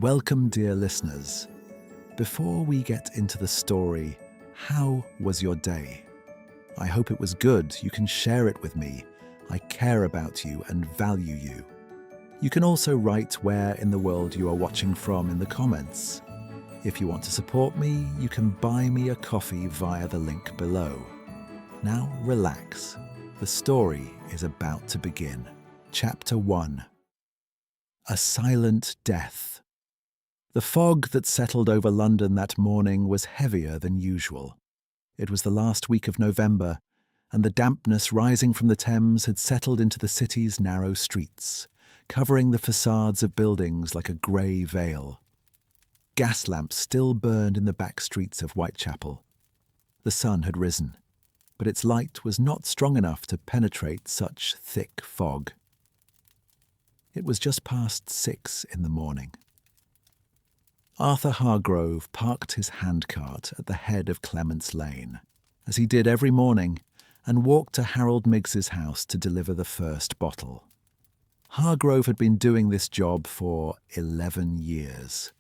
Welcome, dear listeners. Before we get into the story, how was your day? I hope it was good. You can share it with me. I care about you and value you. You can also write where in the world you are watching from in the comments. If you want to support me, you can buy me a coffee via the link below. Now relax. The story is about to begin. Chapter 1. A silent death. The fog that settled over London that morning was heavier than usual. It was the last week of November, and the dampness rising from the Thames had settled into the city's narrow streets, covering the facades of buildings like a grey veil. Gas lamps still burned in the back streets of Whitechapel. The sun had risen, but its light was not strong enough to penetrate such thick fog. It was just past 6 in the morning. Arthur Hargrove parked his handcart at the head of Clement's Lane, as he did every morning, and walked to Harold Miggs's house to deliver the first bottle. Hargrove had been doing this job for 11 years.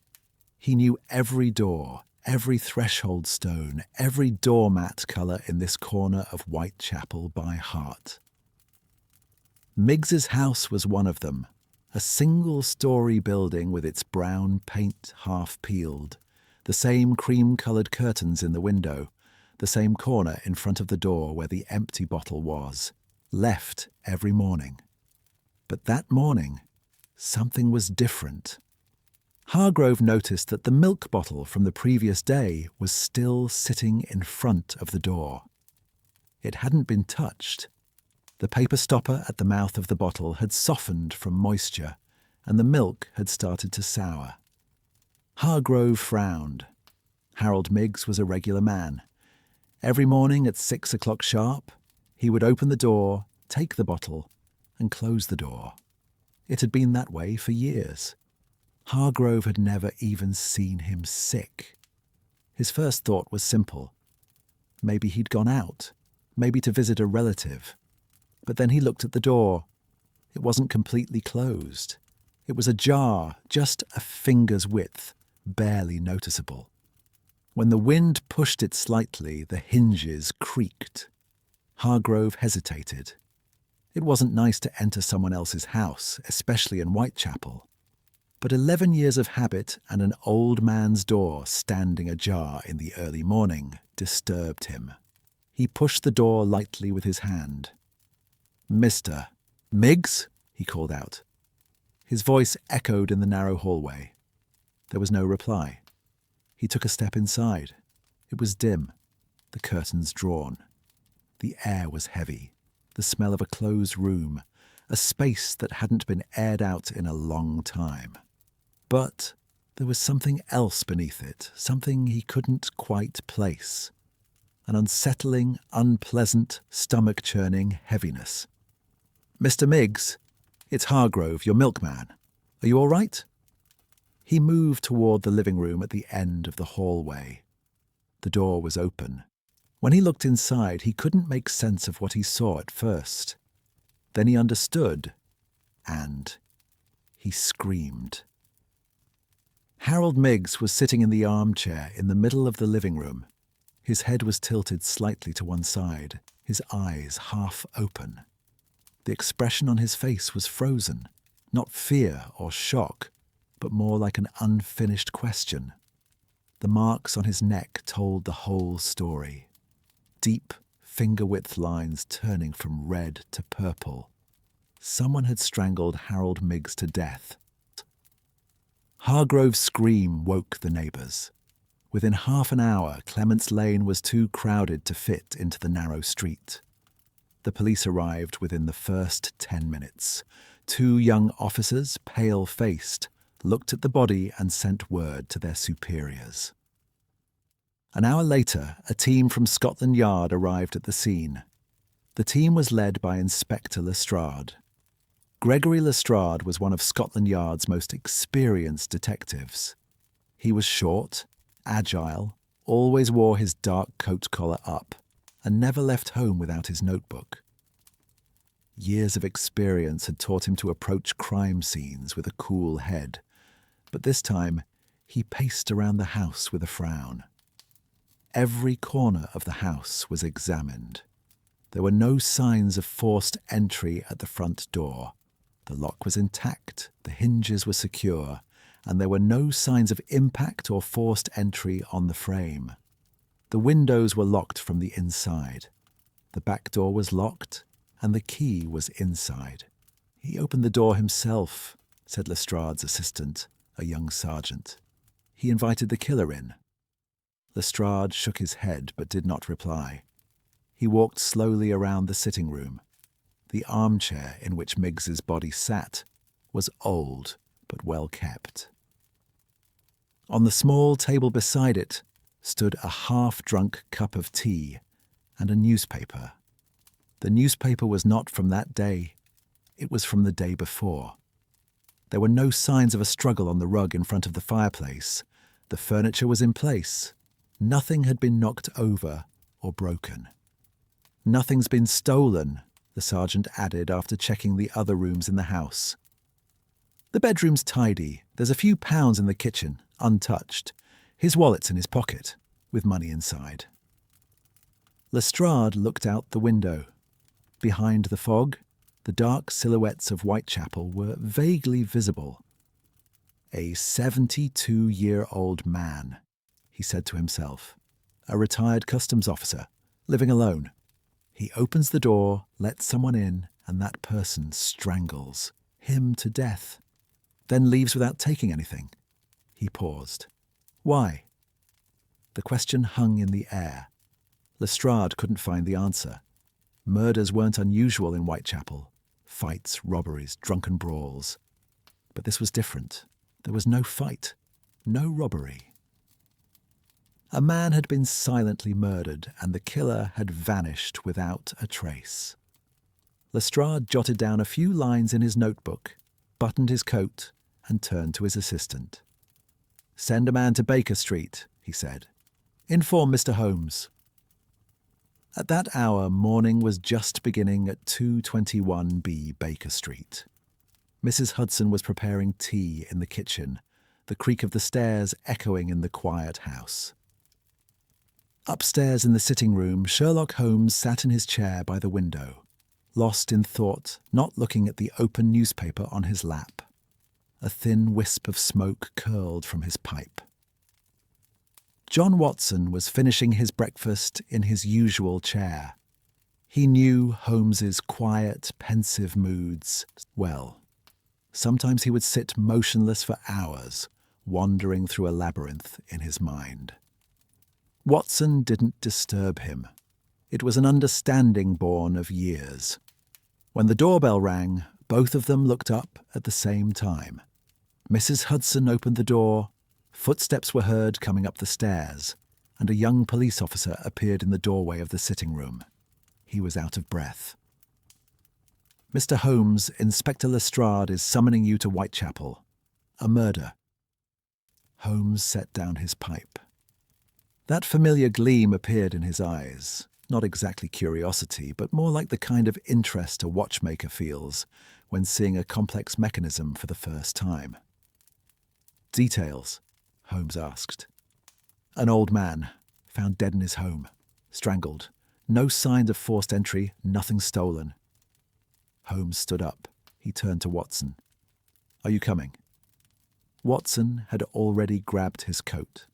He knew every door, every threshold stone, every doormat colour in this corner of Whitechapel by heart. Miggs's house was one of them. A single-storey building with its brown paint half peeled, the same cream-coloured curtains in the window, the same corner in front of the door where the empty bottle was, left every morning. But that morning, something was different. Hargrove noticed that the milk bottle from the previous day was still sitting in front of the door. It hadn't been touched. The paper stopper at the mouth of the bottle had softened from moisture, and the milk had started to sour. Hargrove frowned. Harold Miggs was a regular man. Every morning at 6 o'clock sharp, he would open the door, take the bottle, and close the door. It had been that way for years. Hargrove had never even seen him sick. His first thought was simple. Maybe he'd gone out, maybe to visit a relative. But then he looked at the door. It wasn't completely closed. It was ajar, just a finger's width, barely noticeable. When the wind pushed it slightly, the hinges creaked. Hargrove hesitated. It wasn't nice to enter someone else's house, especially in Whitechapel. But 11 years of habit and an old man's door standing ajar in the early morning disturbed him. He pushed the door lightly with his hand. "Mr. Miggs?" he called out. His voice echoed in the narrow hallway. There was no reply. He took a step inside. It was dim, the curtains drawn. The air was heavy, the smell of a closed room, a space that hadn't been aired out in a long time. But there was something else beneath it, something he couldn't quite place. An unsettling, unpleasant, stomach-churning heaviness. "Mr. Miggs, it's Hargrove, your milkman. Are you all right?" He moved toward the living room at the end of the hallway. The door was open. When he looked inside, he couldn't make sense of what he saw at first. Then he understood, and he screamed. Harold Miggs was sitting in the armchair in the middle of the living room. His head was tilted slightly to one side, his eyes half open. The expression on his face was frozen, not fear or shock, but more like an unfinished question. The marks on his neck told the whole story. Deep, finger-width lines turning from red to purple. Someone had strangled Harold Miggs to death. Hargrove's scream woke the neighbours. Within half an hour, Clement's Lane was too crowded to fit into the narrow street. The police arrived within the first 10 minutes. 2 young officers, pale-faced, looked at the body and sent word to their superiors. An hour later, a team from Scotland Yard arrived at the scene. The team was led by Inspector Lestrade. Gregory Lestrade was one of Scotland Yard's most experienced detectives. He was short, agile, always wore his dark coat collar up, and never left home without his notebook. Years of experience had taught him to approach crime scenes with a cool head, But this time, he paced around the house with a frown. Every corner of the house was examined. There were no signs of forced entry at the front door. The lock was intact, the hinges were secure, and there were no signs of impact or forced entry on the frame. The windows were locked from the inside. The back door was locked, and the key was inside. "He opened the door himself," said Lestrade's assistant, a young sergeant. "He invited the killer in." Lestrade shook his head but did not reply. He walked slowly around the sitting room. The armchair in which Miggs's body sat was old but well kept. On the small table beside it stood a half-drunk cup of tea and a newspaper. The newspaper was not from that day. It was from the day before. There were no signs of a struggle on the rug in front of the fireplace. The furniture was in place. Nothing had been knocked over or broken. "Nothing's been stolen," the sergeant added after checking the other rooms in the house. "The bedroom's tidy. There's a few pounds in the kitchen, untouched. His wallet's in his pocket, with money inside." Lestrade looked out the window. Behind the fog, the dark silhouettes of Whitechapel were vaguely visible. "A 72-year-old man," he said to himself, "a retired customs officer, living alone. He opens the door, lets someone in, and that person strangles him to death, then leaves without taking anything." He paused. Why? The question hung in the air. Lestrade couldn't find the answer. Murders weren't unusual in Whitechapel. Fights, robberies, drunken brawls. But this was different. There was no fight, no robbery. A man had been silently murdered, and the killer had vanished without a trace. Lestrade jotted down a few lines in his notebook, buttoned his coat, and turned to his assistant. "Send a man to Baker Street," he said. "Inform Mr. Holmes." At that hour, morning was just beginning at 221B Baker Street. Mrs. Hudson was preparing tea in the kitchen, the creak of the stairs echoing in the quiet house. Upstairs in the sitting room, Sherlock Holmes sat in his chair by the window, lost in thought, not looking at the open newspaper on his lap. A thin wisp of smoke curled from his pipe. John Watson was finishing his breakfast in his usual chair. He knew Holmes's quiet, pensive moods well. Sometimes he would sit motionless for hours, wandering through a labyrinth in his mind. Watson didn't disturb him. It was an understanding born of years. When the doorbell rang, both of them looked up at the same time. Mrs. Hudson opened the door, footsteps were heard coming up the stairs, and a young police officer appeared in the doorway of the sitting room. He was out of breath. "Mr. Holmes, Inspector Lestrade is summoning you to Whitechapel. A murder." Holmes set down his pipe. That familiar gleam appeared in his eyes, not exactly curiosity, but more like the kind of interest a watchmaker feels when seeing a complex mechanism for the first time. "Details?" Holmes asked. "An old man, found dead in his home, strangled. No signs of forced entry, nothing stolen." Holmes stood up. He turned to Watson. "Are you coming?" Watson had already grabbed his coat.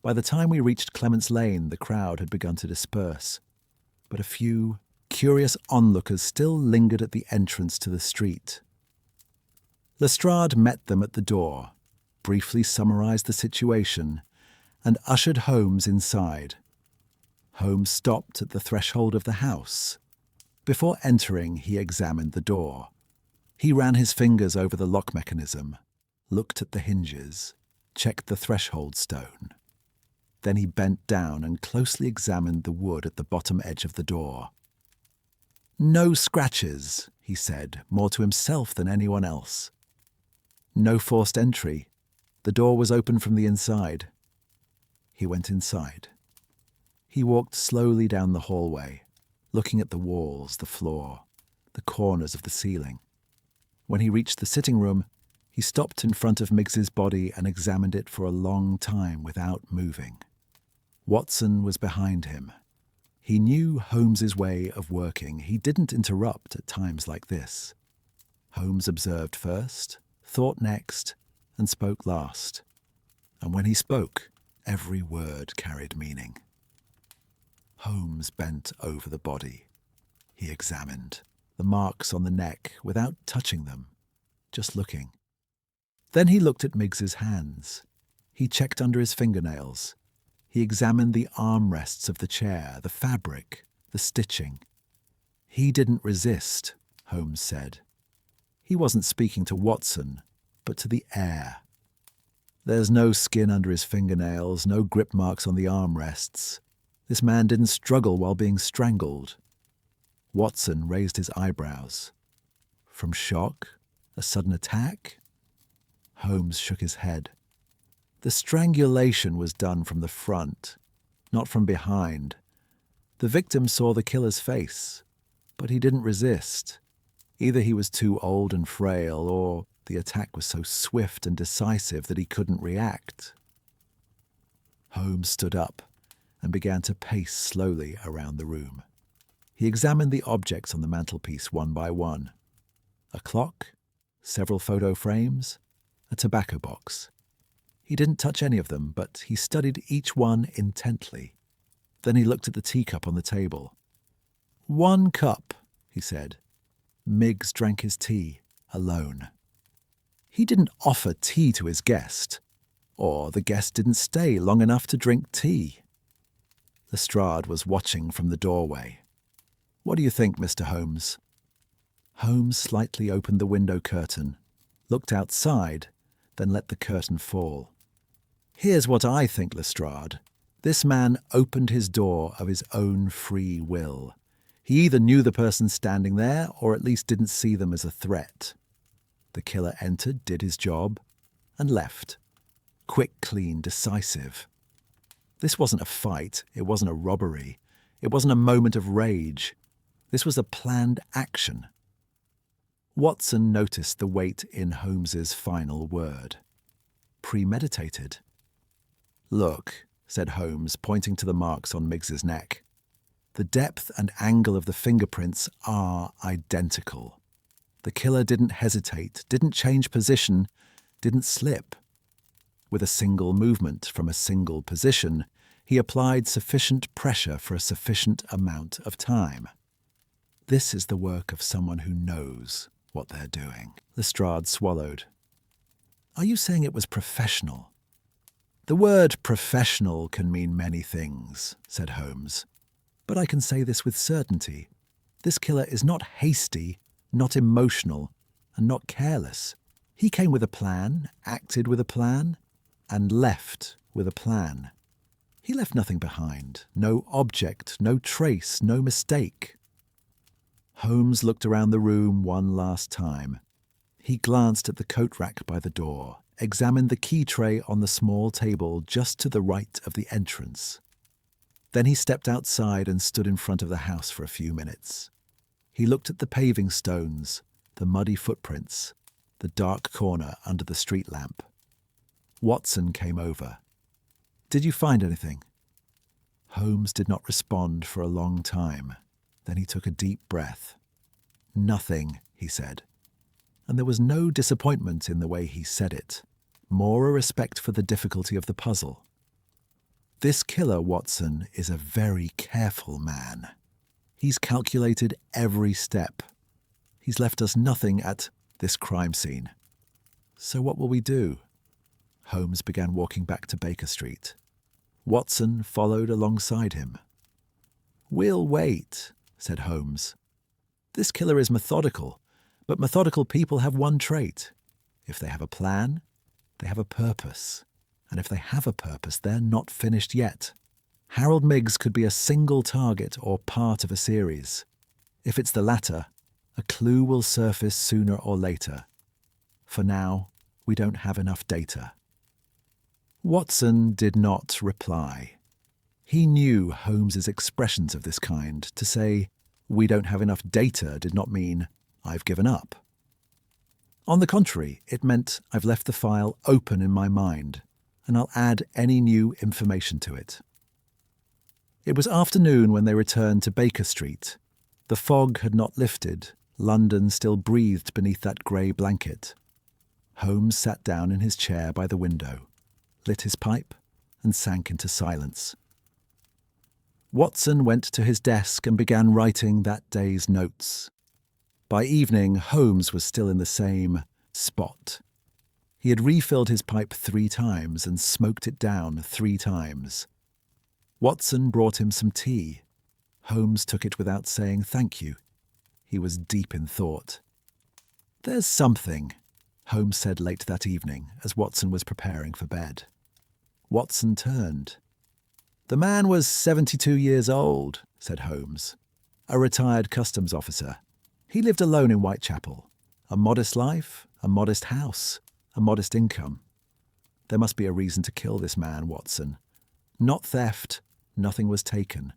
By the time we reached Clements Lane, the crowd had begun to disperse, but a few curious onlookers still lingered at the entrance to the street. Lestrade met them at the door, briefly summarized the situation, and ushered Holmes inside. Holmes stopped at the threshold of the house. Before entering, he examined the door. He ran his fingers over the lock mechanism, looked at the hinges, checked the threshold stone. Then he bent down and closely examined the wood at the bottom edge of the door. "No scratches," he said, more to himself than anyone else. "No forced entry. The door was open from the inside." He went inside. He walked slowly down the hallway, looking at the walls, the floor, the corners of the ceiling. When he reached the sitting room, He stopped in front of Miggs's body and examined it for a long time without moving. Watson was behind him. He knew Holmes's way of working. He didn't interrupt at times like this. Holmes observed first, thought next, and spoke last. And when he spoke, every word carried meaning. Holmes bent over the body. He examined the marks on the neck without touching them, just looking. Then he looked at Miggs's hands. He checked under his fingernails. He examined the armrests of the chair, the fabric, the stitching. He didn't resist, Holmes said. He wasn't speaking to Watson, but to the air. There's no skin under his fingernails, no grip marks on the armrests. This man didn't struggle while being strangled. Watson raised his eyebrows. From shock? A sudden attack? Holmes shook his head. The strangulation was done from the front, not from behind. The victim saw the killer's face, but he didn't resist. Either he was too old and frail, or the attack was so swift and decisive that he couldn't react. Holmes stood up and began to pace slowly around the room. He examined the objects on the mantelpiece one by one. A clock, several photo frames, a tobacco box. He didn't touch any of them, but he studied each one intently. Then he looked at the teacup on the table. 1 cup, he said. Miggs drank his tea, alone. He didn't offer tea to his guest, or the guest didn't stay long enough to drink tea. Lestrade was watching from the doorway. What do you think, Mr. Holmes? Holmes slightly opened the window curtain, looked outside, then let the curtain fall. Here's what I think, Lestrade. This man opened his door of his own free will. He either knew the person standing there, or at least didn't see them as a threat. The killer entered, did his job, and left. Quick, clean, decisive. This wasn't a fight. It wasn't a robbery. It wasn't a moment of rage. This was a planned action. Watson noticed the weight in Holmes's final word. Premeditated. Look, said Holmes, pointing to the marks on Miggs's neck. The depth and angle of the fingerprints are identical. The killer didn't hesitate, didn't change position, didn't slip. With a single movement from a single position, he applied sufficient pressure for a sufficient amount of time. This is the work of someone who knows what they're doing. Lestrade swallowed. Are you saying it was professional? The word professional can mean many things, said Holmes. But I can say this with certainty. This killer is not hasty, not emotional, and not careless. He came with a plan, acted with a plan, and left with a plan. He left nothing behind, no object, no trace, no mistake. Holmes looked around the room one last time. He glanced at the coat rack by the door, examined the key tray on the small table just to the right of the entrance. Then he stepped outside and stood in front of the house for a few minutes. He looked at the paving stones, the muddy footprints, the dark corner under the street lamp. Watson came over. Did you find anything? Holmes did not respond for a long time. Then he took a deep breath. Nothing, he said. And there was no disappointment in the way he said it, more a respect for the difficulty of the puzzle. This killer, Watson, is a very careful man. He's calculated every step. He's left us nothing at this crime scene. So what will we do? Holmes began walking back to Baker Street. Watson followed alongside him. We'll wait, said Holmes. This killer is methodical, but methodical people have one trait. If they have a plan, they have a purpose. And if they have a purpose, they're not finished yet. Harold Miggs could be a single target or part of a series. If it's the latter, a clue will surface sooner or later. For now, we don't have enough data. Watson did not reply. He knew Holmes's expressions of this kind. To say, we don't have enough data did not mean, I've given up. On the contrary, it meant I've left the file open in my mind, and I'll add any new information to it. It was afternoon when they returned to Baker Street. The fog had not lifted. London still breathed beneath that grey blanket. Holmes sat down in his chair by the window, lit his pipe, and sank into silence. Watson went to his desk and began writing that day's notes. By evening, Holmes was still in the same spot. He had refilled his pipe 3 times and smoked it down 3 times. Watson brought him some tea. Holmes took it without saying thank you. He was deep in thought. "There's something," Holmes said late that evening as Watson was preparing for bed. Watson turned. "The man was 72 years old," said Holmes. "A retired customs officer. He lived alone in Whitechapel. A modest life, a modest house, a modest income. There must be a reason to kill this man, Watson. Not theft, nothing was taken.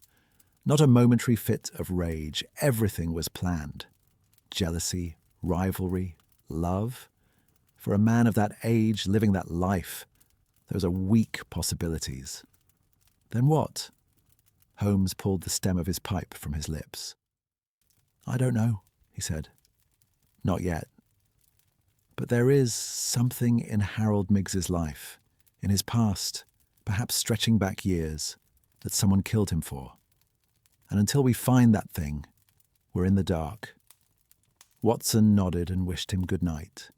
Not a momentary fit of rage, everything was planned. Jealousy, rivalry, love. For a man of that age, living that life, those are weak possibilities. Then what?" Holmes pulled the stem of his pipe from his lips. "I don't know," he said. "Not yet. But there is something in Harold Miggs's life, in his past, perhaps stretching back years, that someone killed him for. And until we find that thing, we're in the dark." Watson nodded and wished him good night.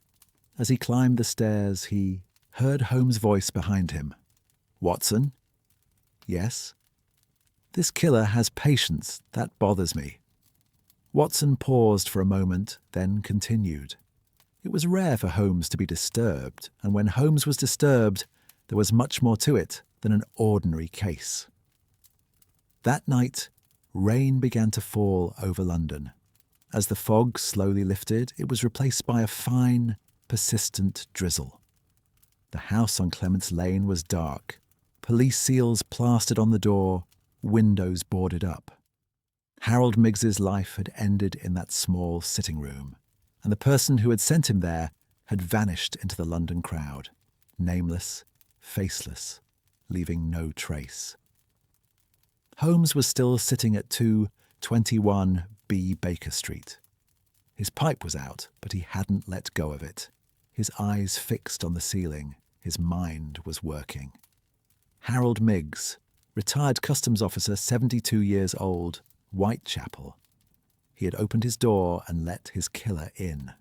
As he climbed the stairs, he heard Holmes' voice behind him. "Watson?" "Yes?" "This killer has patience. That bothers me." Watson paused for a moment, then continued. It was rare for Holmes to be disturbed, and when Holmes was disturbed, there was much more to it than an ordinary case. That night, rain began to fall over London. As the fog slowly lifted, it was replaced by a fine, persistent drizzle. The house on Clement's Lane was dark. Police seals plastered on the door, windows boarded up. Harold Miggs's life had ended in that small sitting room, and the person who had sent him there had vanished into the London crowd, nameless, faceless, leaving no trace. Holmes was still sitting at 221 B. Baker Street. His pipe was out, but he hadn't let go of it. His eyes fixed on the ceiling, his mind was working. Harold Miggs, retired customs officer, 72 years old, Whitechapel. He had opened his door and let his killer in.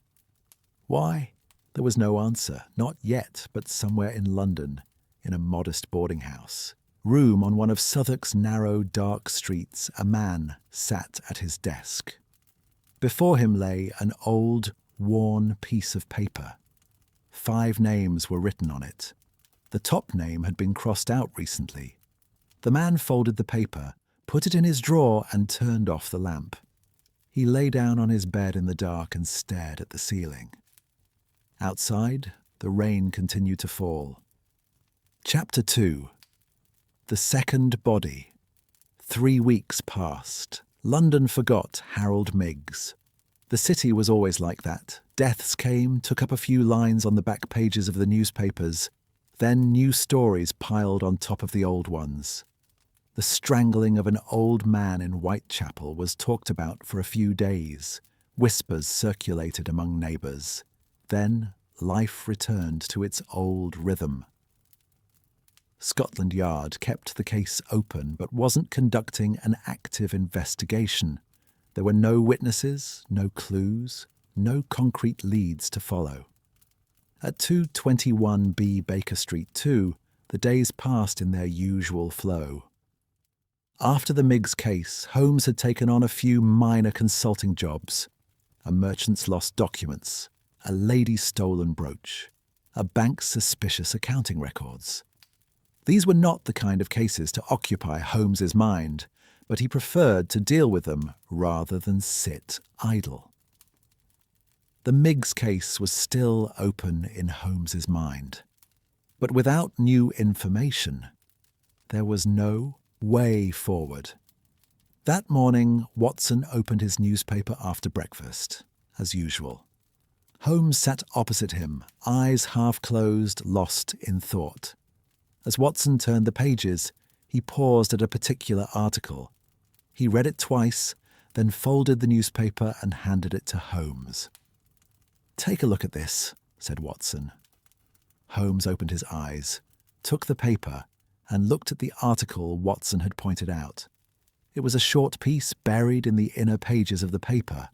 Why? There was no answer, not yet, but somewhere in London, in a modest boarding house. Room on one of Southwark's narrow, dark streets, a man sat at his desk. Before him lay an old, worn piece of paper. 5 names were written on it. The top name had been crossed out recently. The man folded the paper, put it in his drawer, and turned off the lamp. He lay down on his bed in the dark and stared at the ceiling. Outside, the rain continued to fall. Chapter 2. The Second Body. 3 weeks passed. London forgot Harold Miggs. The city was always like that. Deaths came, took up a few lines on the back pages of the newspapers. Then new stories piled on top of the old ones. The strangling of an old man in Whitechapel was talked about for a few days. Whispers circulated among neighbours. Then life returned to its old rhythm. Scotland Yard kept the case open but wasn't conducting an active investigation. There were no witnesses, no clues, no concrete leads to follow. At 221 B. Baker Street, too, the days passed in their usual flow. After the Miggs case, Holmes had taken on a few minor consulting jobs. A merchant's lost documents, a lady's stolen brooch, a bank's suspicious accounting records. These were not the kind of cases to occupy Holmes's mind, but he preferred to deal with them rather than sit idle. The Miggs case was still open in Holmes's mind. But without new information, there was no way forward. That morning, Watson opened his newspaper after breakfast, as usual. Holmes sat opposite him, eyes half closed, lost in thought. As Watson turned the pages, he paused at a particular article. He read it twice, then folded the newspaper and handed it to Holmes. "Take a look at this," said Watson. Holmes opened his eyes, took the paper, and looked at the article Watson had pointed out. It was a short piece buried in the inner pages of the paper,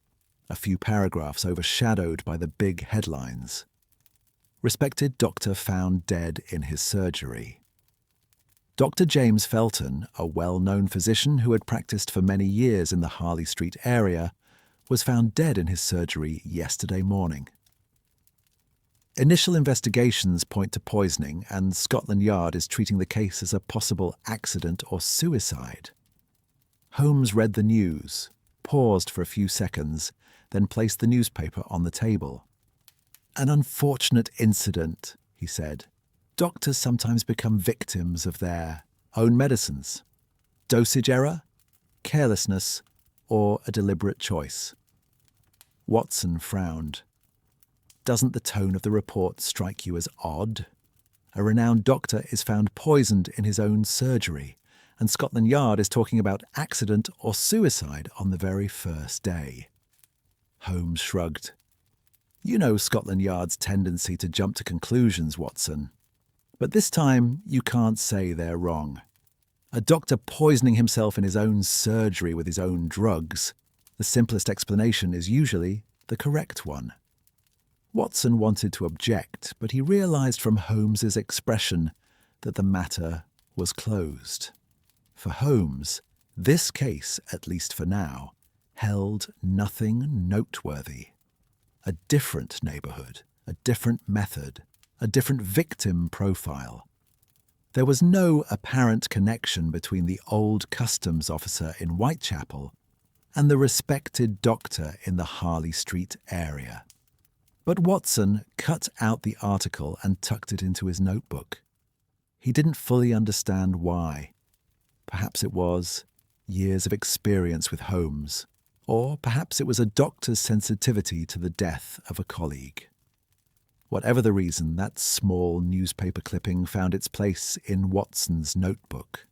a few paragraphs overshadowed by the big headlines. "Respected doctor found dead in his surgery." Dr. James Felton, a well-known physician who had practiced for many years in the Harley Street area, was found dead in his surgery yesterday morning. Initial investigations point to poisoning, and Scotland Yard is treating the case as a possible accident or suicide. Holmes read the news, paused for a few seconds, then placed the newspaper on the table. "An unfortunate incident," he said. "Doctors sometimes become victims of their own medicines. Dosage error, carelessness, or a deliberate choice." Watson frowned. "Doesn't the tone of the report strike you as odd? A renowned doctor is found poisoned in his own surgery, and Scotland Yard is talking about accident or suicide on the very first day." Holmes shrugged. "You know Scotland Yard's tendency to jump to conclusions, Watson. But this time you can't say they're wrong. A doctor poisoning himself in his own surgery with his own drugs, the simplest explanation is usually the correct one." Watson wanted to object, but he realized from Holmes's expression that the matter was closed. For Holmes, this case, at least for now, held nothing noteworthy. A different neighborhood, a different method, a different victim profile. There was no apparent connection between the old customs officer in Whitechapel and the respected doctor in the Harley Street area. But Watson cut out the article and tucked it into his notebook. He didn't fully understand why. Perhaps it was years of experience with Holmes, or perhaps it was a doctor's sensitivity to the death of a colleague. Whatever the reason, that small newspaper clipping found its place in Watson's notebook.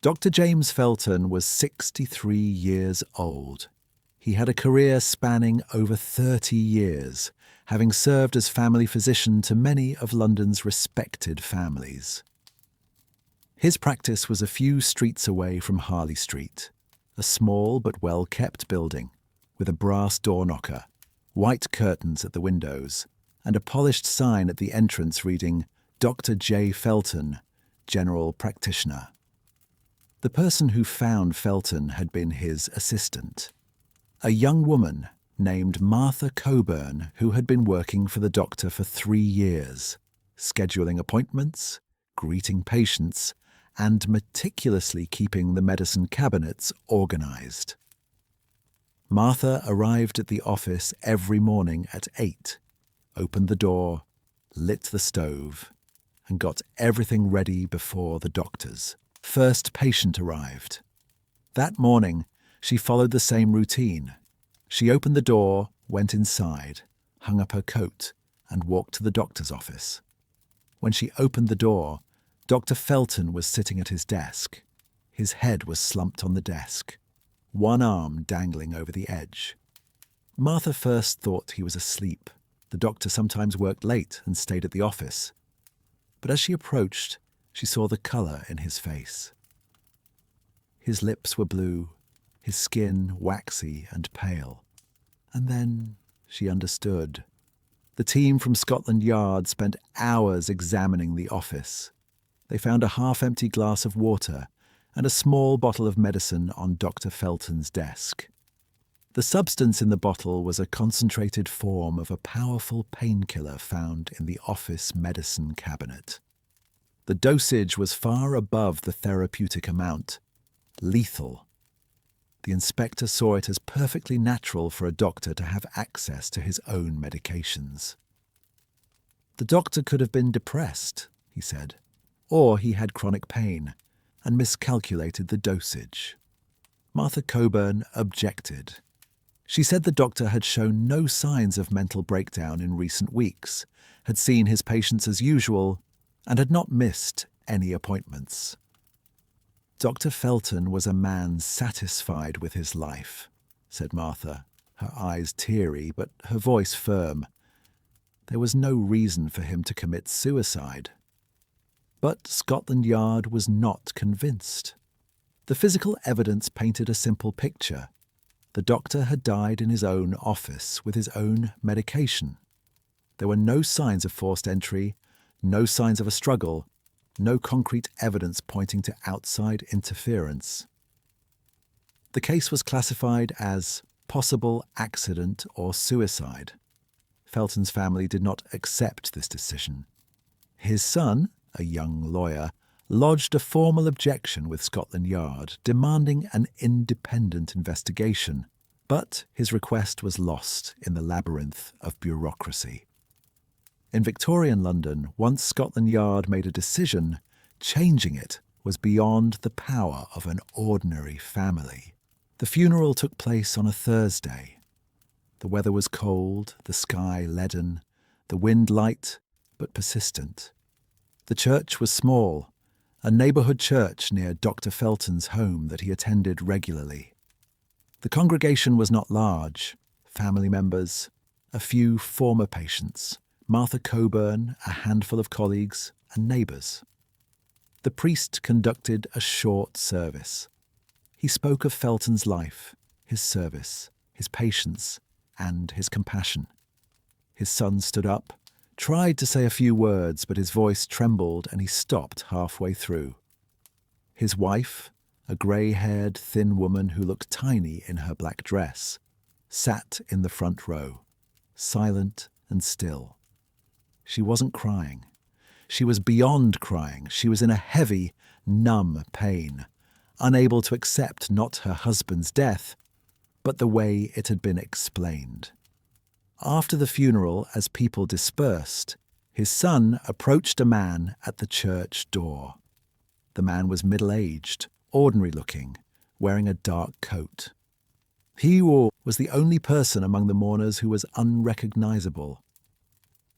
Dr. James Felton was 63 years old. He had a career spanning over 30 years, having served as family physician to many of London's respected families. His practice was a few streets away from Harley Street, a small but well-kept building, with a brass door knocker, white curtains at the windows, and a polished sign at the entrance reading, "Dr. J. Felton, General Practitioner." The person who found Felton had been his assistant, a young woman named Martha Coburn, who had been working for the doctor for 3 years, scheduling appointments, greeting patients, and meticulously keeping the medicine cabinets organized. Martha arrived at the office every morning at 8, opened the door, lit the stove, and got everything ready before the doctor's first patient arrived. That morning, she followed the same routine. She opened the door, went inside, hung up her coat, and walked to the doctor's office. When she opened the door, Dr. Felton was sitting at his desk. His head was slumped on the desk, one arm dangling over the edge. Martha first thought he was asleep. The doctor sometimes worked late and stayed at the office. But as she approached, she saw the colour in his face. His lips were blue, his skin waxy and pale. And then she understood. The team from Scotland Yard spent hours examining the office. They found a half-empty glass of water and a small bottle of medicine on Dr. Felton's desk. The substance in the bottle was a concentrated form of a powerful painkiller found in the office medicine cabinet. The dosage was far above the therapeutic amount, lethal. The inspector saw it as perfectly natural for a doctor to have access to his own medications. The doctor could have been depressed, he said, or he had chronic pain and miscalculated the dosage. Martha Coburn objected. She said the doctor had shown no signs of mental breakdown in recent weeks, had seen his patients as usual, and had not missed any appointments. Dr. Felton was a man satisfied with his life, said Martha, her eyes teary but her voice firm. There was no reason for him to commit suicide. But Scotland Yard was not convinced. The physical evidence painted a simple picture. The doctor had died in his own office with his own medication. There were no signs of forced entry, no signs of a struggle, no concrete evidence pointing to outside interference. The case was classified as possible accident or suicide. Felton's family did not accept this decision. His son, a young lawyer, lodged a formal objection with Scotland Yard, demanding an independent investigation, but his request was lost in the labyrinth of bureaucracy. In Victorian London, once Scotland Yard made a decision, changing it was beyond the power of an ordinary family. The funeral took place on a Thursday. The weather was cold, the sky leaden, the wind light but persistent. The church was small, a neighbourhood church near Dr. Felton's home that he attended regularly. The congregation was not large. Family members, a few former patients, Martha Coburn, a handful of colleagues, and neighbours. The priest conducted a short service. He spoke of Felton's life, his service, his patience, and his compassion. His son stood up, tried to say a few words, but his voice trembled and he stopped halfway through. His wife, a grey-haired, thin woman who looked tiny in her black dress, sat in the front row, silent and still. She wasn't crying. She was beyond crying. She was in a heavy, numb pain, unable to accept not her husband's death, but the way it had been explained. After the funeral, as people dispersed, his son approached a man at the church door. The man was middle-aged, ordinary-looking, wearing a dark coat. He was the only person among the mourners who was unrecognizable.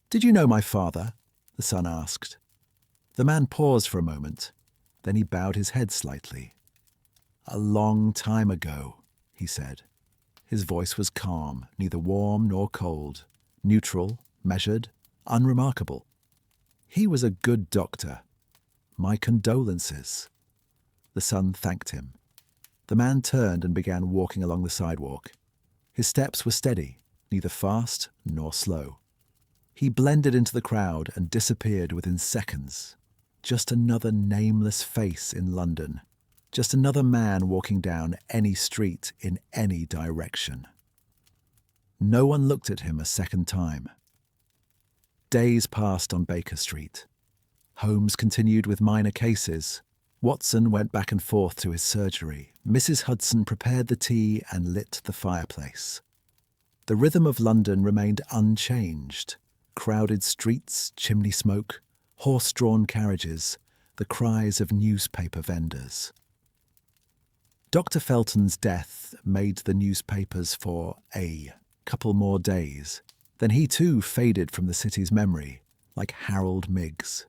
"Did you know my father?" the son asked. The man paused for a moment. Then he bowed his head slightly. "A long time ago," he said. His voice was calm, neither warm nor cold, neutral, measured, unremarkable. "He was a good doctor. My condolences." The son thanked him. The man turned and began walking along the sidewalk. His steps were steady, neither fast nor slow. He blended into the crowd and disappeared within seconds. Just another nameless face in London. Just another man walking down any street in any direction. No one looked at him a second time. Days passed on Baker Street. Holmes continued with minor cases. Watson went back and forth to his surgery. Mrs. Hudson prepared the tea and lit the fireplace. The rhythm of London remained unchanged. Crowded streets, chimney smoke, horse-drawn carriages, the cries of newspaper vendors. Dr. Felton's death made the newspapers for a couple more days. Then he too faded from the city's memory, like Harold Miggs.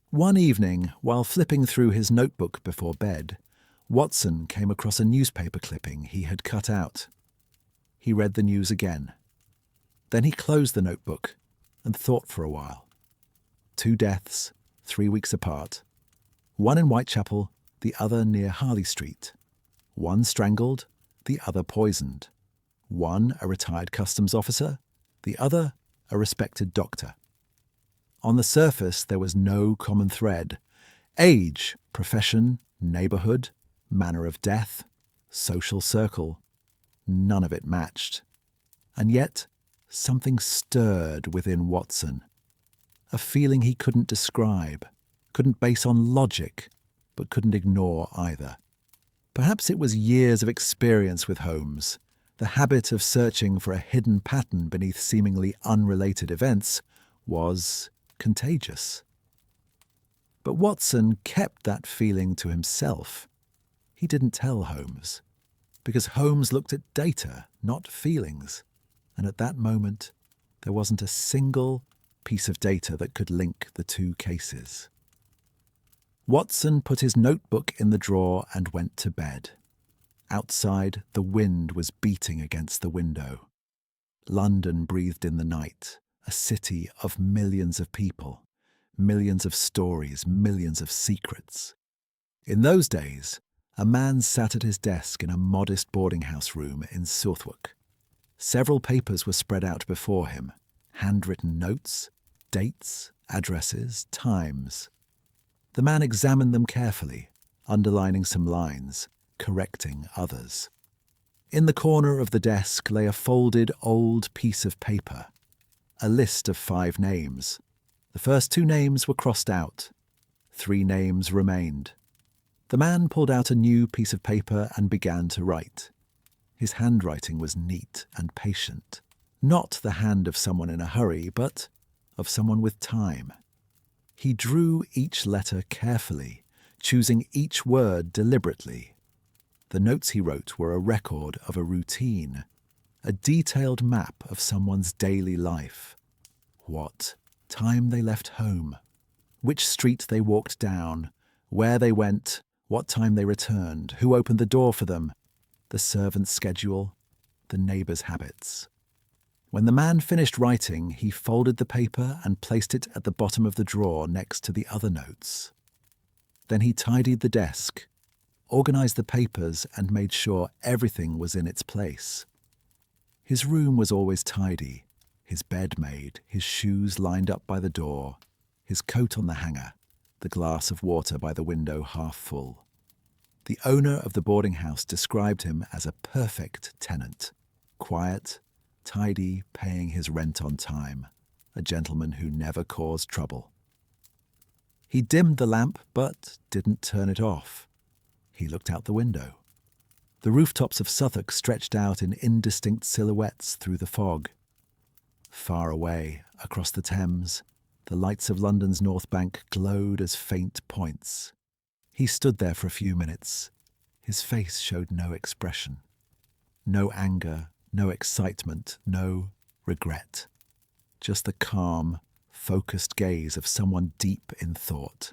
One evening, while flipping through his notebook before bed, Watson came across a newspaper clipping he had cut out. He read the news again. Then he closed the notebook and thought for a while. 2 deaths, 3 weeks apart. One in Whitechapel, the other near Harley Street. One strangled, the other poisoned. One a retired customs officer, the other a respected doctor. On the surface there was no common thread. Age, profession, neighbourhood, manner of death, social circle. None of it matched. And yet something stirred within Watson. A feeling he couldn't describe, couldn't base on logic, but couldn't ignore either. Perhaps it was years of experience with Holmes, the habit of searching for a hidden pattern beneath seemingly unrelated events was contagious. But Watson kept that feeling to himself. He didn't tell Holmes. because Holmes looked at data, not feelings. And at that moment, there wasn't a single piece of data that could link the two cases. Watson put his notebook in the drawer and went to bed. Outside, the wind was beating against the window. London breathed in the night, a city of millions of people, millions of stories, millions of secrets. In those days, a man sat at his desk in a modest boarding house room in Southwark. Several papers were spread out before him, handwritten notes, dates, addresses, times. The man examined them carefully, underlining some lines, correcting others. In the corner of the desk lay a folded old piece of paper, a list of 5 names. The first 2 names were crossed out. 3 names remained. The man pulled out a new piece of paper and began to write. His handwriting was neat and patient, not the hand of someone in a hurry, but of someone with time. He drew each letter carefully, choosing each word deliberately. The notes he wrote were a record of a routine, a detailed map of someone's daily life. What time they left home, which street they walked down, where they went, what time they returned, who opened the door for them, the servant's schedule, the neighbours' habits. When the man finished writing, he folded the paper and placed it at the bottom of the drawer next to the other notes. Then he tidied the desk, organised the papers, and made sure everything was in its place. His room was always tidy, his bed made, his shoes lined up by the door, his coat on the hanger, the glass of water by the window half full. The owner of the boarding house described him as a perfect tenant, quiet, tidy, paying his rent on time, a gentleman who never caused trouble. He dimmed the lamp, but didn't turn it off. He looked out the window. The rooftops of Southwark stretched out in indistinct silhouettes through the fog. Far away, across the Thames, the lights of London's North Bank glowed as faint points. He stood there for a few minutes. His face showed no expression. No anger, no excitement, no regret. Just the calm, focused gaze of someone deep in thought.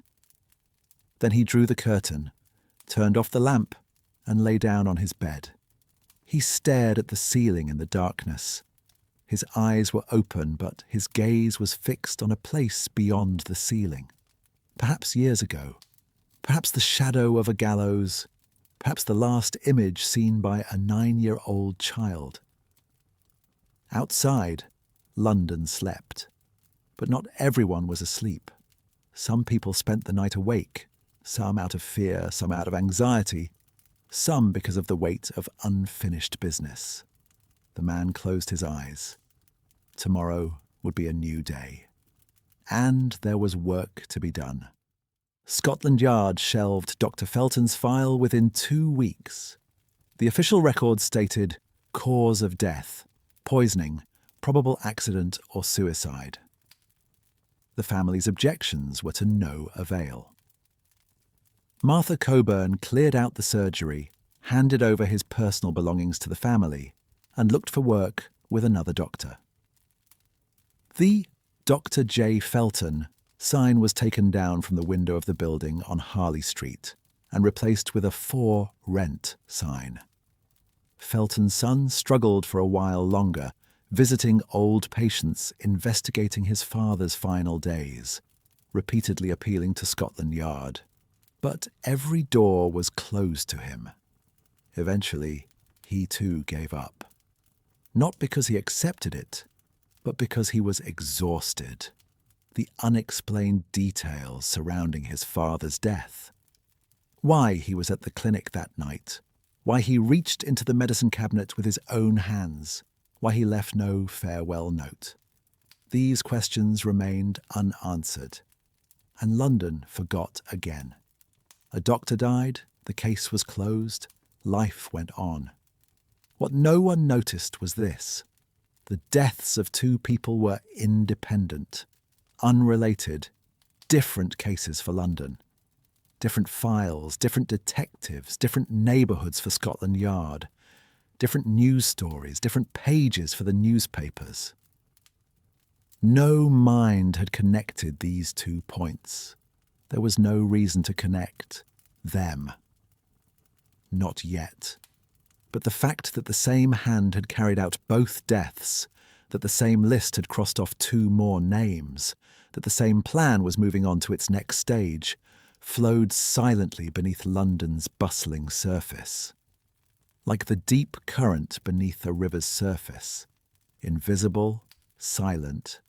Then he drew the curtain, turned off the lamp, and lay down on his bed. He stared at the ceiling in the darkness. His eyes were open, but his gaze was fixed on a place beyond the ceiling. Perhaps years ago. Perhaps the shadow of a gallows. Perhaps the last image seen by a 9-year-old child. Outside, London slept. But not everyone was asleep. Some people spent the night awake, some out of fear, some out of anxiety, some because of the weight of unfinished business. The man closed his eyes. Tomorrow would be a new day. And there was work to be done. Scotland Yard shelved Dr. Felton's file within 2 weeks. The official record stated cause of death, poisoning, probable accident or suicide. The family's objections were to no avail. Martha Coburn cleared out the surgery, handed over his personal belongings to the family, and looked for work with another doctor. The Dr. J. Felton sign was taken down from the window of the building on Harley Street and replaced with a "For Rent" sign. Felton's son struggled for a while longer, visiting old patients, investigating his father's final days, repeatedly appealing to Scotland Yard. But every door was closed to him. Eventually, he too gave up. Not because he accepted it, but because he was exhausted. The unexplained details surrounding his father's death. Why he was at the clinic that night. Why he reached into the medicine cabinet with his own hands. Why he left no farewell note. These questions remained unanswered. And London forgot again. A doctor died, the case was closed, life went on. What no one noticed was this. The deaths of 2 people were independent, unrelated, different cases for London. Different files, different detectives, different neighbourhoods for Scotland Yard, different news stories, different pages for the newspapers. No mind had connected these 2 points. There was no reason to connect them. Not yet. But the fact that the same hand had carried out both deaths, that the same list had crossed off 2 more names, that the same plan was moving on to its next stage, flowed silently beneath London's bustling surface. Like the deep current beneath a river's surface, invisible, silent,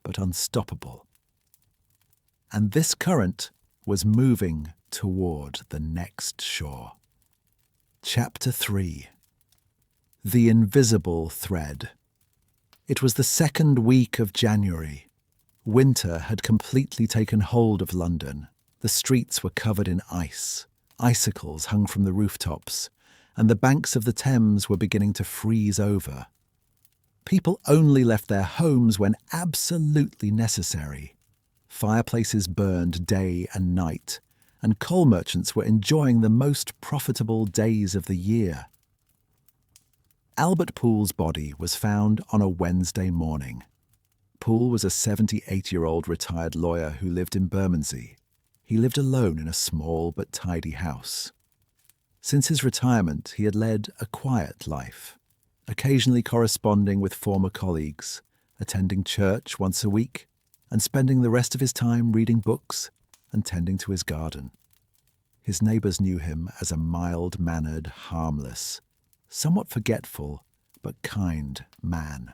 but unstoppable. And this current was moving toward the next shore. Chapter 3. The Invisible Thread. It was the 2nd week of January. Winter had completely taken hold of London. The streets were covered in ice. Icicles hung from the rooftops, and the banks of the Thames were beginning to freeze over. People only left their homes when absolutely necessary. Fireplaces burned day and night, and coal merchants were enjoying the most profitable days of the year. Albert Poole's body was found on a Wednesday morning. Poole was a 78-year-old retired lawyer who lived in Bermondsey. He lived alone in a small but tidy house. Since his retirement, he had led a quiet life, occasionally corresponding with former colleagues, attending church once a week, and spending the rest of his time reading books and tending to his garden. His neighbours knew him as a mild-mannered, harmless, somewhat forgetful, but kind man.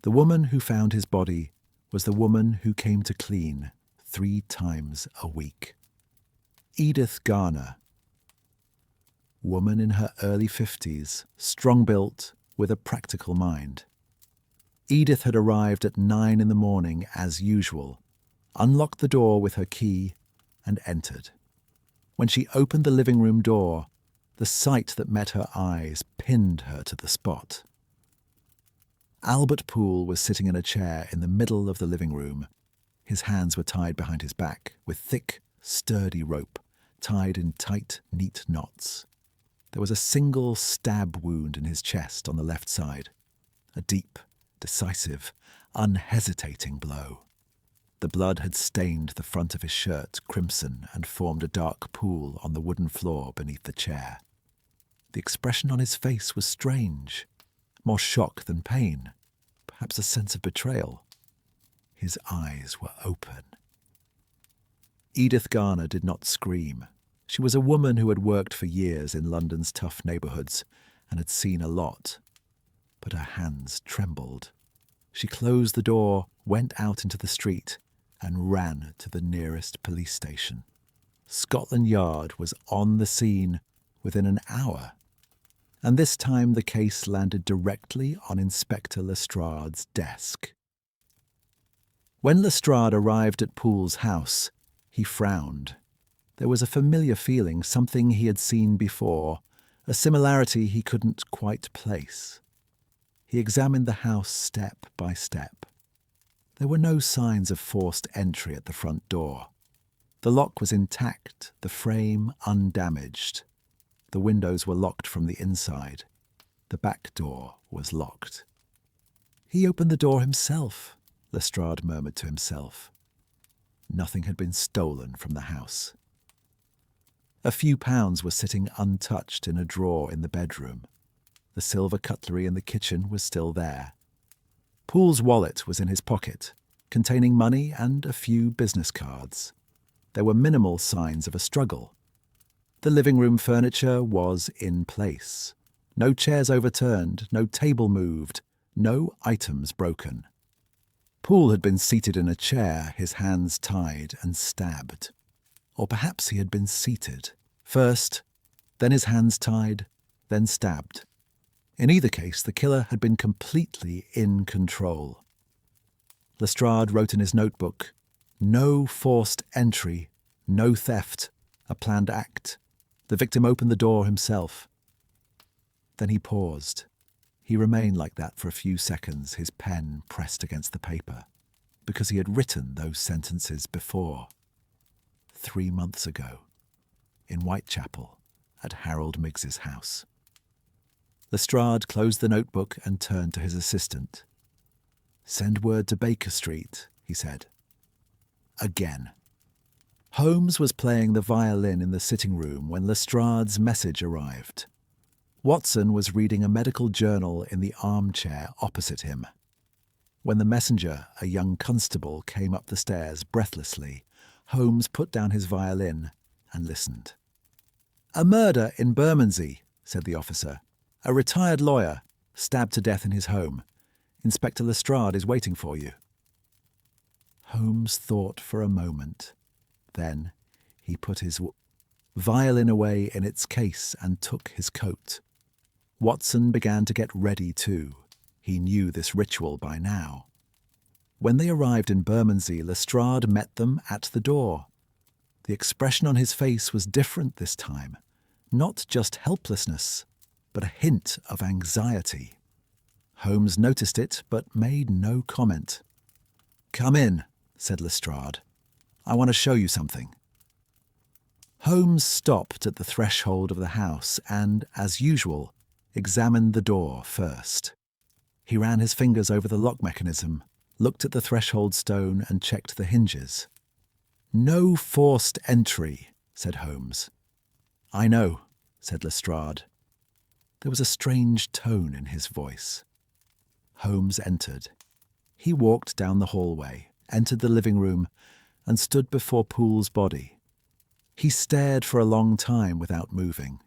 The woman who found his body was the woman who came to clean 3 times a week. Edith Garner. Woman in her early 50s, strong-built, with a practical mind. Edith had arrived at 9 in the morning as usual, unlocked the door with her key, and entered. When she opened the living room door, the sight that met her eyes pinned her to the spot. Albert Poole was sitting in a chair in the middle of the living room. His hands were tied behind his back with thick, sturdy rope, tied in tight, neat knots. There was a single stab wound in his chest on the left side, a deep, decisive, unhesitating blow. The blood had stained the front of his shirt crimson and formed a dark pool on the wooden floor beneath the chair. The expression on his face was strange, more shock than pain, perhaps a sense of betrayal. His eyes were open. Edith Garner did not scream. She was a woman who had worked for years in London's tough neighbourhoods and had seen a lot. But her hands trembled. She closed the door, went out into the street, and ran to the nearest police station. Scotland Yard was on the scene within an hour. And this time the case landed directly on Inspector Lestrade's desk. When Lestrade arrived at Poole's house, he frowned. There was a familiar feeling, something he had seen before, a similarity he couldn't quite place. He examined the house step by step. There were no signs of forced entry at the front door. The lock was intact, the frame undamaged. The windows were locked from the inside. The back door was locked. He opened the door himself, Lestrade murmured to himself. Nothing had been stolen from the house. A few pounds were sitting untouched in a drawer in the bedroom. The silver cutlery in the kitchen was still there. Poole's wallet was in his pocket, containing money and a few business cards. There were minimal signs of a struggle. The living room furniture was in place. No chairs overturned, no table moved, no items broken. Poole had been seated in a chair, his hands tied and stabbed. Or perhaps he had been seated. First, then his hands tied, then stabbed. In either case, the killer had been completely in control. Lestrade wrote in his notebook, "No forced entry, no theft, a planned act. The victim opened the door himself." Then he paused. He remained like that for a few seconds, his pen pressed against the paper, because he had written those sentences before. 3 months ago, in Whitechapel, at Harold Miggs's house. Lestrade closed the notebook and turned to his assistant. "Send word to Baker Street," he said. Again. Holmes was playing the violin in the sitting room when Lestrade's message arrived. Watson was reading a medical journal in the armchair opposite him. When the messenger, a young constable, came up the stairs breathlessly, Holmes put down his violin and listened. "A murder in Bermondsey," said the officer. "A retired lawyer, stabbed to death in his home. Inspector Lestrade is waiting for you." Holmes thought for a moment. Then he put his violin away in its case and took his coat. Watson began to get ready too. He knew this ritual by now. When they arrived in Bermondsey, Lestrade met them at the door. The expression on his face was different this time. Not just helplessness, but a hint of anxiety. Holmes noticed it, but made no comment. "Come in," said Lestrade. "I want to show you something." Holmes stopped at the threshold of the house and, as usual, examined the door first. He ran his fingers over the lock mechanism, looked at the threshold stone and checked the hinges. "No forced entry," said Holmes. "I know," said Lestrade. There was a strange tone in his voice. Holmes entered. He walked down the hallway, entered the living room, and stood before Poole's body. He stared for a long time without moving.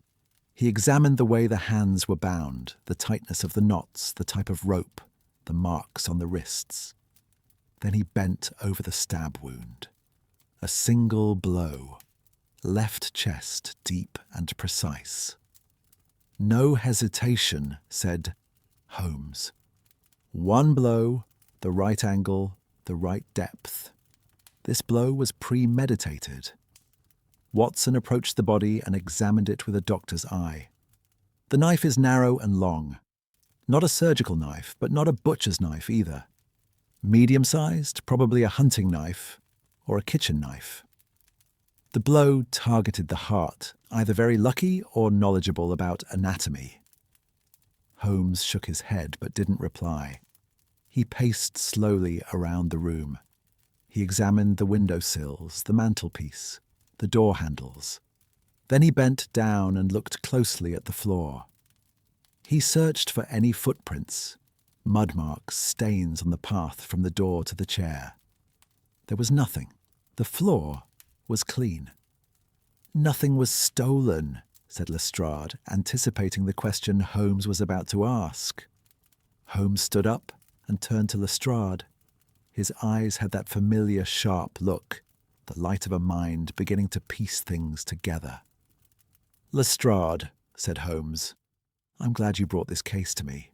He examined the way the hands were bound, the tightness of the knots, the type of rope, the marks on the wrists. Then he bent over the stab wound. A single blow, left chest deep and precise. "No hesitation," said Holmes. "One blow, the right angle, the right depth. This blow was premeditated." Watson approached the body and examined it with a doctor's eye. "The knife is narrow and long. Not a surgical knife, but not a butcher's knife either. Medium-sized, probably a hunting knife or a kitchen knife. The blow targeted the heart, either very lucky or knowledgeable about anatomy." Holmes shook his head but didn't reply. He paced slowly around the room. He examined the window sills, the mantelpiece, the door handles. Then he bent down and looked closely at the floor. He searched for any footprints, mud marks, stains on the path from the door to the chair. There was nothing. The floor was clean. "Nothing was stolen," said Lestrade, anticipating the question Holmes was about to ask. Holmes stood up and turned to Lestrade. His eyes had that familiar sharp look, the light of a mind beginning to piece things together. "Lestrade," said Holmes, "I'm glad you brought this case to me.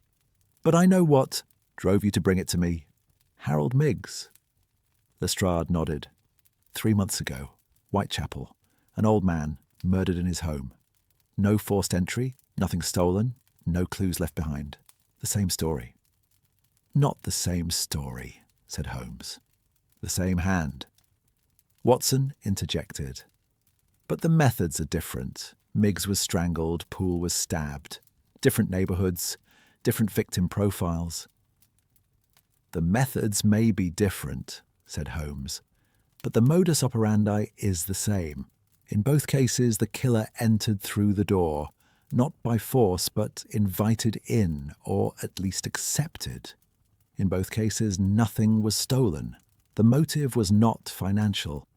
But I know what drove you to bring it to me. Harold Miggs." Lestrade nodded. 3 months ago, Whitechapel, an old man, murdered in his home. No forced entry, nothing stolen, no clues left behind. The same story. "Not the same story," said Holmes. "The same hand." Watson interjected. "But the methods are different. Miggs was strangled, Poole was stabbed. Different neighbourhoods, different victim profiles." "The methods may be different," said Holmes, "but the modus operandi is the same. In both cases, the killer entered through the door, not by force, but invited in, or at least accepted. In both cases, nothing was stolen. The motive was not financial.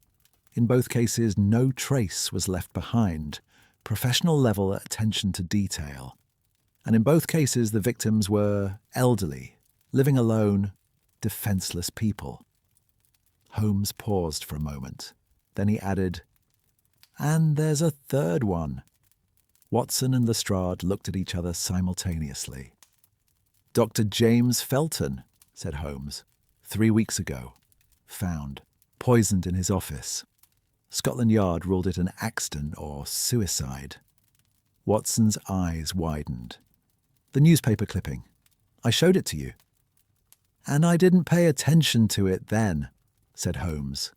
In both cases, no trace was left behind. Professional level attention to detail. And in both cases, the victims were elderly, living alone, defenseless people." Holmes paused for a moment. Then he added, "And there's a third one." Watson and Lestrade looked at each other simultaneously. "Dr. James Felton," said Holmes. 3 weeks ago. Found. Poisoned in his office. Scotland Yard ruled it an accident or suicide." Watson's eyes widened. "The newspaper clipping. I showed it to you." "And I didn't pay attention to it then," said Holmes.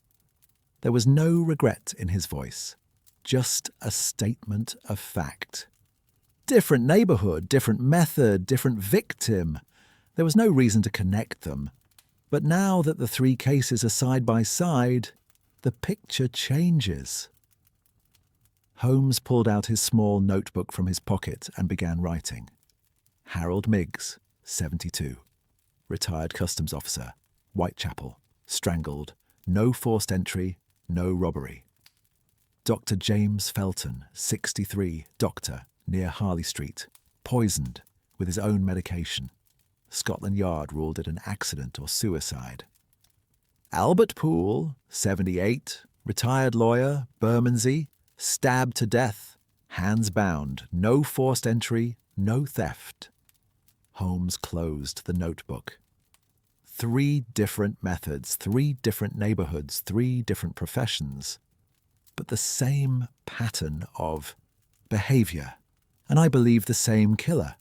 There was no regret in his voice, just a statement of fact. Different neighborhood, different method, different victim. There was no reason to connect them. But now that the three cases are side by side, the picture changes. Holmes pulled out his small notebook from his pocket and began writing. Harold Miggs, 72. Retired customs officer, Whitechapel, strangled, no forced entry, no robbery. Dr. James Felton, 63, doctor, near Harley Street, poisoned with his own medication. Scotland Yard ruled it an accident or suicide. Albert Poole, 78, retired lawyer, Bermondsey, stabbed to death, hands bound, no forced entry, no theft. Holmes closed the notebook. 3 different methods, 3 different neighborhoods, 3 different professions, but the same pattern of behavior, and I believe the same killer.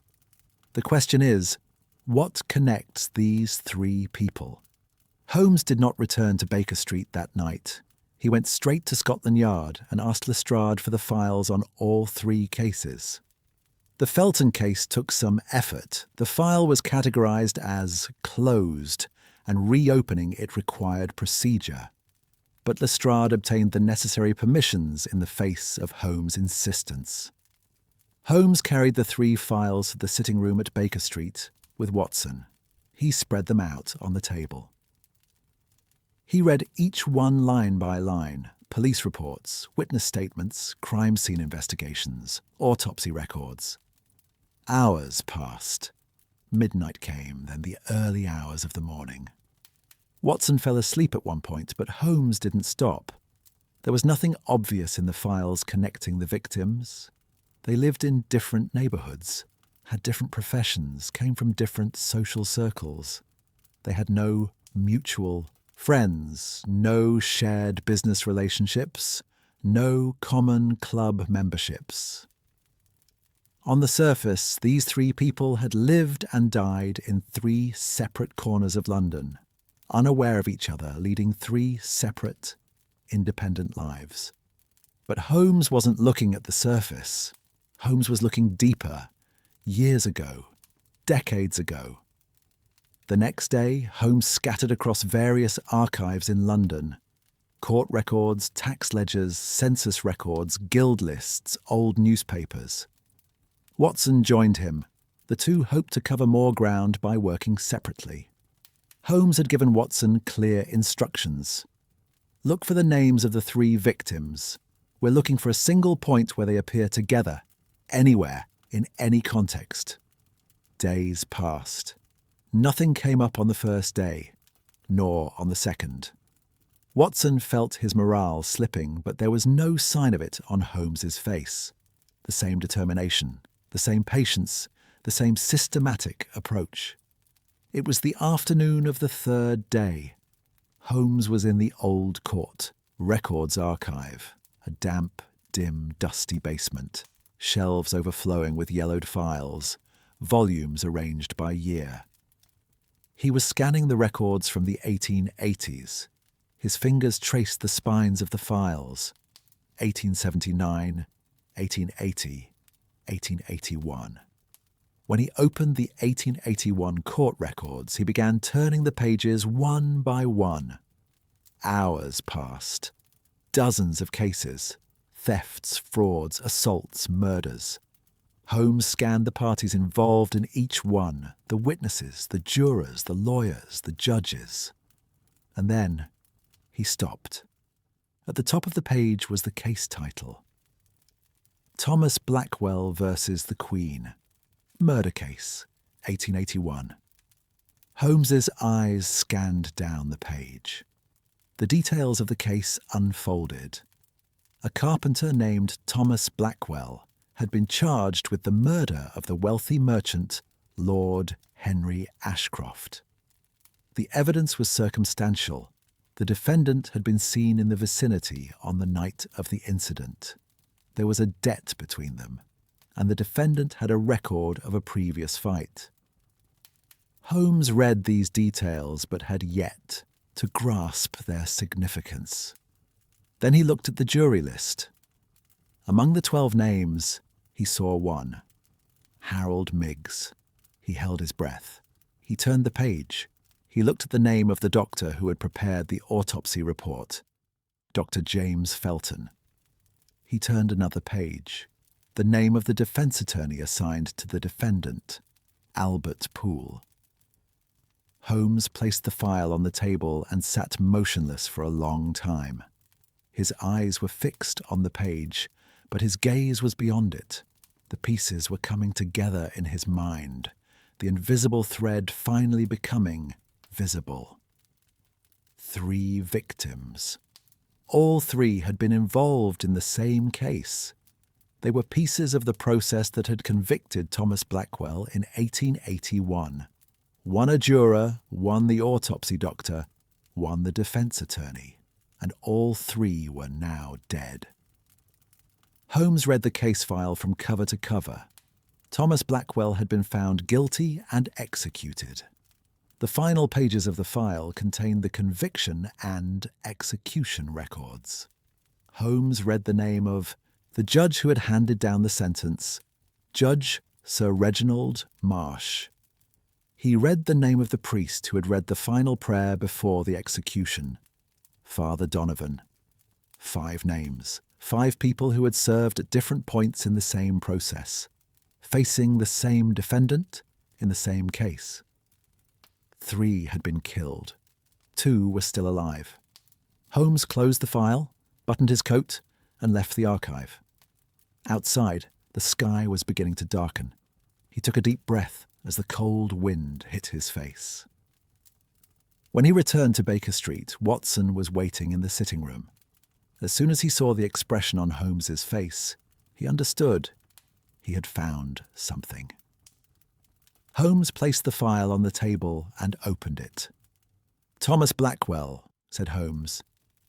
The question is, what connects these 3 people? Holmes did not return to Baker Street that night. He went straight to Scotland Yard and asked Lestrade for the files on all 3 cases. The Felton case took some effort. The file was categorized as closed, and reopening it required procedure. But Lestrade obtained the necessary permissions in the face of Holmes' insistence. Holmes carried the 3 files to the sitting room at Baker Street with Watson. He spread them out on the table. He read each one line by line: police reports, witness statements, crime scene investigations, autopsy records. Hours passed. Midnight came, then the early hours of the morning. Watson fell asleep at one point, but Holmes didn't stop. There was nothing obvious in the files connecting the victims. They lived in different neighborhoods, had different professions, came from different social circles. They had no mutual friends, no shared business relationships, no common club memberships. On the surface, these 3 people had lived and died in 3 separate corners of London, unaware of each other, leading 3 separate, independent lives. But Holmes wasn't looking at the surface. Holmes was looking deeper, years ago, decades ago. The next day, Holmes scattered across various archives in London: court records, tax ledgers, census records, guild lists, old newspapers. Watson joined him. The 2 hoped to cover more ground by working separately. Holmes had given Watson clear instructions. Look for the names of the 3 victims. We're looking for a single point where they appear together, anywhere, in any context. Days passed. Nothing came up on the first day, nor on the second. Watson felt his morale slipping, but there was no sign of it on Holmes's face. The same determination, the same patience, the same systematic approach. It was the afternoon of the 3rd day. Holmes was in the old court, records archive, a damp, dim, dusty basement, shelves overflowing with yellowed files, volumes arranged by year. He was scanning the records from the 1880s. His fingers traced the spines of the files: 1879, 1880, 1881. When he opened the 1881 court records, he began turning the pages one by one. Hours passed. Dozens of cases: thefts, frauds, assaults, murders. Holmes scanned the parties involved in each one: the witnesses, the jurors, the lawyers, the judges. And then he stopped. At the top of the page was the case title: Thomas Blackwell versus the Queen. Murder case, 1881. Holmes's eyes scanned down the page. The details of the case unfolded. A carpenter named Thomas Blackwell had been charged with the murder of the wealthy merchant Lord Henry Ashcroft. The evidence was circumstantial. The defendant had been seen in the vicinity on the night of the incident. There was a debt between them, and the defendant had a record of a previous fight. Holmes read these details but had yet to grasp their significance. Then he looked at the jury list. Among the 12 names, he saw one: Harold Miggs. He held his breath. He turned the page. He looked at the name of the doctor who had prepared the autopsy report, Dr. James Felton. He turned another page. The name of the defense attorney assigned to the defendant, Albert Poole. Holmes placed the file on the table and sat motionless for a long time. His eyes were fixed on the page, but his gaze was beyond it. The pieces were coming together in his mind, the invisible thread finally becoming visible. 3 victims. All 3 had been involved in the same case. They were pieces of the process that had convicted Thomas Blackwell in 1881. One a juror, one the autopsy doctor, one the defense attorney, and all 3 were now dead. Holmes read the case file from cover to cover. Thomas Blackwell had been found guilty and executed. The final pages of the file contained the conviction and execution records. Holmes read the name of the judge who had handed down the sentence, Judge Sir Reginald Marsh. He read the name of the priest who had read the final prayer before the execution, Father Donovan. 5 names, 5 people who had served at different points in the same process, facing the same defendant in the same case. 3 had been killed. 2 were still alive. Holmes closed the file, buttoned his coat, and left the archive. Outside, the sky was beginning to darken. He took a deep breath as the cold wind hit his face. When he returned to Baker Street, Watson was waiting in the sitting room. As soon as he saw the expression on Holmes's face, he understood. He had found something. Holmes placed the file on the table and opened it. Thomas Blackwell, said Holmes,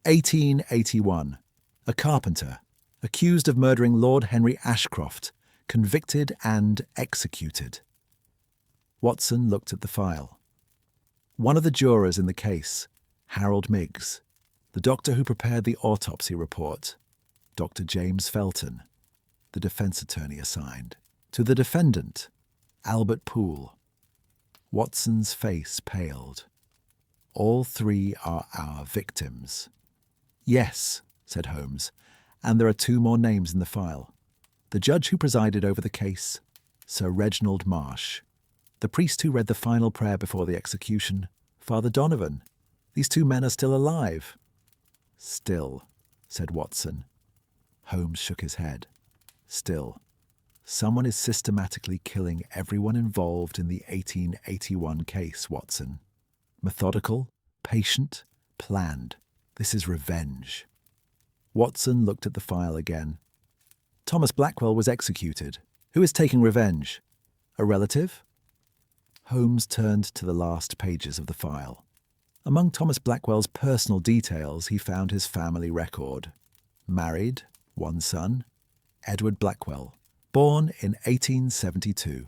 1881, a carpenter, accused of murdering Lord Henry Ashcroft, convicted and executed. Watson looked at the file. One of the jurors in the case, Harold Miggs, the doctor who prepared the autopsy report, Dr. James Felton, the defense attorney assigned, to the defendant, Albert Poole. Watson's face paled. All 3 are our victims. Yes, said Holmes, and there are 2 more names in the file. The judge who presided over the case, Sir Reginald Marsh. The priest who read the final prayer before the execution, Father Donovan. These 2 men are still alive. Still, said Watson. Holmes shook his head. Still. Someone is systematically killing everyone involved in the 1881 case, Watson. Methodical, patient, planned. This is revenge. Watson looked at the file again. Thomas Blackwell was executed. Who is taking revenge? A relative? Holmes turned to the last pages of the file. Among Thomas Blackwell's personal details, he found his family record. Married, 1 son, Edward Blackwell, born in 1872.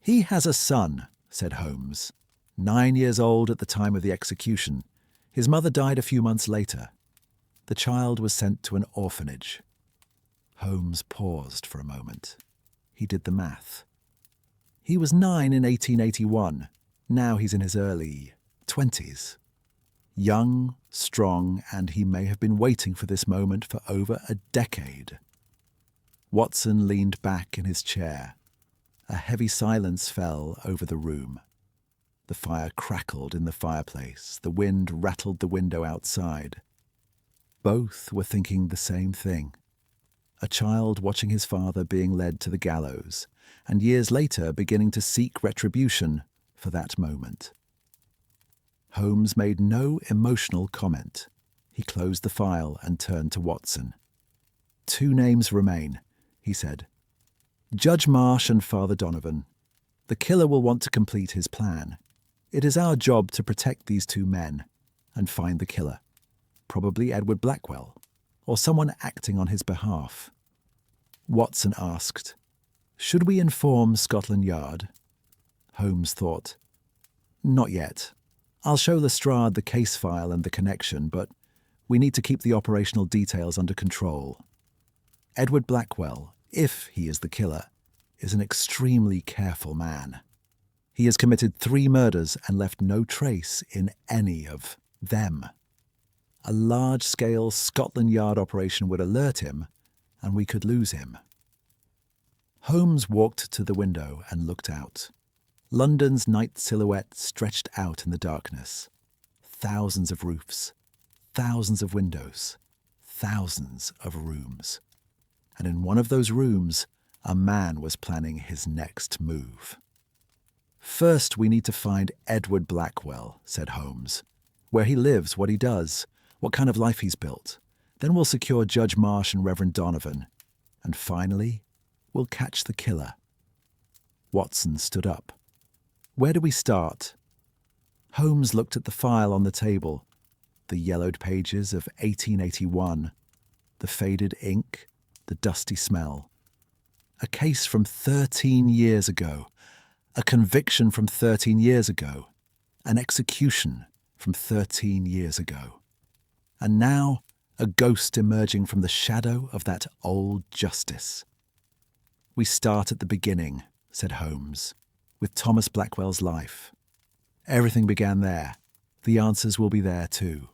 He has a son, said Holmes, 9 years old at the time of the execution. His mother died a few months later. The child was sent to an orphanage. Holmes paused for a moment. He did the math. He was 9 in 1881. Now he's in his early 20s. Young, strong, and he may have been waiting for this moment for over a decade. Watson leaned back in his chair. A heavy silence fell over the room. The fire crackled in the fireplace. The wind rattled the window outside. Both were thinking the same thing. A child watching his father being led to the gallows, and years later beginning to seek retribution for that moment. Holmes made no emotional comment. He closed the file and turned to Watson. 2 names remain, he said. Judge Marsh and Father Donovan. The killer will want to complete his plan. It is our job to protect these 2 men and find the killer. Probably Edward Blackwell, or someone acting on his behalf. Watson asked, should we inform Scotland Yard? Holmes thought, not yet. I'll show Lestrade the case file and the connection, but we need to keep the operational details under control. Edward Blackwell, if he is the killer, is an extremely careful man. He has committed 3 murders and left no trace in any of them. A large-scale Scotland Yard operation would alert him, and we could lose him. Holmes walked to the window and looked out. London's night silhouette stretched out in the darkness. Thousands of roofs, thousands of windows, thousands of rooms. And in one of those rooms, a man was planning his next move. "First, we need to find Edward Blackwell," said Holmes. "Where he lives, what he does, what kind of life he's built. Then we'll secure Judge Marsh and Reverend Donovan. And finally, we'll catch the killer." Watson stood up. "Where do we start?" Holmes looked at the file on the table, the yellowed pages of 1881, the faded ink, the dusty smell. A case from 13 years ago, a conviction from 13 years ago, an execution from 13 years ago. And now, a ghost emerging from the shadow of that old justice. "We start at the beginning," said Holmes, "with Thomas Blackwell's life. Everything began there. The answers will be there too."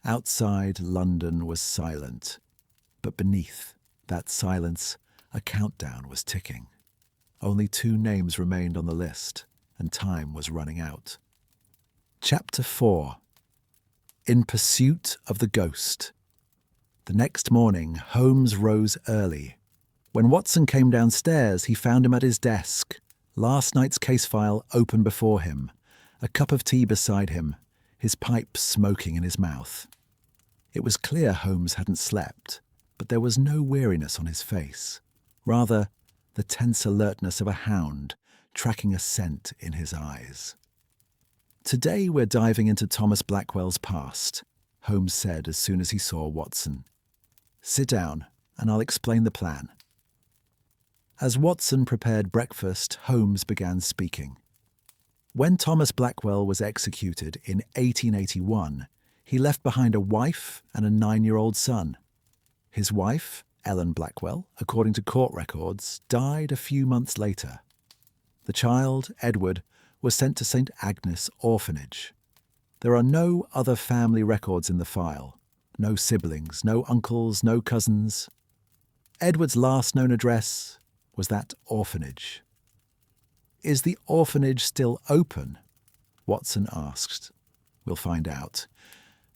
Outside, London was silent, but beneath that silence, a countdown was ticking. Only 2 names remained on the list, and time was running out. Chapter 4. In Pursuit of the Ghost. The next morning, Holmes rose early. When Watson came downstairs, he found him at his desk, last night's case file open before him, a cup of tea beside him, his pipe smoking in his mouth. It was clear Holmes hadn't slept, but there was no weariness on his face. Rather, the tense alertness of a hound tracking a scent in his eyes. "Today we're diving into Thomas Blackwell's past," Holmes said as soon as he saw Watson. "Sit down, and I'll explain the plan." As Watson prepared breakfast, Holmes began speaking. When Thomas Blackwell was executed in 1881, he left behind a wife and a 9-year-old son. His wife, Ellen Blackwell, according to court records, died a few months later. The child, Edward, was sent to St. Agnes Orphanage. There are no other family records in the file. No siblings, no uncles, no cousins. Edward's last known address was that orphanage. "Is the orphanage still open?" Watson asked. "We'll find out.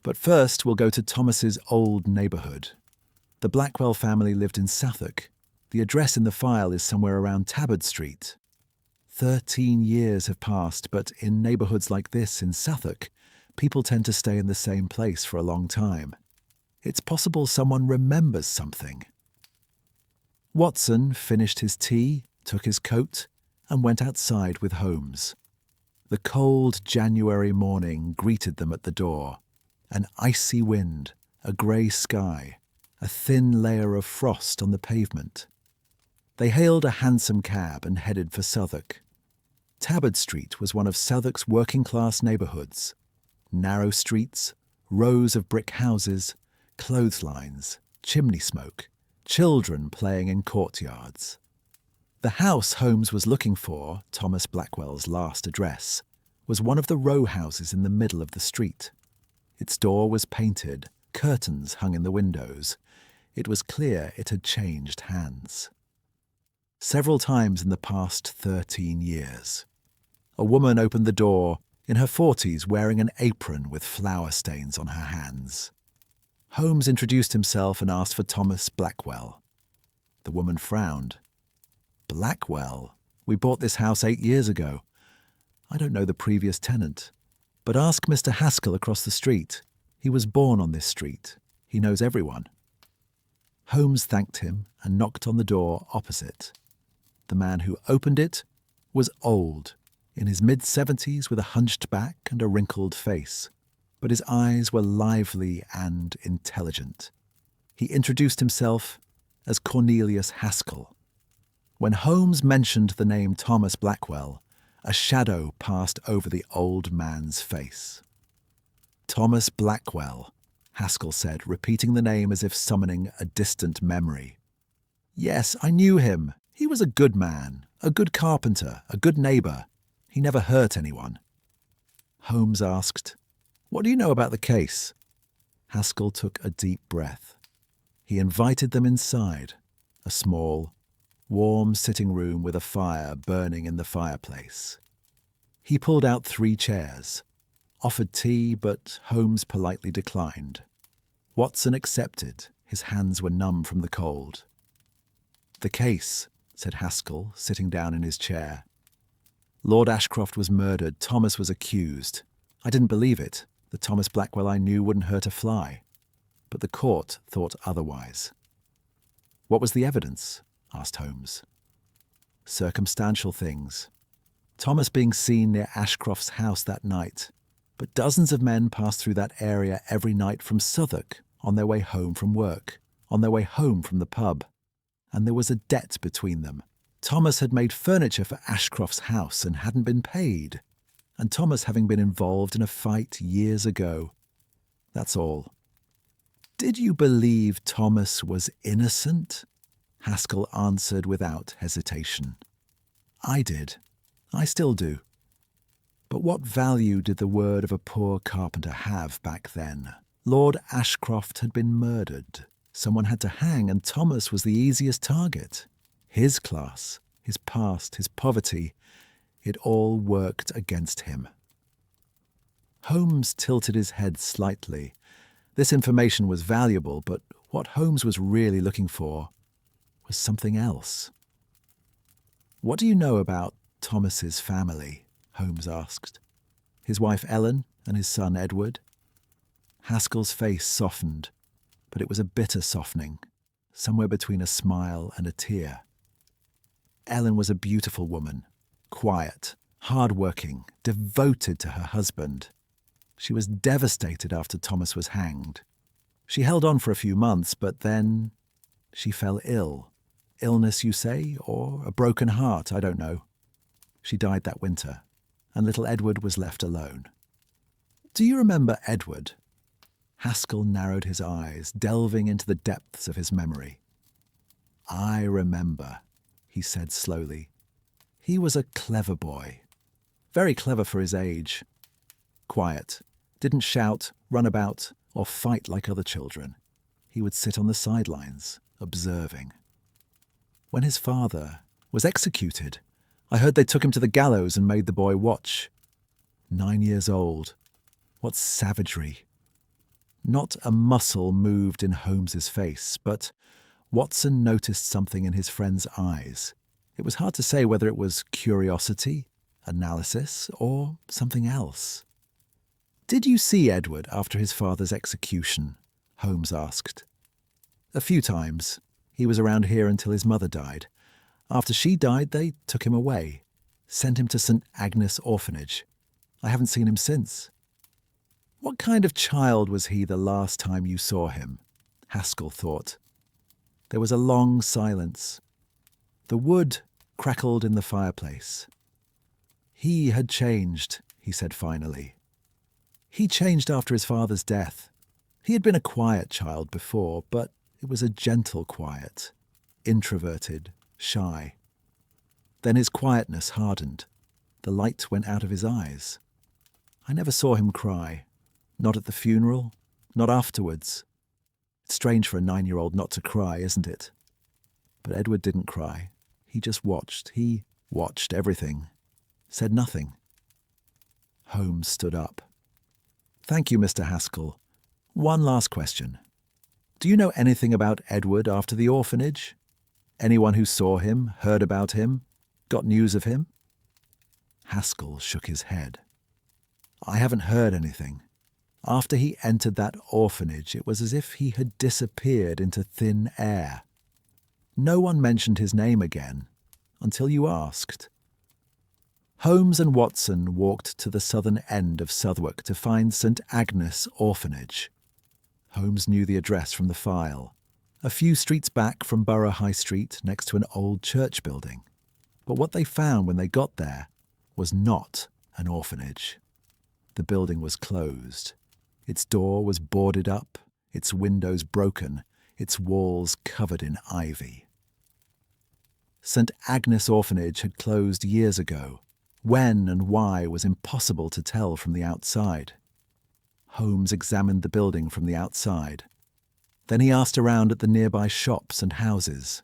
But first we'll go to Thomas's old neighbourhood. The Blackwell family lived in Southwark. The address in the file is somewhere around Tabard Street. 13 years have passed, but in neighbourhoods like this in Southwark, people tend to stay in the same place for a long time. It's possible someone remembers something." Watson finished his tea, took his coat, and went outside with Holmes. The cold January morning greeted them at the door. An icy wind, a grey sky, a thin layer of frost on the pavement. They hailed a hansom cab and headed for Southwark. Tabard Street was one of Southwark's working-class neighbourhoods. Narrow streets, rows of brick houses, clotheslines, chimney smoke, children playing in courtyards. The house Holmes was looking for, Thomas Blackwell's last address, was one of the row houses in the middle of the street. Its door was painted, curtains hung in the windows. It was clear it had changed hands. Several times in the past 13 years. A woman opened the door, in her 40s, wearing an apron with flour stains on her hands. Holmes introduced himself and asked for Thomas Blackwell. The woman frowned. "Blackwell? We bought this house 8 years ago. I don't know the previous tenant. But ask Mr. Haskell across the street. He was born on this street. He knows everyone." Holmes thanked him and knocked on the door opposite. The man who opened it was old, in his mid-70s with a hunched back and a wrinkled face, but his eyes were lively and intelligent. He introduced himself as Cornelius Haskell. When Holmes mentioned the name Thomas Blackwell, a shadow passed over the old man's face. "Thomas Blackwell," Haskell said, repeating the name as if summoning a distant memory. "Yes, I knew him. He was a good man, a good carpenter, a good neighbour. He never hurt anyone. Holmes asked, "What do you know about the case?" Haskell took a deep breath. He invited them inside, a small, warm sitting room with a fire burning in the fireplace. He pulled out 3 chairs, offered tea, but Holmes politely declined. Watson accepted. His hands were numb from the cold. "The case," said Haskell, sitting down in his chair. "Lord Ashcroft was murdered. Thomas was accused. I didn't believe it. The Thomas Blackwell I knew wouldn't hurt a fly. But the court thought otherwise." "What was the evidence?" asked Holmes. "Circumstantial things. Thomas being seen near Ashcroft's house that night, but dozens of men passed through that area every night from Southwark on their way home from work, on their way home from the pub. And there was a debt between them. Thomas had made furniture for Ashcroft's house and hadn't been paid, and Thomas having been involved in a fight years ago. That's all." "Did you believe Thomas was innocent?" Haskell answered without hesitation. "I did. I still do. But what value did the word of a poor carpenter have back then? Lord Ashcroft had been murdered. Someone had to hang, and Thomas was the easiest target. His class, his past, his poverty, it all worked against him." Holmes tilted his head slightly. This information was valuable, but what Holmes was really looking for was something else. "What do you know about Thomas's family?" Holmes asked. "His wife Ellen and his son Edward?" Haskell's face softened, but it was a bitter softening, somewhere between a smile and a tear. "Ellen was a beautiful woman, quiet, hard-working, devoted to her husband. She was devastated after Thomas was hanged. She held on for a few months, but then she fell ill. Illness, you say, or a broken heart, I don't know. She died that winter, and little Edward was left alone." "Do you remember Edward?" Haskell narrowed his eyes, delving into the depths of his memory. "I remember," he said slowly. "He was a clever boy. Very clever for his age. Quiet. Didn't shout, run about, or fight like other children. He would sit on the sidelines, observing. When his father was executed, I heard they took him to the gallows and made the boy watch. 9 years old. What savagery. Not a muscle moved in Holmes's face, but Watson noticed something in his friend's eyes. It was hard to say whether it was curiosity, analysis, or something else. "Did you see Edward after his father's execution?" Holmes asked. "A few times. He was around here until his mother died. After she died, they took him away, sent him to St. Agnes Orphanage. I haven't seen him since." "What kind of child was he the last time you saw him?" Haskell thought. There was a long silence. The wood crackled in the fireplace. "He had changed," he said finally. "He changed after his father's death. He had been a quiet child before, but it was a gentle quiet, introverted, shy. Then his quietness hardened. The light went out of his eyes. I never saw him cry. Not at the funeral, not afterwards. It's strange for a 9-year-old not to cry, isn't it? But Edward didn't cry. He just watched. He watched everything. Said nothing." Holmes stood up. "Thank you, Mr. Haskell. One last question. Do you know anything about Edward after the orphanage? Anyone who saw him, heard about him, got news of him?" Haskell shook his head. "I haven't heard anything. After he entered that orphanage, it was as if he had disappeared into thin air. No one mentioned his name again, until you asked." Holmes and Watson walked to the southern end of Southwark to find St. Agnes Orphanage. Holmes knew the address from the file. A few streets back from Borough High Street, next to an old church building. But what they found when they got there was not an orphanage. The building was closed. Its door was boarded up, its windows broken, its walls covered in ivy. St. Agnes Orphanage had closed years ago. When and why was impossible to tell from the outside. Holmes examined the building from the outside. Then he asked around at the nearby shops and houses.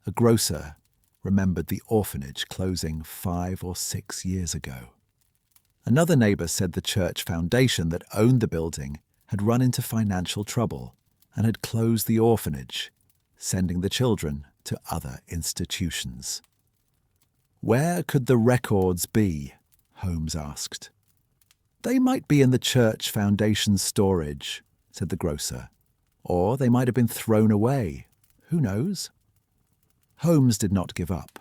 A grocer remembered the orphanage closing 5 or 6 years ago. Another neighbour said the church foundation that owned the building had run into financial trouble and had closed the orphanage, sending the children to other institutions. "Where could the records be?" Holmes asked. "They might be in the church foundation's storage," said the grocer. "Or they might have been thrown away. Who knows?" Holmes did not give up.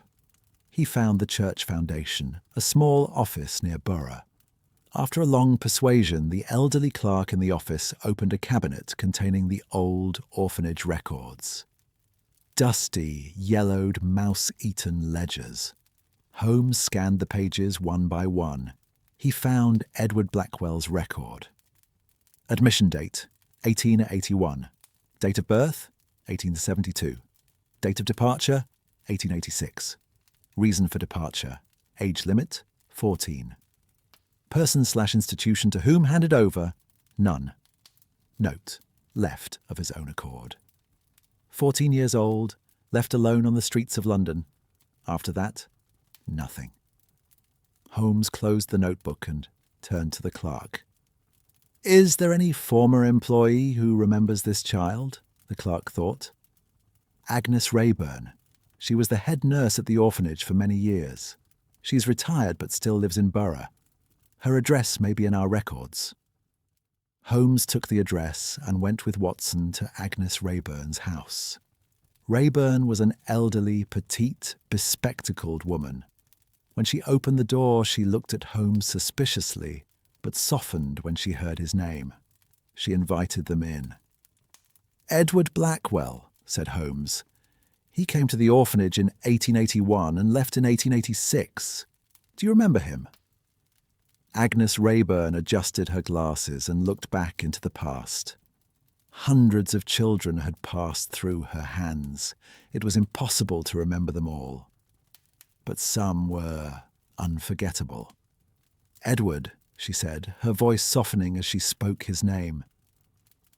He found the church foundation, a small office near Borough. After a long persuasion, the elderly clerk in the office opened a cabinet containing the old orphanage records. Dusty, yellowed, mouse-eaten ledgers. Holmes scanned the pages one by one. He found Edward Blackwell's record. Admission date, 1881. Date of birth, 1872. Date of departure, 1886. Reason for departure, age limit, 14. Person/institution to whom handed over, none. Note, left of his own accord. 14 years old, left alone on the streets of London. After that, nothing. Holmes closed the notebook and turned to the clerk. "Is there any former employee who remembers this child?" the clerk thought. "Agnes Rayburn. She was the head nurse at the orphanage for many years. She's retired but still lives in Borough. Her address may be in our records." Holmes took the address and went with Watson to Agnes Rayburn's house. Rayburn was an elderly, petite, bespectacled woman. When she opened the door, she looked at Holmes suspiciously, but softened when she heard his name. She invited them in. "Edward Blackwell," said Holmes. "He came to the orphanage in 1881 and left in 1886. Do you remember him?" Agnes Rayburn adjusted her glasses and looked back into the past. Hundreds of children had passed through her hands. It was impossible to remember them all. But some were unforgettable. "Edward," she said, her voice softening as she spoke his name.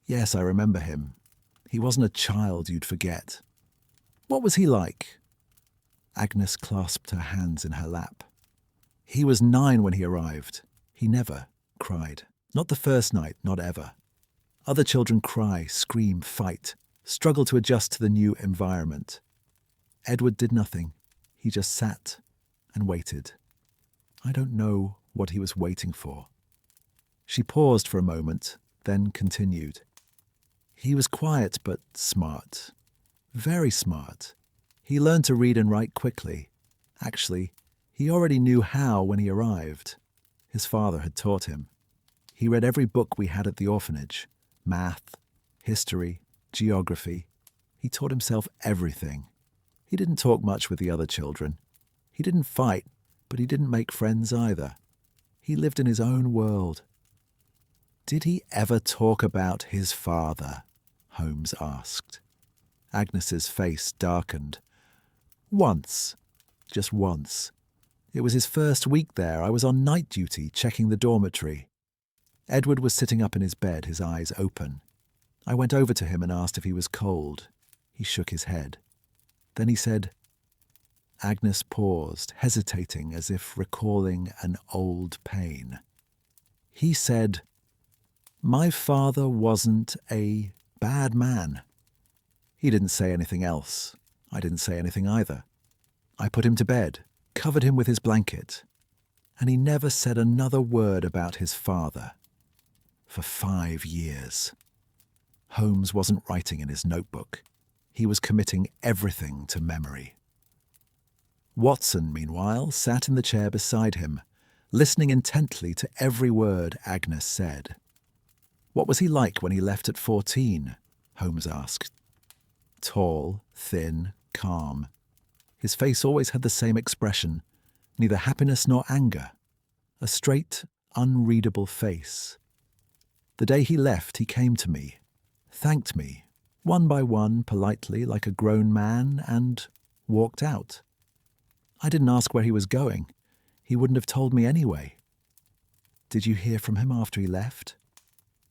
"Yes, I remember him. He wasn't a child you'd forget. What was he like?" Agnes clasped her hands in her lap. "He was 9 when he arrived. He never cried. Not the first night, not ever. Other children cry, scream, fight, struggle to adjust to the new environment. Edward did nothing. He just sat and waited. I don't know what he was waiting for." She paused for a moment, then continued. "He was quiet but smart. Very smart. He learned to read and write quickly. Actually, he already knew how when he arrived. His father had taught him. He read every book we had at the orphanage. Math, history, geography. He taught himself everything. He didn't talk much with the other children. He didn't fight, but he didn't make friends either. He lived in his own world." "Did he ever talk about his father?" Holmes asked. Agnes's face darkened. "Once. Just once. It was his first week there. I was on night duty, checking the dormitory. Edward was sitting up in his bed, his eyes open. I went over to him and asked if he was cold. He shook his head. Then he said—" Agnes paused, hesitating as if recalling an old pain. "He said, 'My father wasn't a bad man.' He didn't say anything else. I didn't say anything either. I put him to bed, covered him with his blanket, and he never said another word about his father. For 5 years. Holmes wasn't writing in his notebook. He was committing everything to memory." Watson, meanwhile, sat in the chair beside him, listening intently to every word Agnes said. "What was he like when he left at 14? Holmes asked. Tall, thin, calm. His face always had the same expression, neither happiness nor anger. A straight, unreadable face. The day he left, he came to me, thanked me, one by one, politely, like a grown man, and walked out. I didn't ask where he was going. He wouldn't have told me anyway. Did you hear from him after he left?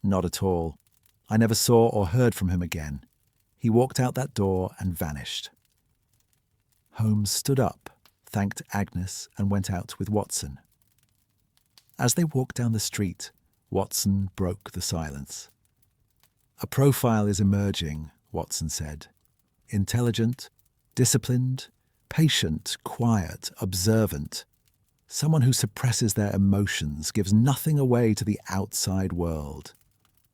Not at all. I never saw or heard from him again. He walked out that door and vanished. Holmes stood up, thanked Agnes, and went out with Watson. As they walked down the street, Watson broke the silence. A profile is emerging, Watson said. Intelligent, disciplined, patient, quiet, observant. Someone who suppresses their emotions, gives nothing away to the outside world.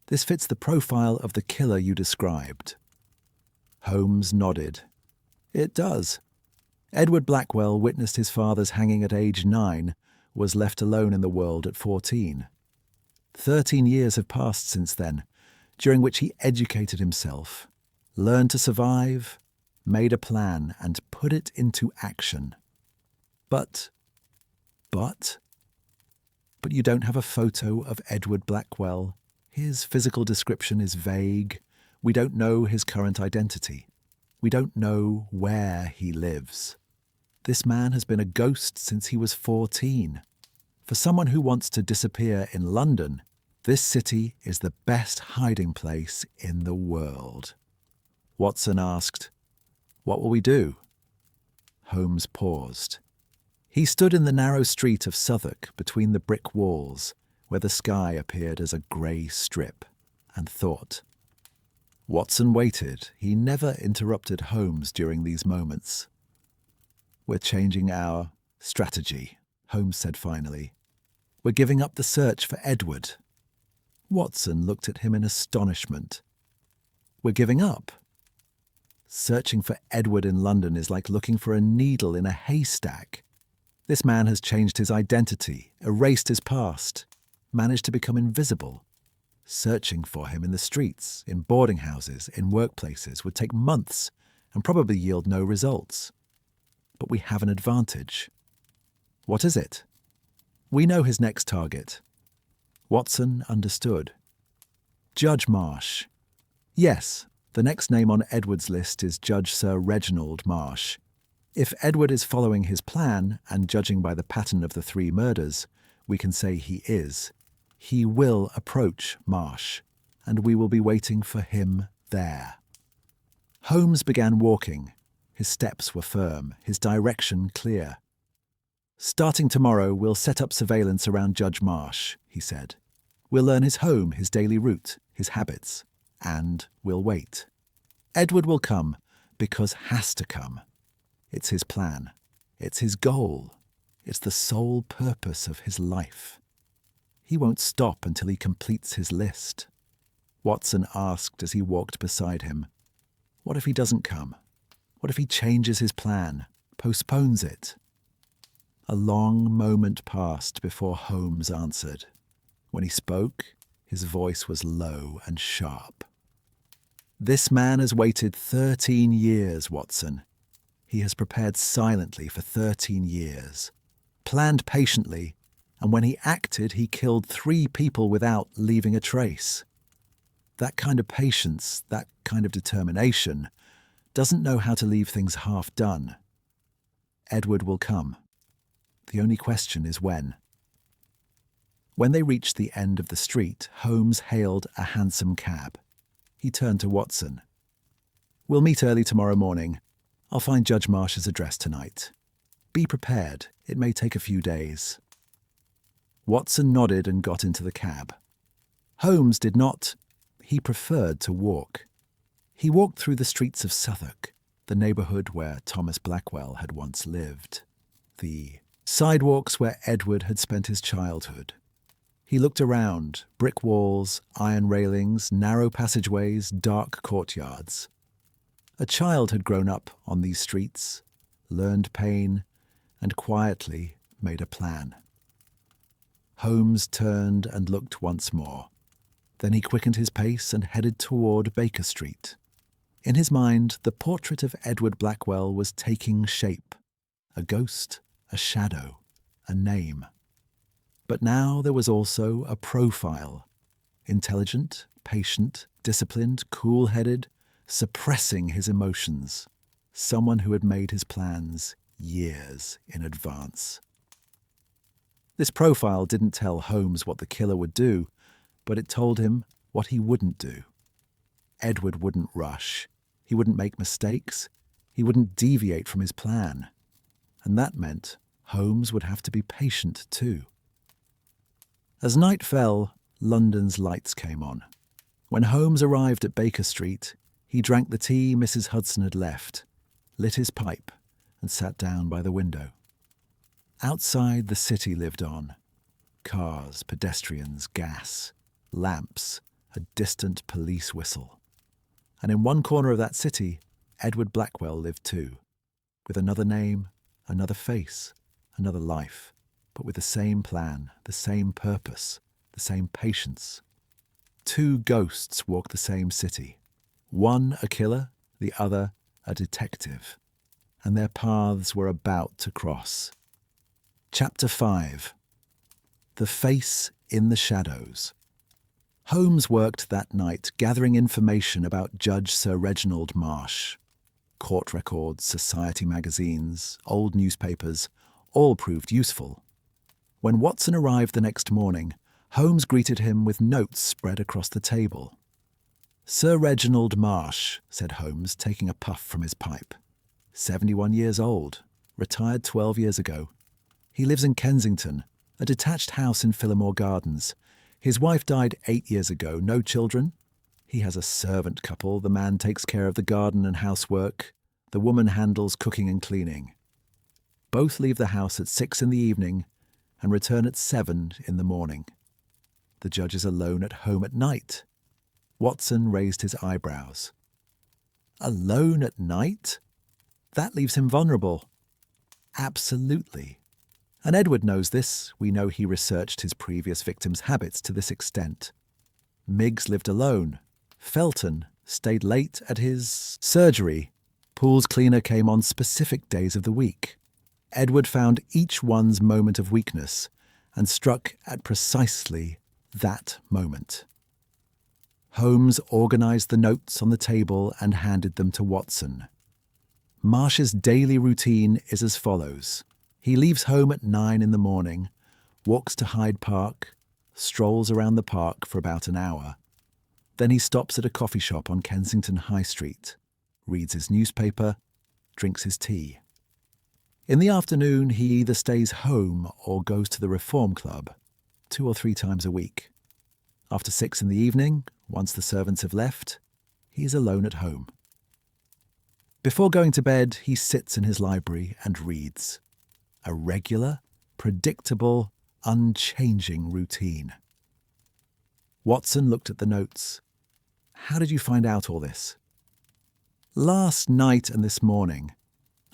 This fits the profile of the killer you described. Holmes nodded. It does. Edward Blackwell witnessed his father's hanging at age 9, was left alone in the world at 14. 13 years have passed since then, during which he educated himself, learned to survive, made a plan, and put it into action. But you don't have a photo of Edward Blackwell. His physical description is vague. We don't know his current identity. We don't know where he lives. This man has been a ghost since he was 14. For someone who wants to disappear in London, this city is the best hiding place in the world. Watson asked, "What will we do?" Holmes paused. He stood in the narrow street of Southwark between the brick walls, where the sky appeared as a grey strip, and thought. Watson waited. He never interrupted Holmes during these moments. "We're changing our strategy," Holmes said finally. "We're giving up the search for Edward." Watson looked at him in astonishment. "We're giving up? Searching for Edward in London is like looking for a needle in a haystack. This man has changed his identity, erased his past, managed to become invisible. Searching for him in the streets, in boarding houses, in workplaces would take months and probably yield no results. But we have an advantage. What is it? We know his next target." Watson understood. Judge Marsh. Yes, the next name on Edward's list is Judge Sir Reginald Marsh. If Edward is following his plan, and judging by the pattern of the 3 murders, we can say he is. He will approach Marsh, and we will be waiting for him there. Holmes began walking. His steps were firm, his direction clear. "Starting tomorrow, we'll set up surveillance around Judge Marsh," he said. "We'll learn his home, his daily route, his habits, and we'll wait. Edward will come, because has to come. It's his plan. It's his goal. It's the sole purpose of his life. He won't stop until he completes his list." Watson asked as he walked beside him, "What if he doesn't come? What if he changes his plan, postpones it?" A long moment passed before Holmes answered. When he spoke, his voice was low and sharp. "This man has waited 13 years, Watson. He has prepared silently for 13 years, planned patiently, and when he acted, he killed 3 people without leaving a trace. That kind of patience, that kind of determination, doesn't know how to leave things half done. Edward will come. The only question is when." When they reached the end of the street, Holmes hailed a hansom cab. He turned to Watson. "We'll meet early tomorrow morning. I'll find Judge Marsh's address tonight. Be prepared. It may take a few days." Watson nodded and got into the cab. Holmes did not. He preferred to walk. He walked through the streets of Southwark, the neighbourhood where Thomas Blackwell had once lived, the sidewalks where Edward had spent his childhood. He looked around, brick walls, iron railings, narrow passageways, dark courtyards. A child had grown up on these streets, learned pain, and quietly made a plan. Holmes turned and looked once more. Then he quickened his pace and headed toward Baker Street. In his mind, the portrait of Edward Blackwell was taking shape. A ghost, a shadow, a name. But now there was also a profile. Intelligent, patient, disciplined, cool-headed, suppressing his emotions. Someone who had made his plans years in advance. This profile didn't tell Holmes what the killer would do, but it told him what he wouldn't do. Edward wouldn't rush. He wouldn't make mistakes. He wouldn't deviate from his plan. And that meant Holmes would have to be patient too. As night fell, London's lights came on. When Holmes arrived at Baker Street, he drank the tea Mrs. Hudson had left, lit his pipe, and sat down by the window. Outside, the city lived on. Cars, pedestrians, gas, lamps, a distant police whistle. And in one corner of that city, Edward Blackwell lived too, with another name, another face, another life, but with the same plan, the same purpose, the same patience. Two ghosts walked the same city, one a killer, the other a detective, and their paths were about to cross. Chapter 5. The Face in the Shadows. Holmes worked that night gathering information about Judge Sir Reginald Marsh. Court records, society magazines, old newspapers, all proved useful. When Watson arrived the next morning, Holmes greeted him with notes spread across the table. "Sir Reginald Marsh," said Holmes, taking a puff from his pipe. 71 years old, retired 12 years ago. He lives in Kensington, a detached house in Phillimore Gardens. His wife died 8 years ago, no children. He has a servant couple. The man takes care of the garden and housework. The woman handles cooking and cleaning. Both leave the house at 6 in the evening and return at 7 in the morning. The judge is alone at home at night. Watson raised his eyebrows. Alone at night? That leaves him vulnerable. Absolutely. And Edward knows this. We know he researched his previous victims' habits to this extent. Miggs lived alone. Felton stayed late at his surgery. Poole's cleaner came on specific days of the week. Edward found each one's moment of weakness and struck at precisely that moment. Holmes organised the notes on the table and handed them to Watson. Marsh's daily routine is as follows. He leaves home at 9 in the morning, walks to Hyde Park, strolls around the park for about an hour. Then he stops at a coffee shop on Kensington High Street, reads his newspaper, drinks his tea. In the afternoon, he either stays home or goes to the Reform Club, 2 or 3 times a week. After 6 in the evening, once the servants have left, he is alone at home. Before going to bed, he sits in his library and reads. A regular, predictable, unchanging routine. Watson looked at the notes. How did you find out all this? Last night and this morning,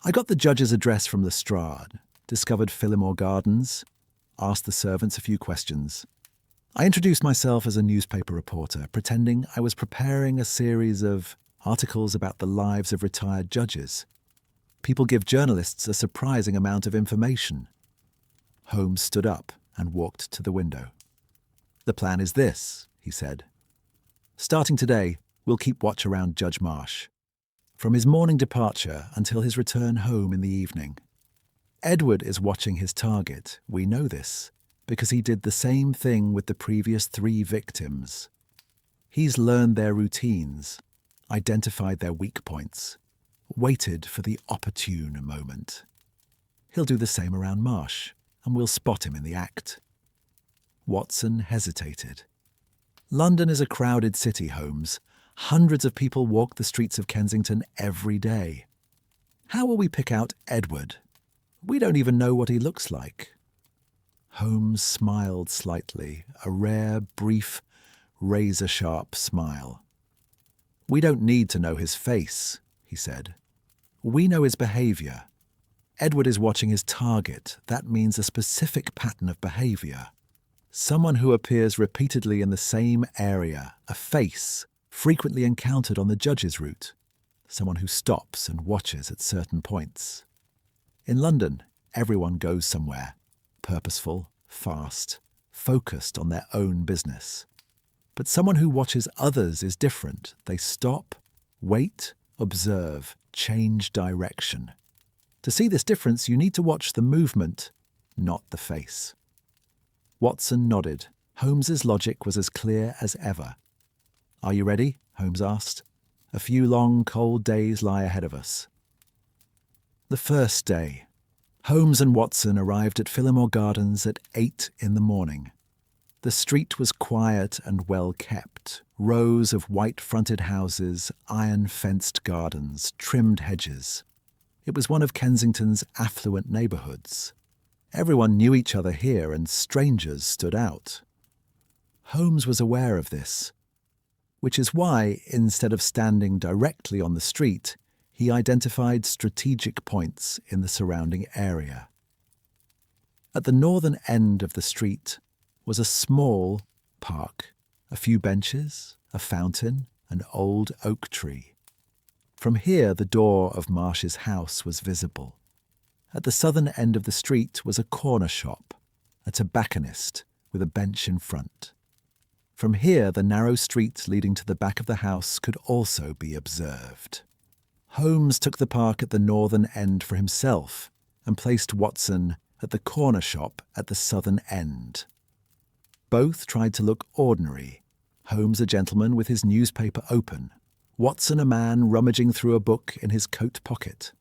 I got the judge's address from Lestrade, discovered Phillimore Gardens, asked the servants a few questions. I introduced myself as a newspaper reporter, pretending I was preparing a series of articles about the lives of retired judges. People give journalists a surprising amount of information. Holmes stood up and walked to the window. The plan is this, he said. Starting today, we'll keep watch around Judge Marsh, from his morning departure until his return home in the evening. Edward is watching his target. We know this, because he did the same thing with the previous 3 victims. He's learned their routines, identified their weak points, waited for the opportune moment. He'll do the same around Marsh, and we'll spot him in the act. Watson hesitated. London is a crowded city, Holmes. Hundreds of people walk the streets of Kensington every day. How will we pick out Edward? We don't even know what he looks like. Holmes smiled slightly, a rare, brief, razor-sharp smile. We don't need to know his face, he said. We know his behaviour. Edward is watching his target. That means a specific pattern of behaviour. Someone who appears repeatedly in the same area, a face, frequently encountered on the judge's route. Someone who stops and watches at certain points. In London, everyone goes somewhere, purposeful, fast, focused on their own business. But someone who watches others is different. They stop, wait, observe, change direction. To see this difference, you need to watch the movement, not the face. Watson nodded. Holmes's logic was as clear as ever. "Are you ready?" Holmes asked. "A few long, cold days lie ahead of us." The first day. Holmes and Watson arrived at Phillimore Gardens at 8 in the morning. The street was quiet and well kept. Rows of white-fronted houses, iron-fenced gardens, trimmed hedges. It was one of Kensington's affluent neighbourhoods. Everyone knew each other here, and strangers stood out. Holmes was aware of this, which is why, instead of standing directly on the street, he identified strategic points in the surrounding area. At the northern end of the street was a small park, a few benches, a fountain, an old oak tree. From here, the door of Marsh's house was visible. At the southern end of the street was a corner shop, a tobacconist with a bench in front. From here, the narrow street leading to the back of the house could also be observed. Holmes took the park at the northern end for himself and placed Watson at the corner shop at the southern end. Both tried to look ordinary. Holmes a gentleman with his newspaper open, Watson a man rummaging through a book in his coat pocket.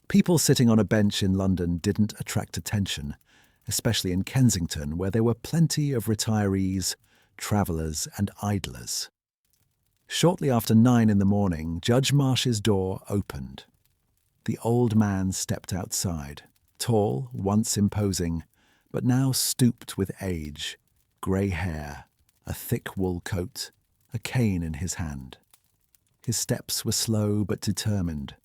People sitting on a bench in London didn't attract attention, especially in Kensington, where there were plenty of retirees, travellers and idlers. Shortly after 9 in the morning, Judge Marsh's door opened. The old man stepped outside, tall, once imposing, but now stooped with age, grey hair, a thick wool coat, a cane in his hand. His steps were slow but determined.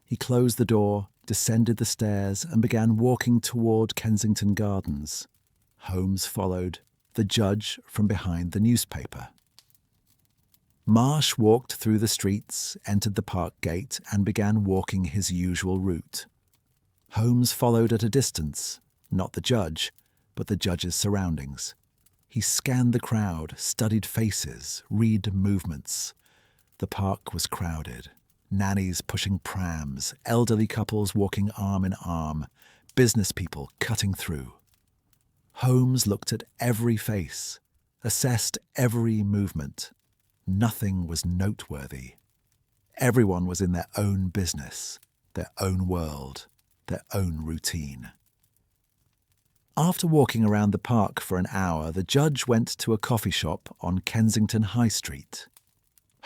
He closed the door, descended the stairs, and began walking toward Kensington Gardens. Holmes followed, the judge from behind the newspaper. Marsh walked through the streets, entered the park gate, and began walking his usual route. Holmes followed at a distance, not the judge, but the judge's surroundings. He scanned the crowd, studied faces, read movements. The park was crowded. Nannies pushing prams, elderly couples walking arm in arm, business people cutting through. Holmes looked at every face, assessed every movement. Nothing was noteworthy. Everyone was in their own business, their own world, their own routine. After walking around the park for an hour, the judge went to a coffee shop on Kensington High Street.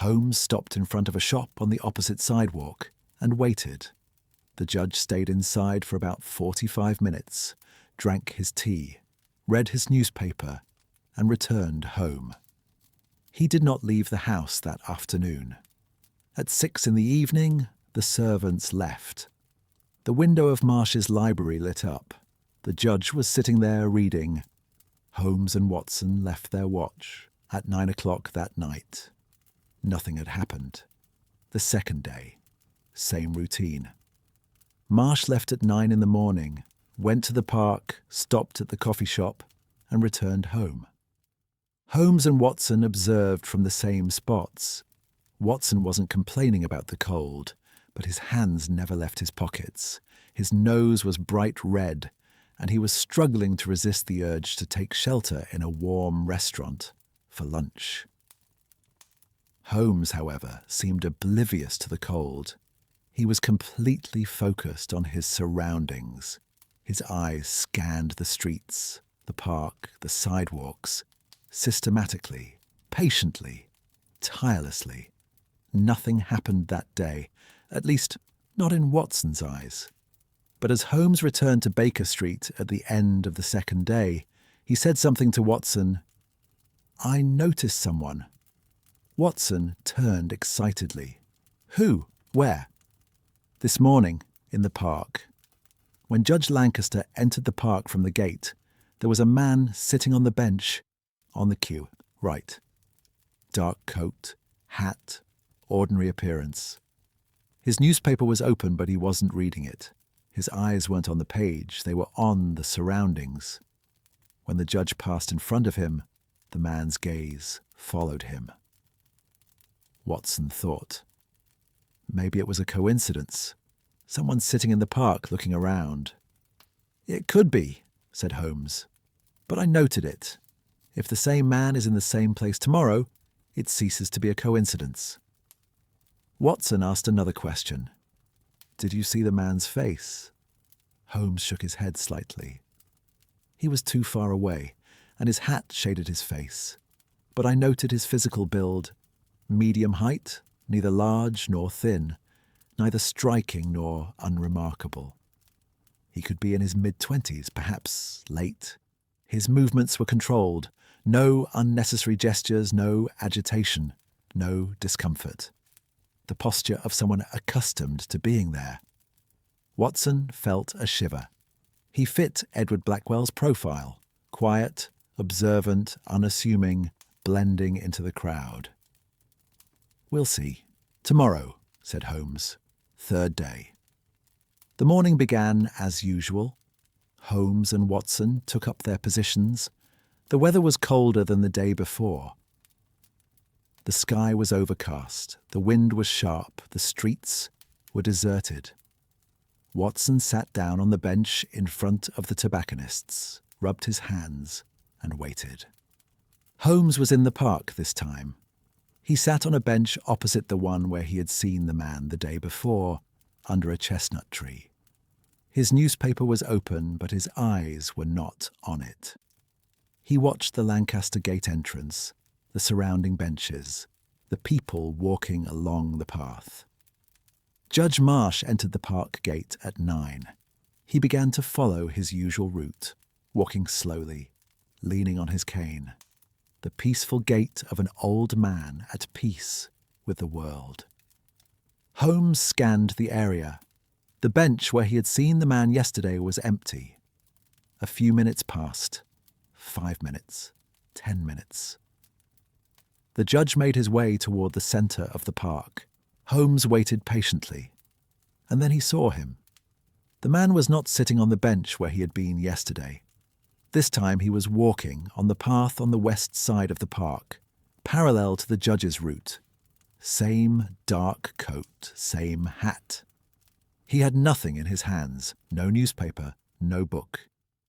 Holmes stopped in front of a shop on the opposite sidewalk and waited. The judge stayed inside for about 45 minutes, drank his tea, read his newspaper, and returned home. He did not leave the house that afternoon. At 6 in the evening, the servants left. The window of Marsh's library lit up. The judge was sitting there reading. Holmes and Watson left their watch at 9 o'clock that night. Nothing had happened. The second day, same routine. Marsh left at 9 in the morning, went to the park, stopped at the coffee shop, and returned home. Holmes and Watson observed from the same spots. Watson wasn't complaining about the cold, but his hands never left his pockets. His nose was bright red, and he was struggling to resist the urge to take shelter in a warm restaurant for lunch. Holmes, however, seemed oblivious to the cold. He was completely focused on his surroundings. His eyes scanned the streets, the park, the sidewalks, systematically, patiently, tirelessly. Nothing happened that day, at least not in Watson's eyes. But as Holmes returned to Baker Street at the end of the second day, he said something to Watson. "I noticed someone." Watson turned excitedly. "Who? Where?" "This morning, in the park. When Judge Lancaster entered the park from the gate, there was a man sitting on the bench, on the queue, right. Dark coat, hat, ordinary appearance. His newspaper was open, but he wasn't reading it. His eyes weren't on the page, they were on the surroundings. When the judge passed in front of him, the man's gaze followed him." Watson thought. Maybe it was a coincidence. Someone sitting in the park looking around. It could be, said Holmes. But I noted it. If the same man is in the same place tomorrow, it ceases to be a coincidence. Watson asked another question. Did you see the man's face? Holmes shook his head slightly. He was too far away, and his hat shaded his face. But I noted his physical build. Medium height, neither large nor thin, neither striking nor unremarkable. He could be in his mid-20s, perhaps late. His movements were controlled. No unnecessary gestures, no agitation, no discomfort. The posture of someone accustomed to being there. Watson felt a shiver. He fit Edward Blackwell's profile, quiet, observant, unassuming, blending into the crowd. We'll see. Tomorrow, said Holmes. Third day. The morning began as usual. Holmes and Watson took up their positions. The weather was colder than the day before. The sky was overcast, the wind was sharp, the streets were deserted. Watson sat down on the bench in front of the tobacconists, rubbed his hands, and waited. Holmes was in the park this time. He sat on a bench opposite the one where he had seen the man the day before, under a chestnut tree. His newspaper was open, but his eyes were not on it. He watched the Lancaster Gate entrance, the surrounding benches, the people walking along the path. Judge Marsh entered the park gate at 9. He began to follow his usual route, walking slowly, leaning on his cane. The peaceful gait of an old man at peace with the world. Holmes scanned the area. The bench where he had seen the man yesterday was empty. A few minutes passed. 5 minutes. 10 minutes. The judge made his way toward the centre of the park. Holmes waited patiently. And then he saw him. The man was not sitting on the bench where he had been yesterday. This time he was walking on the path on the west side of the park, parallel to the judge's route. Same dark coat, same hat. He had nothing in his hands, no newspaper, no book.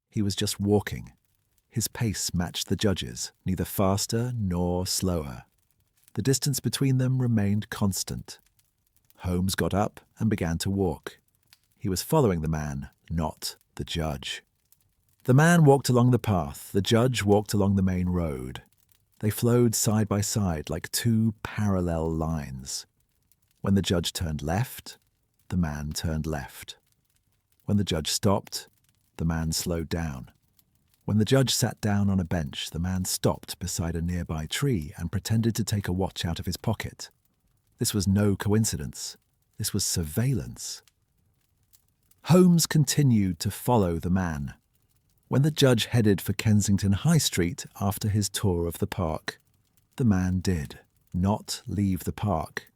He was just walking. His pace matched the judge's, neither faster nor slower. The distance between them remained constant. Holmes got up and began to walk. He was following the man, not the judge. The man walked along the path, the judge walked along the main road. They flowed side by side like two parallel lines. When the judge turned left, the man turned left. When the judge stopped, the man slowed down. When the judge sat down on a bench, the man stopped beside a nearby tree and pretended to take a watch out of his pocket. This was no coincidence. This was surveillance. Holmes continued to follow the man. When the judge headed for Kensington High Street after his tour of the park, the man did not leave the park.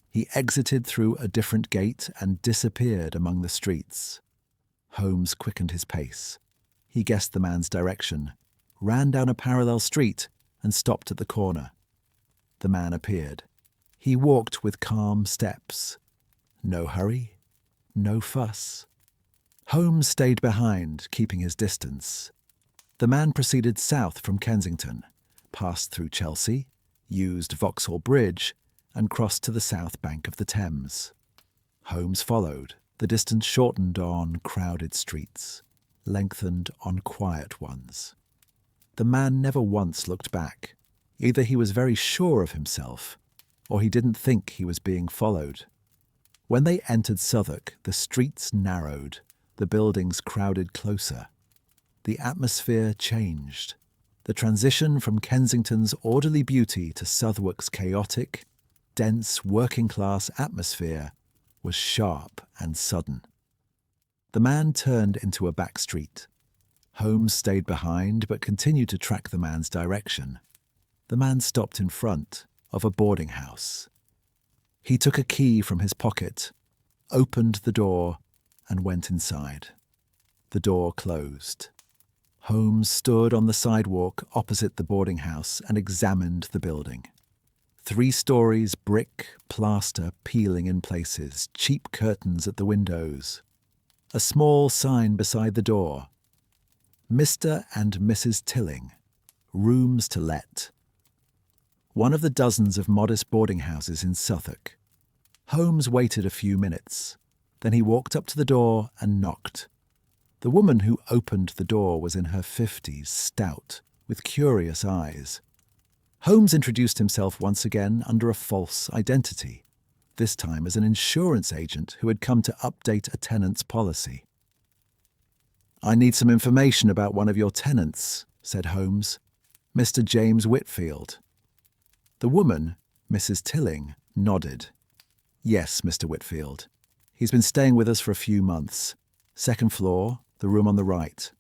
He exited through a different gate and disappeared among the streets. Holmes quickened his pace. He guessed the man's direction, ran down a parallel street, and stopped at the corner. The man appeared. He walked with calm steps. No hurry, no fuss. Holmes stayed behind, keeping his distance. The man proceeded south from Kensington, passed through Chelsea, used Vauxhall Bridge, and crossed to the south bank of the Thames. Holmes followed. The distance shortened on crowded streets, lengthened on quiet ones. The man never once looked back. Either he was very sure of himself, or he didn't think he was being followed. When they entered Southwark, the streets narrowed, the buildings crowded closer. The atmosphere changed. The transition from Kensington's orderly beauty to Southwark's chaotic, dense, working-class atmosphere was sharp and sudden. The man turned into a back street. Holmes stayed behind but continued to track the man's direction. The man stopped in front of a boarding house. He took a key from his pocket, opened the door, and went inside. The door closed. Holmes stood on the sidewalk opposite the boarding house and examined the building. 3 stories, brick, plaster peeling in places, cheap curtains at the windows. A small sign beside the door. Mr. and Mrs. Tilling. Rooms to let. One of the dozens of modest boarding houses in Suffolk. Holmes waited a few minutes. Then he walked up to the door and knocked. The woman who opened the door was in her 50s, stout, with curious eyes. Holmes introduced himself once again under a false identity, this time as an insurance agent who had come to update a tenant's policy. "I need some information about one of your tenants," said Holmes. "Mr. James Whitfield." The woman, Mrs. Tilling, nodded. "Yes, Mr. Whitfield. He's been staying with us for a few months. 2nd floor, the room on the right."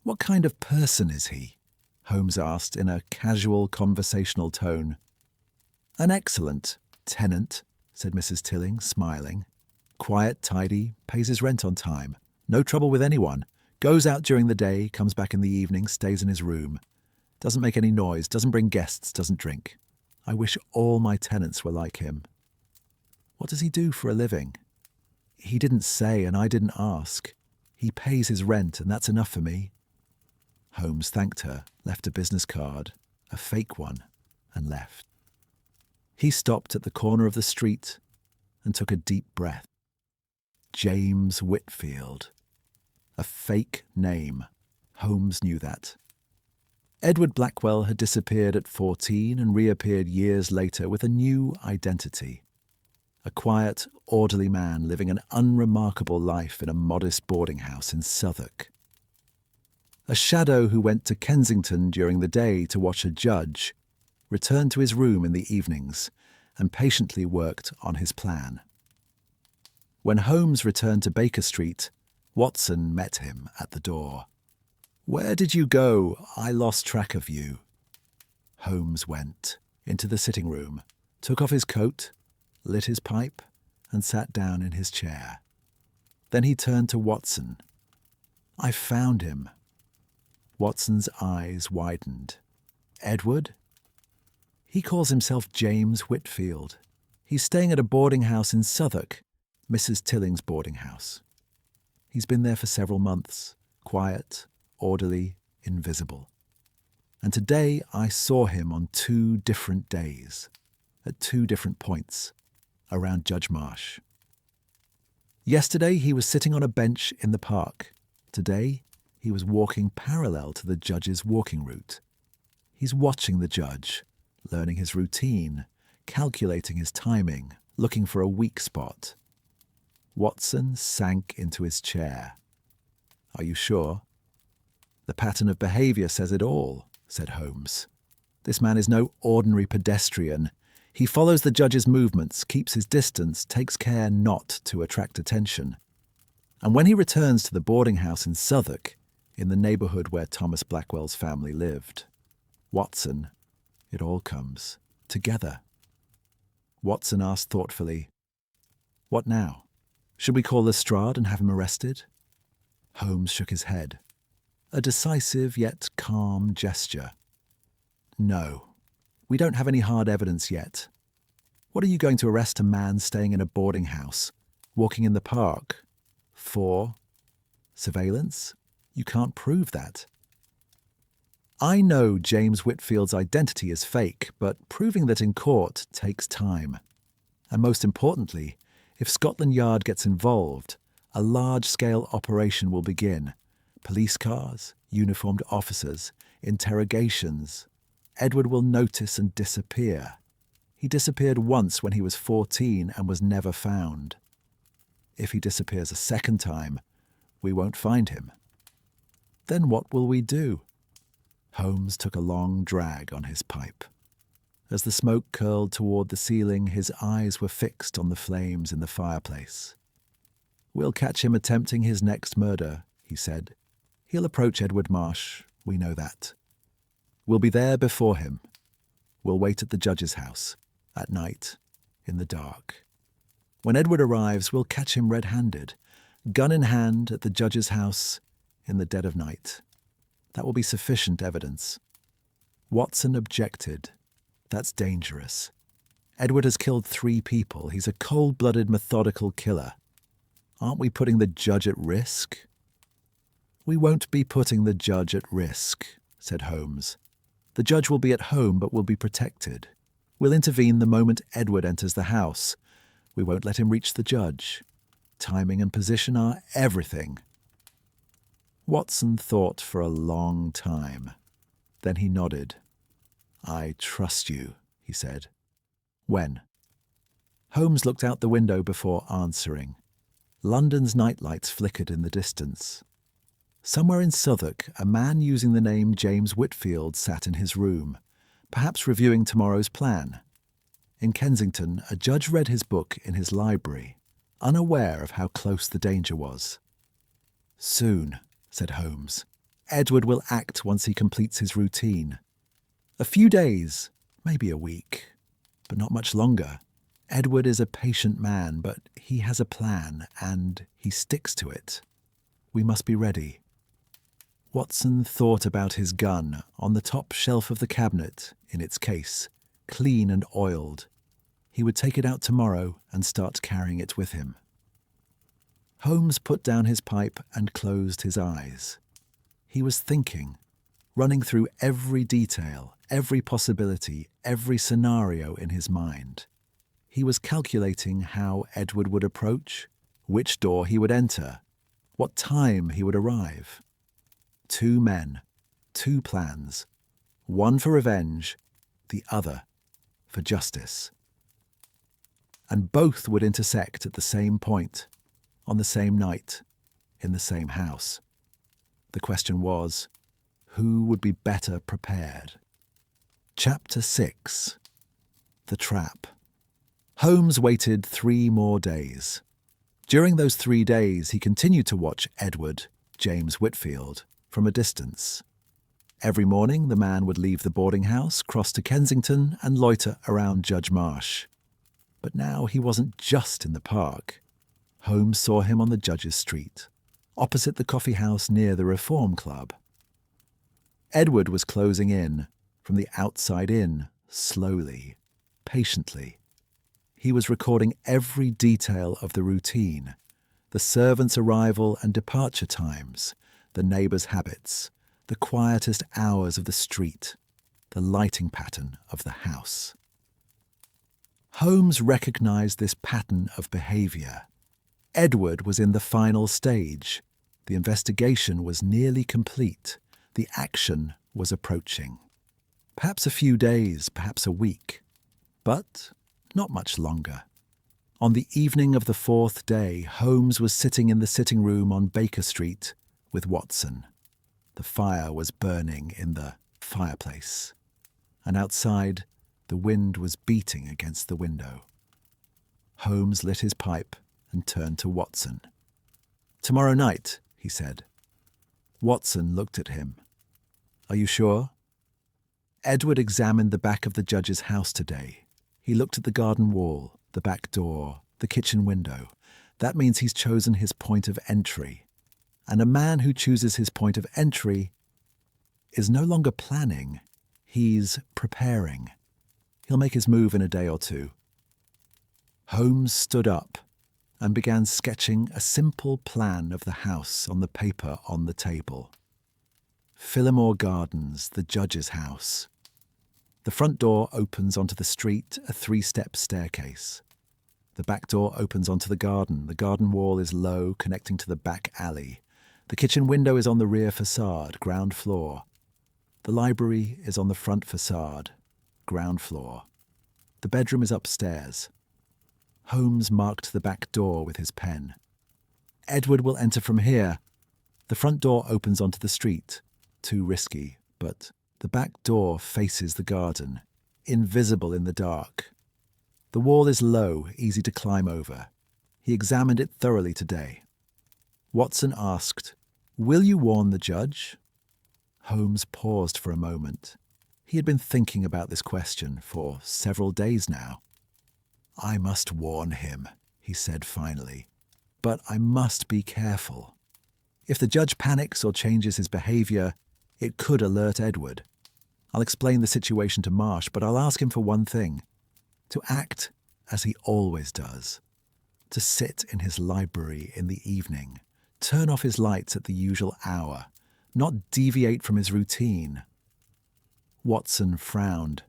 "What kind of person is he?" Holmes asked in a casual conversational tone. "An excellent tenant," said Mrs. Tilling, smiling. "Quiet, tidy, pays his rent on time. No trouble with anyone. Goes out during the day, comes back in the evening, stays in his room. Doesn't make any noise, doesn't bring guests, doesn't drink. I wish all my tenants were like him." "What does he do for a living?" "He didn't say and I didn't ask. He pays his rent and that's enough for me." Holmes thanked her, left a business card, a fake one, and left. He stopped at the corner of the street and took a deep breath. James Whitfield. A fake name. Holmes knew that. Edward Blackwell had disappeared at 14 and reappeared years later with a new identity. A quiet, orderly man living an unremarkable life in a modest boarding house in Southwark. A shadow who went to Kensington during the day to watch a judge, returned to his room in the evenings, and patiently worked on his plan. When Holmes returned to Baker Street, Watson met him at the door. "Where did you go? I lost track of you." Holmes went into the sitting room, took off his coat, lit his pipe, and sat down in his chair. Then he turned to Watson. "I found him." Watson's eyes widened. "Edward?" "He calls himself James Whitfield. He's staying at a boarding house in Southwark, Mrs. Tilling's boarding house. He's been there for several months, quiet, orderly, invisible. And today I saw him on 2 different days, at 2 different points, around Judge Marsh. Yesterday he was sitting on a bench in the park. Today he was walking parallel to the judge's walking route. He's watching the judge, learning his routine, calculating his timing, looking for a weak spot." Watson sank into his chair. "Are you sure?" "The pattern of behaviour says it all," said Holmes. "This man is no ordinary pedestrian. He follows the judge's movements, keeps his distance, takes care not to attract attention. And when he returns to the boarding house in Southwark, in the neighbourhood where Thomas Blackwell's family lived, Watson, it all comes together." Watson asked thoughtfully, "What now? Should we call Lestrade and have him arrested?" Holmes shook his head. A decisive yet calm gesture. "No, we don't have any hard evidence yet. What are you going to arrest a man staying in a boarding house, walking in the park? For? Surveillance? You can't prove that." "I know James Whitfield's identity is fake, but proving that in court takes time. And most importantly, if Scotland Yard gets involved, a large-scale operation will begin. Police cars, uniformed officers, interrogations. Edward will notice and disappear. He disappeared once when he was 14 and was never found. If he disappears a second time, we won't find him. Then what will we do?" Holmes took a long drag on his pipe. As the smoke curled toward the ceiling, his eyes were fixed on the flames in the fireplace. "We'll catch him attempting his next murder," he said. "He'll approach Edward Marsh, we know that. We'll be there before him. We'll wait at the judge's house, at night, in the dark. When Edward arrives, we'll catch him red-handed, gun in hand at the judge's house in the dead of night. That will be sufficient evidence." Watson objected. That's dangerous. Edward has killed 3 people. He's a cold-blooded, methodical killer. Aren't we putting the judge at risk? We won't be putting the judge at risk, said Holmes. The judge will be at home but will be protected. We'll intervene the moment Edward enters the house. We won't let him reach the judge. Timing and position are everything. Watson thought for a long time. Then he nodded. I trust you, he said. When? Holmes looked out the window before answering. London's nightlights flickered in the distance. Somewhere in Southwark, a man using the name James Whitfield sat in his room, perhaps reviewing tomorrow's plan. In Kensington, a judge read his book in his library, unaware of how close the danger was. Soon, said Holmes. Edward will act once he completes his routine. A few days, maybe a week, but not much longer. Edward is a patient man, but he has a plan, and he sticks to it. We must be ready. Watson thought about his gun on the top shelf of the cabinet, in its case, clean and oiled. He would take it out tomorrow and start carrying it with him. Holmes put down his pipe and closed his eyes. He was thinking, running through every detail, every possibility, every scenario in his mind. He was calculating how Edward would approach, which door he would enter, what time he would arrive. 2 men, 2 plans, one for revenge, the other for justice. And both would intersect at the same point, on the same night, in the same house. The question was, who would be better prepared? Chapter 6. The Trap. Holmes waited 3 more days. During those 3 days, he continued to watch Edward, James Whitfield, from a distance. Every morning, the man would leave the boarding house, cross to Kensington, and loiter around Judge Marsh. But now he wasn't just in the park. Holmes saw him on the Judge's Street, opposite the coffee house near the Reform Club. Edward was closing in, from the outside in, slowly, patiently. He was recording every detail of the routine, the servants' arrival and departure times, the neighbours' habits, the quietest hours of the street, the lighting pattern of the house. Holmes recognised this pattern of behaviour. Edward was in the final stage. The investigation was nearly complete. The action was approaching. Perhaps a few days, perhaps a week, but not much longer. On the evening of the 4th day, Holmes was sitting in the sitting room on Baker Street with Watson. The fire was burning in the fireplace, and outside the wind was beating against the window. Holmes lit his pipe and turned to Watson. "Tomorrow night," he said. Watson looked at him. "Are you sure?" Edward examined the back of the judge's house today. He looked at the garden wall, the back door, the kitchen window. That means he's chosen his point of entry. And a man who chooses his point of entry is no longer planning. He's preparing. He'll make his move in a day or 2. Holmes stood up and began sketching a simple plan of the house on the paper on the table. Phillimore Gardens, the judge's house. The front door opens onto the street, a 3-step staircase. The back door opens onto the garden. The garden wall is low, connecting to the back alley. The kitchen window is on the rear facade, ground floor. The library is on the front facade, ground floor. The bedroom is upstairs. Holmes marked the back door with his pen. Edward will enter from here. The front door opens onto the street. Too risky, but the back door faces the garden, invisible in the dark. The wall is low, easy to climb over. He examined it thoroughly today. Watson asked, "Will you warn the judge?" Holmes paused for a moment. He had been thinking about this question for several days now. "I must warn him," he said finally. "But I must be careful. If the judge panics or changes his behaviour, it could alert Edward. I'll explain the situation to Marsh, but I'll ask him for one thing: to act as he always does. To sit in his library in the evening, turn off his lights at the usual hour, not deviate from his routine. Watson frowned.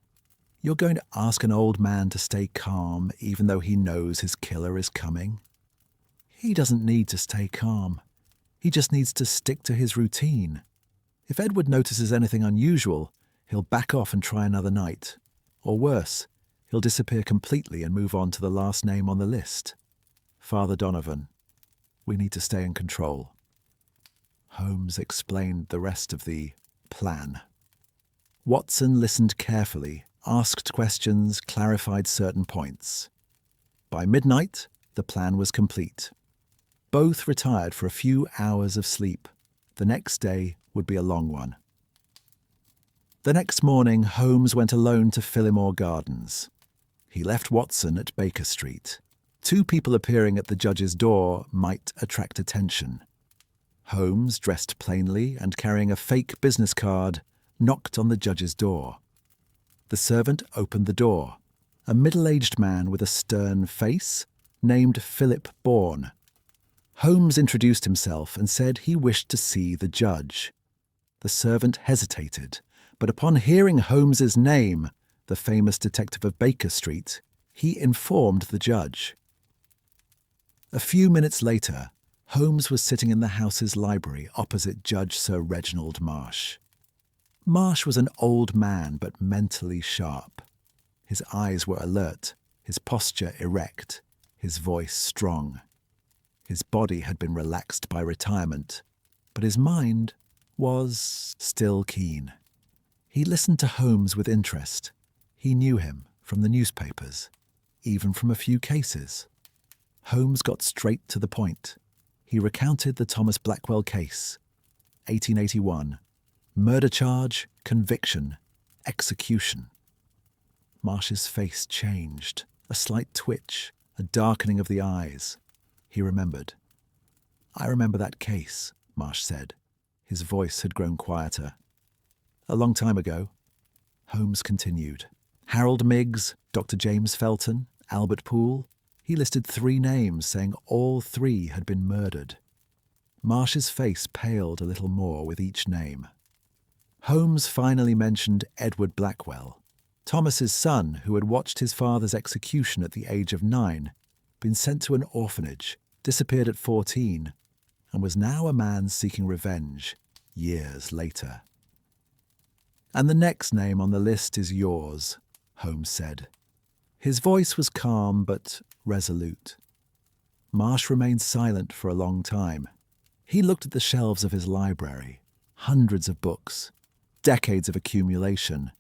You're going to ask an old man to stay calm even though he knows his killer is coming? He doesn't need to stay calm. He just needs to stick to his routine. If Edward notices anything unusual, he'll back off and try another night. Or worse, he'll disappear completely and move on to the last name on the list. Father Donovan, we need to stay in control. Holmes explained the rest of the plan. Watson listened carefully, asked questions, clarified certain points. By midnight, the plan was complete. Both retired for a few hours of sleep. The next day would be a long one. The next morning, Holmes went alone to Phillimore Gardens. He left Watson at Baker Street. 2 people appearing at the judge's door might attract attention. Holmes, dressed plainly and carrying a fake business card, knocked on the judge's door. The servant opened the door. A middle-aged man with a stern face, named Philip Bourne. Holmes introduced himself and said he wished to see the judge. The servant hesitated, but upon hearing Holmes's name, the famous detective of Baker Street, he informed the judge. A few minutes later, Holmes was sitting in the house's library opposite Judge Sir Reginald Marsh. Marsh was an old man but mentally sharp. His eyes were alert, his posture erect, his voice strong. His body had been relaxed by retirement, but his mind was still keen. He listened to Holmes with interest. He knew him from the newspapers, even from a few cases. Holmes got straight to the point. He recounted the Thomas Blackwell case, 1881, murder charge, conviction, execution. Marsh's face changed, a slight twitch, a darkening of the eyes. He remembered. I remember that case, Marsh said. His voice had grown quieter. A long time ago. Holmes continued. Harold Miggs, Dr. James Felton, Albert Poole. He listed 3 names, saying all 3 had been murdered. Marsh's face paled a little more with each name. Holmes finally mentioned Edward Blackwell, Thomas's son who had watched his father's execution at the age of 9, been sent to an orphanage, disappeared at 14, and was now a man seeking revenge, years later. And the next name on the list is yours, Holmes said. His voice was calm but resolute. Marsh remained silent for a long time. He looked at the shelves of his library, hundreds of books, decades of accumulation,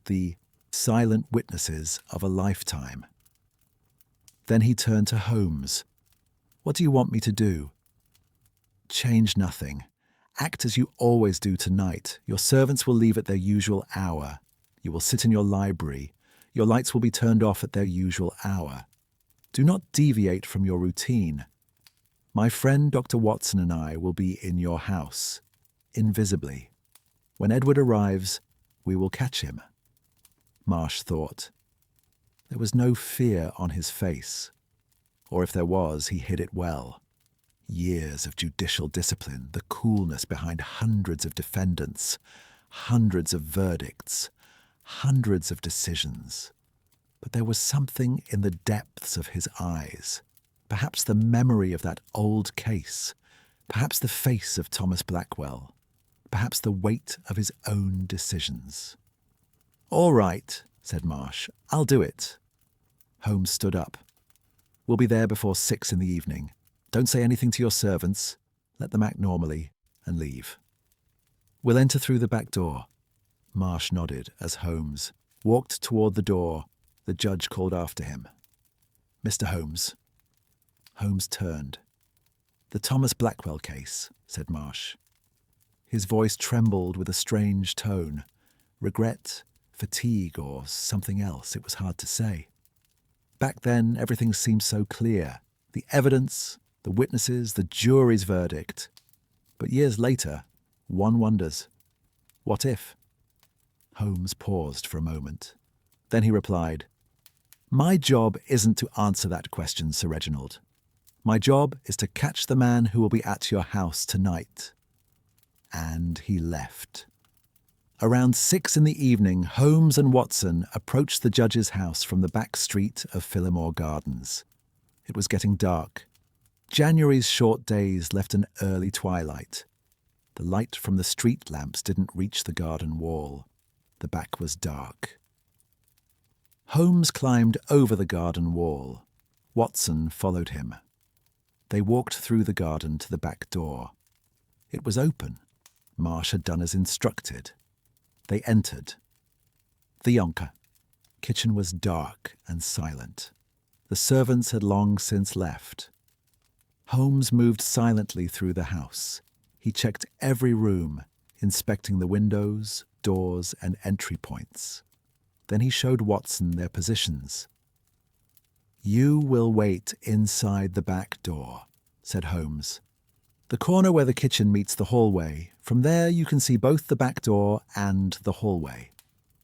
the silent witnesses of a lifetime. Then he turned to Holmes. What do you want me to do? Change nothing. Act as you always do tonight. Your servants will leave at their usual hour. You will sit in your library. Your lights will be turned off at their usual hour. Do not deviate from your routine. My friend Dr. Watson and I will be in your house, invisibly. When Edward arrives, we will catch him. Marsh thought. There was no fear on his face. Or if there was, he hid it well. Years of judicial discipline, the coolness behind hundreds of defendants, hundreds of verdicts, hundreds of decisions. But there was something in the depths of his eyes, perhaps the memory of that old case, perhaps the face of Thomas Blackwell, perhaps the weight of his own decisions. All right, said Marsh, I'll do it. Holmes stood up. We'll be there before 6 in the evening. Don't say anything to your servants. Let them act normally and leave. We'll enter through the back door. Marsh nodded as Holmes walked toward the door. The judge called after him. Mr. Holmes. Holmes turned. The Thomas Blackwell case, said Marsh. His voice trembled with a strange tone. Regret, fatigue, or something else, it was hard to say. Back then, everything seemed so clear. The evidence, the witnesses, the jury's verdict. But years later, one wonders, what if? Holmes paused for a moment. Then he replied, "My job isn't to answer that question, Sir Reginald. My job is to catch the man who will be at your house tonight." And he left. Around 6 in the evening, Holmes and Watson approached the judge's house from the back street of Phillimore Gardens. It was getting dark. January's short days left an early twilight. The light from the street lamps didn't reach the garden wall. The back was dark. Holmes climbed over the garden wall. Watson followed him. They walked through the garden to the back door. It was open. Marsh had done as instructed. They entered. The Yonker. Kitchen was dark and silent. The servants had long since left. Holmes moved silently through the house. He checked every room, inspecting the windows, doors, and entry points. Then he showed Watson their positions. "You will wait inside the back door," said Holmes. "The corner where the kitchen meets the hallway. From there you can see both the back door and the hallway.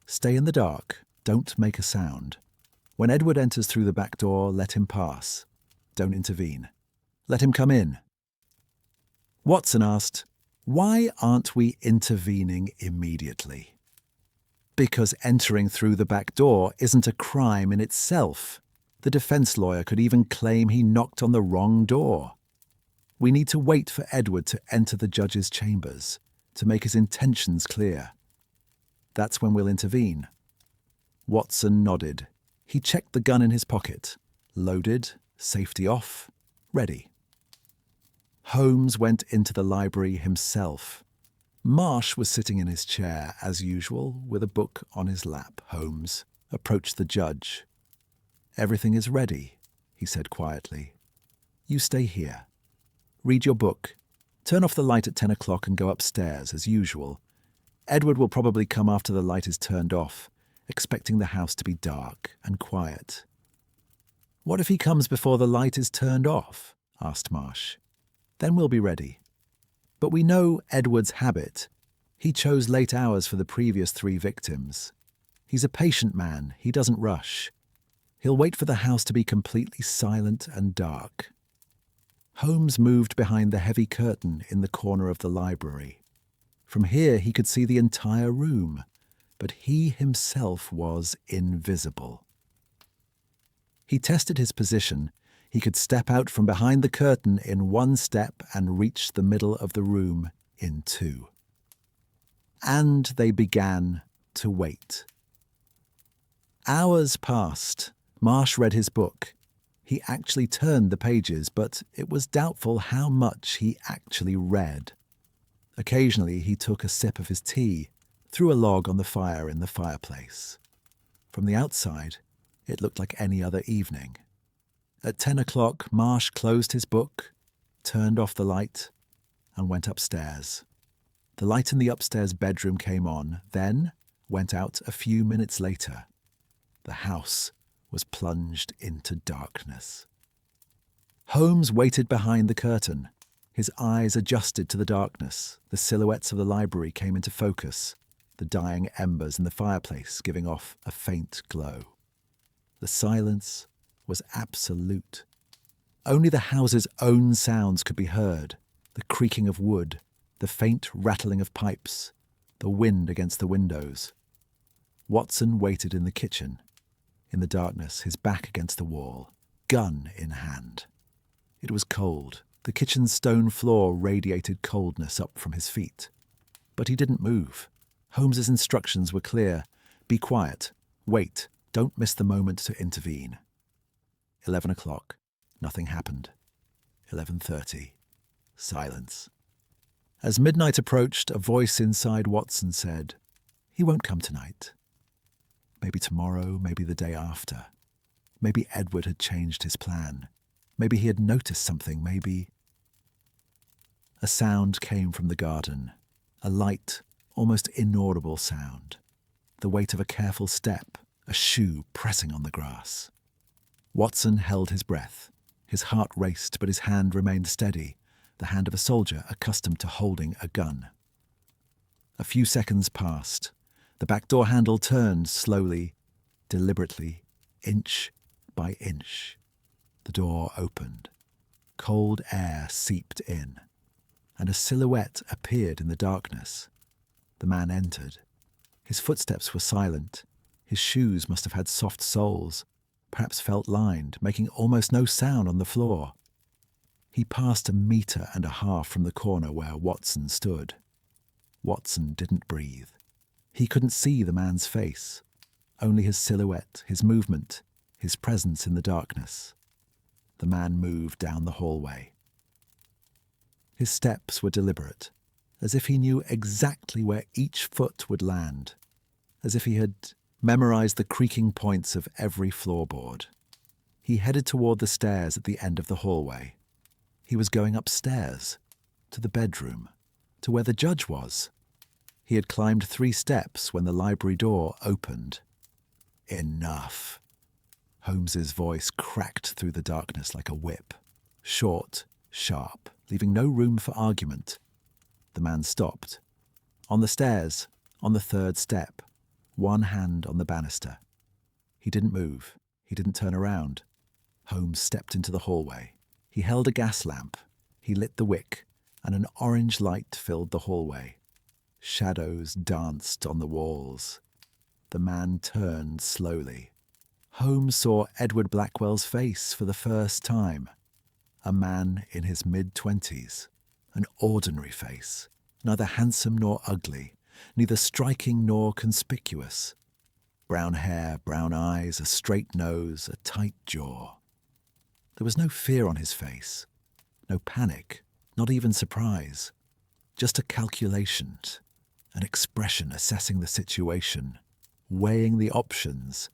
Stay in the dark. Don't make a sound. When Edward enters through the back door, let him pass. Don't intervene. Let him come in." Watson asked, "Why aren't we intervening immediately?" "Because entering through the back door isn't a crime in itself. The defense lawyer could even claim he knocked on the wrong door. We need to wait for Edward to enter the judge's chambers, to make his intentions clear. That's when we'll intervene." Watson nodded. He checked the gun in his pocket. Loaded, safety off, ready. Holmes went into the library himself. Marsh was sitting in his chair, as usual, with a book on his lap. Holmes approached the judge. "Everything is ready," he said quietly. "You stay here. Read your book. Turn off the light at 10 o'clock and go upstairs, as usual. Edward will probably come after the light is turned off, expecting the house to be dark and quiet." "What if he comes before the light is turned off?" asked Marsh. "Then we'll be ready. But we know Edward's habit. He chose late hours for the previous 3 victims. He's a patient man. He doesn't rush. He'll wait for the house to be completely silent and dark." Holmes moved behind the heavy curtain in the corner of the library. From here he could see the entire room, but he himself was invisible. He tested his position. He could step out from behind the curtain in 1 step and reach the middle of the room in 2. And they began to wait. Hours passed. Marsh read his book. He actually turned the pages, but it was doubtful how much he actually read. Occasionally he took a sip of his tea, threw a log on the fire in the fireplace. From the outside, it looked like any other evening. At 10 o'clock, Marsh closed his book, turned off the light, and went upstairs. The light in the upstairs bedroom came on, then went out a few minutes later. The house was plunged into darkness. Holmes waited behind the curtain. His eyes adjusted to the darkness. The silhouettes of the library came into focus, the dying embers in the fireplace giving off a faint glow. The silence was absolute. Only the house's own sounds could be heard, the creaking of wood, the faint rattling of pipes, the wind against the windows. Watson waited in the kitchen. In the darkness, his back against the wall, gun in hand. It was cold. The kitchen's stone floor radiated coldness up from his feet. But he didn't move. Holmes's instructions were clear. Be quiet. Wait. Don't miss the moment to intervene. 11 o'clock. Nothing happened. 11:30. Silence. As midnight approached, a voice inside Watson said, "He won't come tonight. Maybe tomorrow, maybe the day after. Maybe Edward had changed his plan. Maybe he had noticed something, maybe—" A sound came from the garden. A light, almost inaudible sound. The weight of a careful step, a shoe pressing on the grass. Watson held his breath. His heart raced, but his hand remained steady, the hand of a soldier accustomed to holding a gun. A few seconds passed. The back door handle turned slowly, deliberately, inch by inch. The door opened. Cold air seeped in, and a silhouette appeared in the darkness. The man entered. His footsteps were silent. His shoes must have had soft soles, perhaps felt lined, making almost no sound on the floor. He passed 1.5 meters from the corner where Watson stood. Watson didn't breathe. He couldn't see the man's face, only his silhouette, his movement, his presence in the darkness. The man moved down the hallway. His steps were deliberate, as if he knew exactly where each foot would land, as if he had memorized the creaking points of every floorboard. He headed toward the stairs at the end of the hallway. He was going upstairs, to the bedroom, to where the judge was. He had climbed 3 steps when the library door opened. Enough. Holmes's voice cracked through the darkness like a whip, short, sharp, leaving no room for argument. The man stopped. On the stairs, on the 3rd step, one hand on the banister. He didn't move. He didn't turn around. Holmes stepped into the hallway. He held a gas lamp. He lit the wick, and an orange light filled the hallway. Shadows danced on the walls. The man turned slowly. Holmes saw Edward Blackwell's face for the first time. A man in his mid-20s. An ordinary face, neither handsome nor ugly, neither striking nor conspicuous. Brown hair, brown eyes, a straight nose, a tight jaw. There was no fear on his face, no panic, not even surprise, just a calculation, an expression assessing the situation, weighing the options,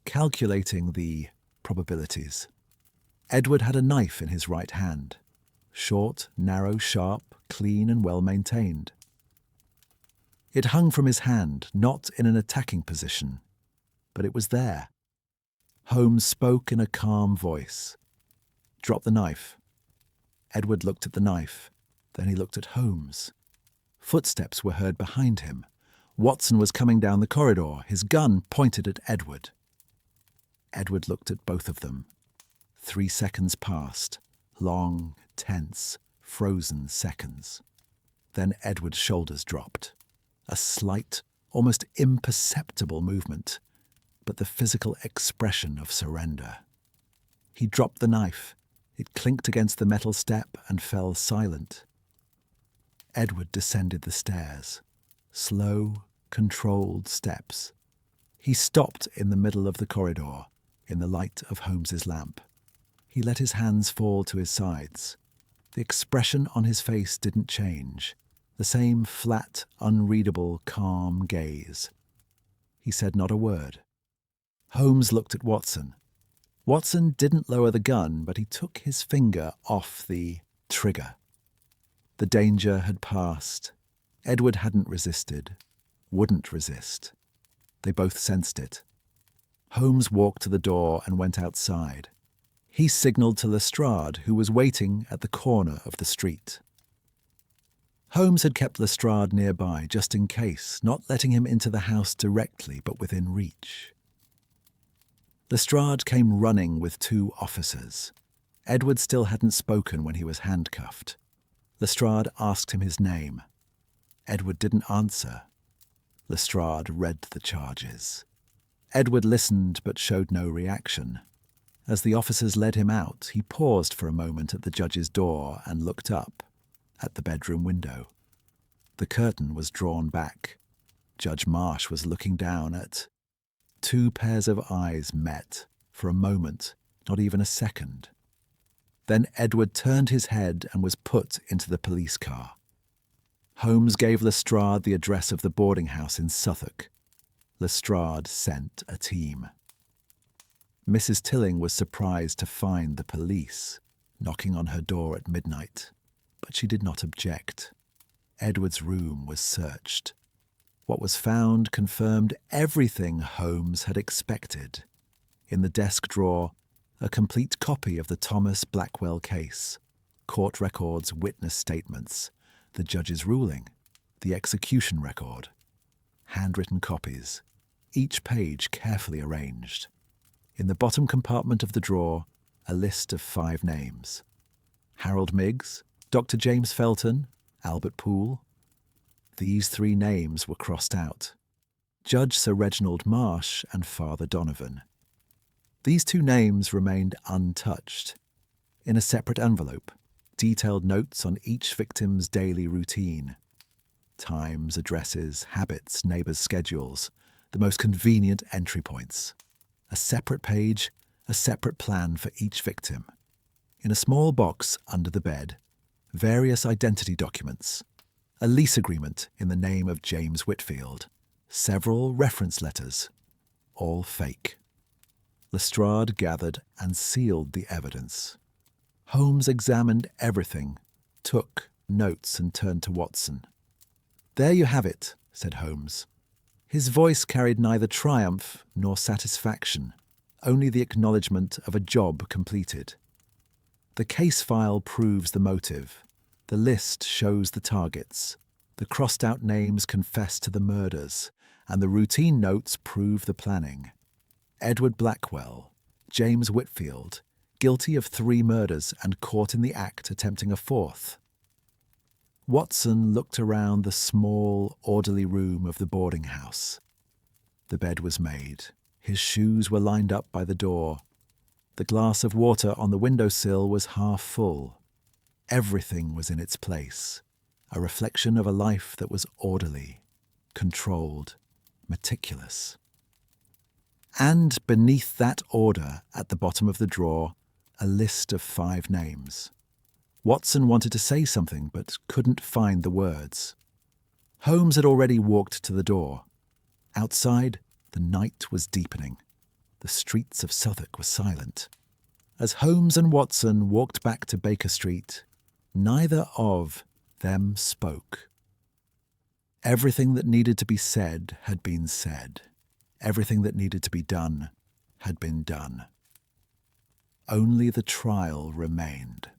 calculating the probabilities. Edward had a knife in his right hand, short, narrow, sharp, clean and well maintained. It hung from his hand, not in an attacking position, but it was there. Holmes spoke in a calm voice. "Drop the knife." Edward looked at the knife. Then he looked at Holmes. Footsteps were heard behind him. Watson was coming down the corridor, his gun pointed at Edward. Edward looked at both of them. 3 seconds passed, long, tense, frozen seconds. Then Edward's shoulders dropped. A slight, almost imperceptible movement, but the physical expression of surrender. He dropped the knife. It clinked against the metal step and fell silent. Edward descended the stairs. Slow, controlled steps. He stopped in the middle of the corridor, in the light of Holmes's lamp. He let his hands fall to his sides. The expression on his face didn't change. The same flat, unreadable, calm gaze. He said not a word. Holmes looked at Watson. Watson didn't lower the gun, but he took his finger off the trigger. The danger had passed. Edward hadn't resisted, wouldn't resist. They both sensed it. Holmes walked to the door and went outside. He signalled to Lestrade, who was waiting at the corner of the street. Holmes had kept Lestrade nearby just in case, not letting him into the house directly but within reach. Lestrade came running with 2 officers. Edward still hadn't spoken when he was handcuffed. Lestrade asked him his name. Edward didn't answer. Lestrade read the charges. Edward listened but showed no reaction. As the officers led him out, he paused for a moment at the judge's door and looked up at the bedroom window. The curtain was drawn back. Judge Marsh was looking down at... 2 pairs of eyes met for a moment, not even a second. Then Edward turned his head and was put into the police car. Holmes gave Lestrade the address of the boarding house in Suffolk. Lestrade sent a team. Mrs. Tilling was surprised to find the police knocking on her door at midnight, but she did not object. Edward's room was searched. What was found confirmed everything Holmes had expected. In the desk drawer, a complete copy of the Thomas Blackwell case, court records, witness statements, the judge's ruling, the execution record. handwritten copies, each page carefully arranged. In the bottom compartment of the drawer, a list of 5 names: Harold Miggs, Dr. James Felton, Albert Poole. These 3 names were crossed out: Judge Sir Reginald Marsh and Father Donovan. These 2 names remained untouched. In a separate envelope, detailed notes on each victim's daily routine: times, addresses, habits, neighbours' schedules, the most convenient entry points. A separate page, a separate plan for each victim. In a small box under the bed, various identity documents, a lease agreement in the name of James Whitfield, several reference letters, all fake. Lestrade gathered and sealed the evidence. Holmes examined everything, took notes and turned to Watson. "There you have it," said Holmes. His voice carried neither triumph nor satisfaction, only the acknowledgement of a job completed. The case file proves the motive. The list shows the targets. The crossed-out names confess to the murders, and the routine notes prove the planning. Edward Blackwell, James Whitfield, guilty of 3 murders and caught in the act attempting a 4th. Watson looked around the small, orderly room of the boarding house. The bed was made. His shoes were lined up by the door. The glass of water on the windowsill was half full. Everything was in its place, a reflection of a life that was orderly, controlled, meticulous. And beneath that order, at the bottom of the drawer, a list of 5 names. Watson wanted to say something, but couldn't find the words. Holmes had already walked to the door. Outside, the night was deepening. The streets of Southwark were silent. As Holmes and Watson walked back to Baker Street, neither of them spoke. Everything that needed to be said had been said. Everything that needed to be done had been done. Only the trial remained.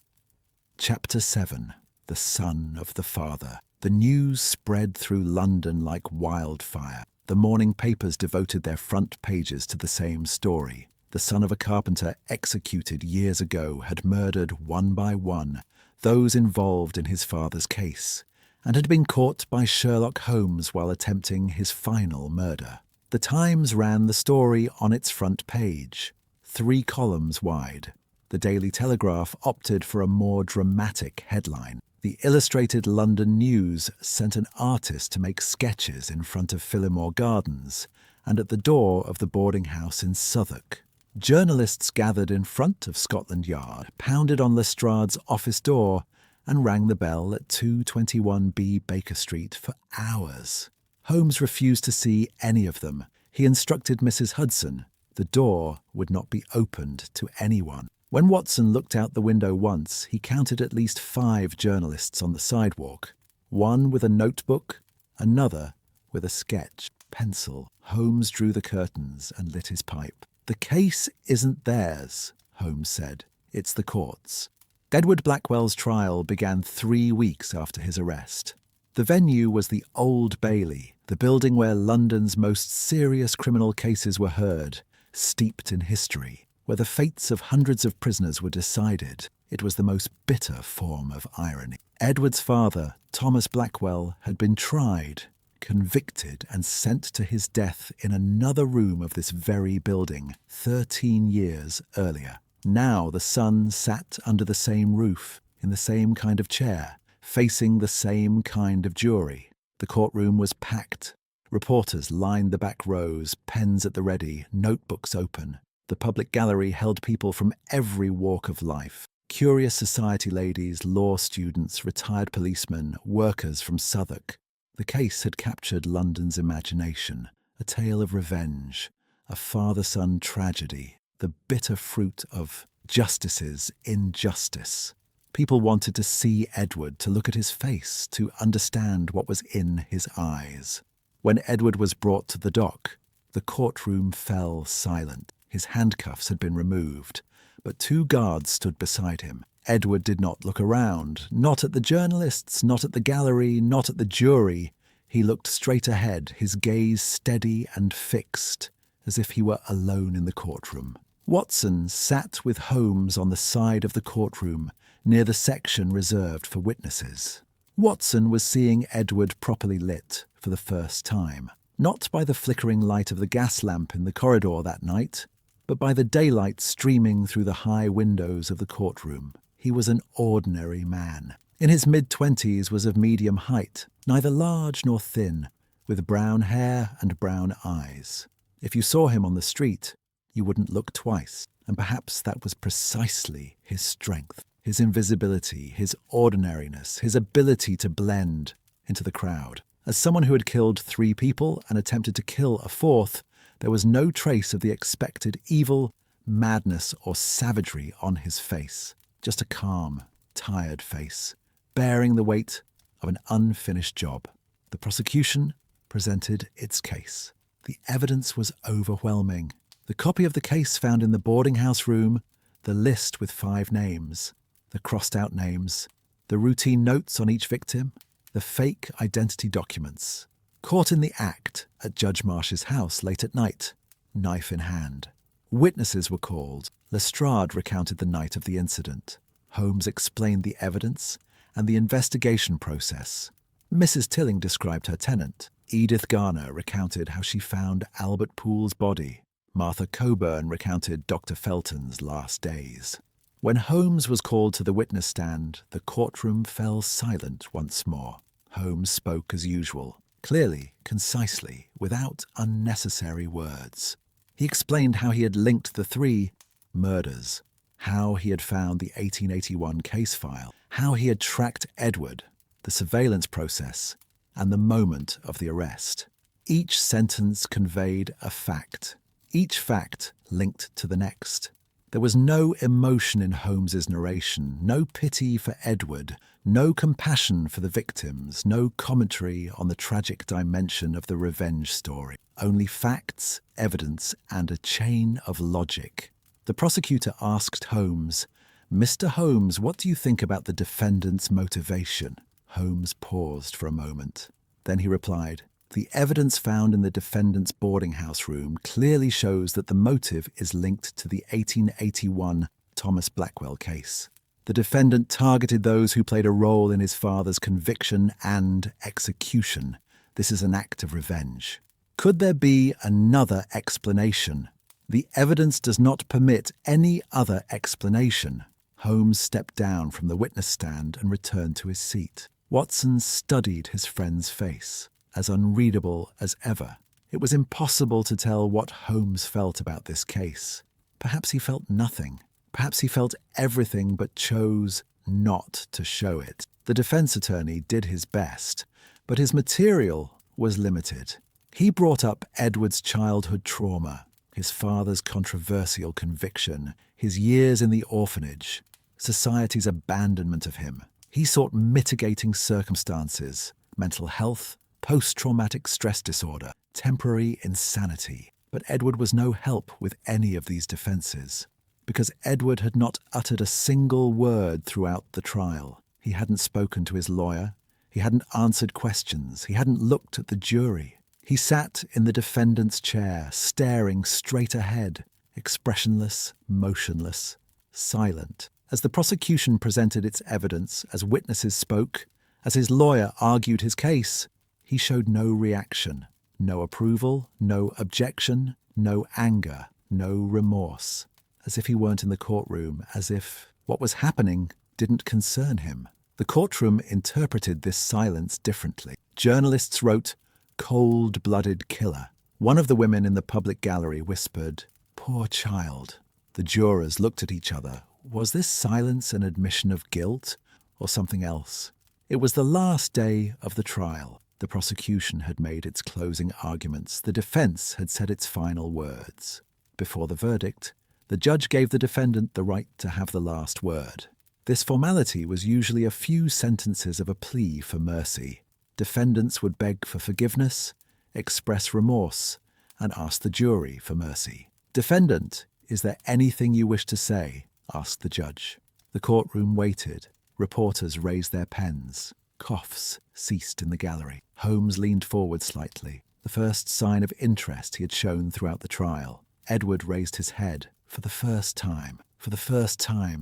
Chapter 7. The Son of the Father. The news spread through London like wildfire. The morning papers devoted their front pages to the same story. The son of a carpenter executed years ago had murdered one by one those involved in his father's case, and had been caught by Sherlock Holmes while attempting his final murder. The Times ran the story on its front page, 3 columns wide. The Daily Telegraph opted for a more dramatic headline. The Illustrated London News sent an artist to make sketches in front of Phillimore Gardens and at the door of the boarding house in Southwark. Journalists gathered in front of Scotland Yard, pounded on Lestrade's office door, and rang the bell at 221B Baker Street for hours. Holmes refused to see any of them. He instructed Mrs. Hudson the door would not be opened to anyone. When Watson looked out the window once, he counted at least 5 journalists on the sidewalk, one with a notebook, another with a sketch pencil. Holmes drew the curtains and lit his pipe. "The case isn't theirs," Holmes said. "It's the court's." Edward Blackwell's trial began 3 weeks after his arrest. The venue was the Old Bailey, the building where London's most serious criminal cases were heard, steeped in history, where the fates of hundreds of prisoners were decided. It was the most bitter form of irony. Edward's father, Thomas Blackwell, had been tried, convicted, and sent to his death in another room of this very building 13 years earlier. Now the son sat under the same roof, in the same kind of chair, facing the same kind of jury. The courtroom was packed. Reporters lined the back rows, pens at the ready, notebooks open. The public gallery held people from every walk of life. Curious society ladies, law students, retired policemen, workers from Southwark. The case had captured London's imagination, a tale of revenge, a father-son tragedy, the bitter fruit of justice's injustice. People wanted to see Edward, to look at his face, to understand what was in his eyes. When Edward was brought to the dock, the courtroom fell silent. His handcuffs had been removed, but 2 guards stood beside him. Edward did not look around, not at the journalists, not at the gallery, not at the jury. He looked straight ahead, his gaze steady and fixed, as if he were alone in the courtroom. Watson sat with Holmes on the side of the courtroom, near the section reserved for witnesses. Watson was seeing Edward properly lit for the first time, not by the flickering light of the gas lamp in the corridor that night, but by the daylight streaming through the high windows of the courtroom. He was an ordinary man. In his mid-20s, was of medium height, neither large nor thin, with brown hair and brown eyes. If you saw him on the street, you wouldn't look twice, and perhaps that was precisely his strength, his invisibility, his ordinariness, his ability to blend into the crowd. As someone who had killed 3 people and attempted to kill a 4th, there was no trace of the expected evil, madness, or savagery on his face, just a calm, tired face, bearing the weight of an unfinished job. The prosecution presented its case. The evidence was overwhelming. The copy of the case found in the boarding house room, the list with 5 names, the crossed-out names, the routine notes on each victim, the fake identity documents. Caught in the act at Judge Marsh's house late at night, knife in hand. Witnesses were called. Lestrade recounted the night of the incident. Holmes explained the evidence and the investigation process. Mrs. Tilling described her tenant. Edith Garner recounted how she found Albert Poole's body. Martha Coburn recounted Dr. Felton's last days. When Holmes was called to the witness stand, the courtroom fell silent once more. Holmes spoke as usual, clearly, concisely, without unnecessary words. He explained how he had linked the 3 murders, how he had found the 1881 case file, how he had tracked Edward, the surveillance process, and the moment of the arrest. Each sentence conveyed a fact, each fact linked to the next. There was no emotion in Holmes's narration, no pity for Edward, no compassion for the victims, no commentary on the tragic dimension of the revenge story. Only facts, evidence, and a chain of logic. The prosecutor asked Holmes, "Mr. Holmes, what do you think about the defendant's motivation?" Holmes paused for a moment. Then he replied, "The evidence found in the defendant's boarding house room clearly shows that the motive is linked to the 1881 Thomas Blackwell case. The defendant targeted those who played a role in his father's conviction and execution. This is an act of revenge. Could there be another explanation? The evidence does not permit any other explanation." Holmes stepped down from the witness stand and returned to his seat. Watson studied his friend's face, as unreadable as ever. It was impossible to tell what Holmes felt about this case. Perhaps he felt nothing. Perhaps he felt everything but chose not to show it. The defense attorney did his best, but his material was limited. He brought up Edward's childhood trauma, his father's controversial conviction, his years in the orphanage, society's abandonment of him. He sought mitigating circumstances, mental health, post-traumatic stress disorder, temporary insanity. But Edward was no help with any of these defenses, because Edward had not uttered a single word throughout the trial. He hadn't spoken to his lawyer. He hadn't answered questions. He hadn't looked at the jury. He sat in the defendant's chair, staring straight ahead, expressionless, motionless, silent. As the prosecution presented its evidence, as witnesses spoke, as his lawyer argued his case, he showed no reaction, no approval, no objection, no anger, no remorse, as if he weren't in the courtroom, as if what was happening didn't concern him. The courtroom interpreted this silence differently. Journalists wrote, "Cold-blooded killer." One of the women in the public gallery whispered, "Poor child." The jurors looked at each other. Was this silence an admission of guilt or something else? It was the last day of the trial. The prosecution had made its closing arguments. The defense had said its final words. Before the verdict, the judge gave the defendant the right to have the last word. This formality was usually a few sentences of a plea for mercy. Defendants would beg for forgiveness, express remorse, and ask the jury for mercy. "Defendant, is there anything you wish to say?" asked the judge. The courtroom waited. Reporters raised their pens. Coughs ceased in the gallery. Holmes leaned forward slightly, the first sign of interest he had shown throughout the trial. Edward raised his head for the first time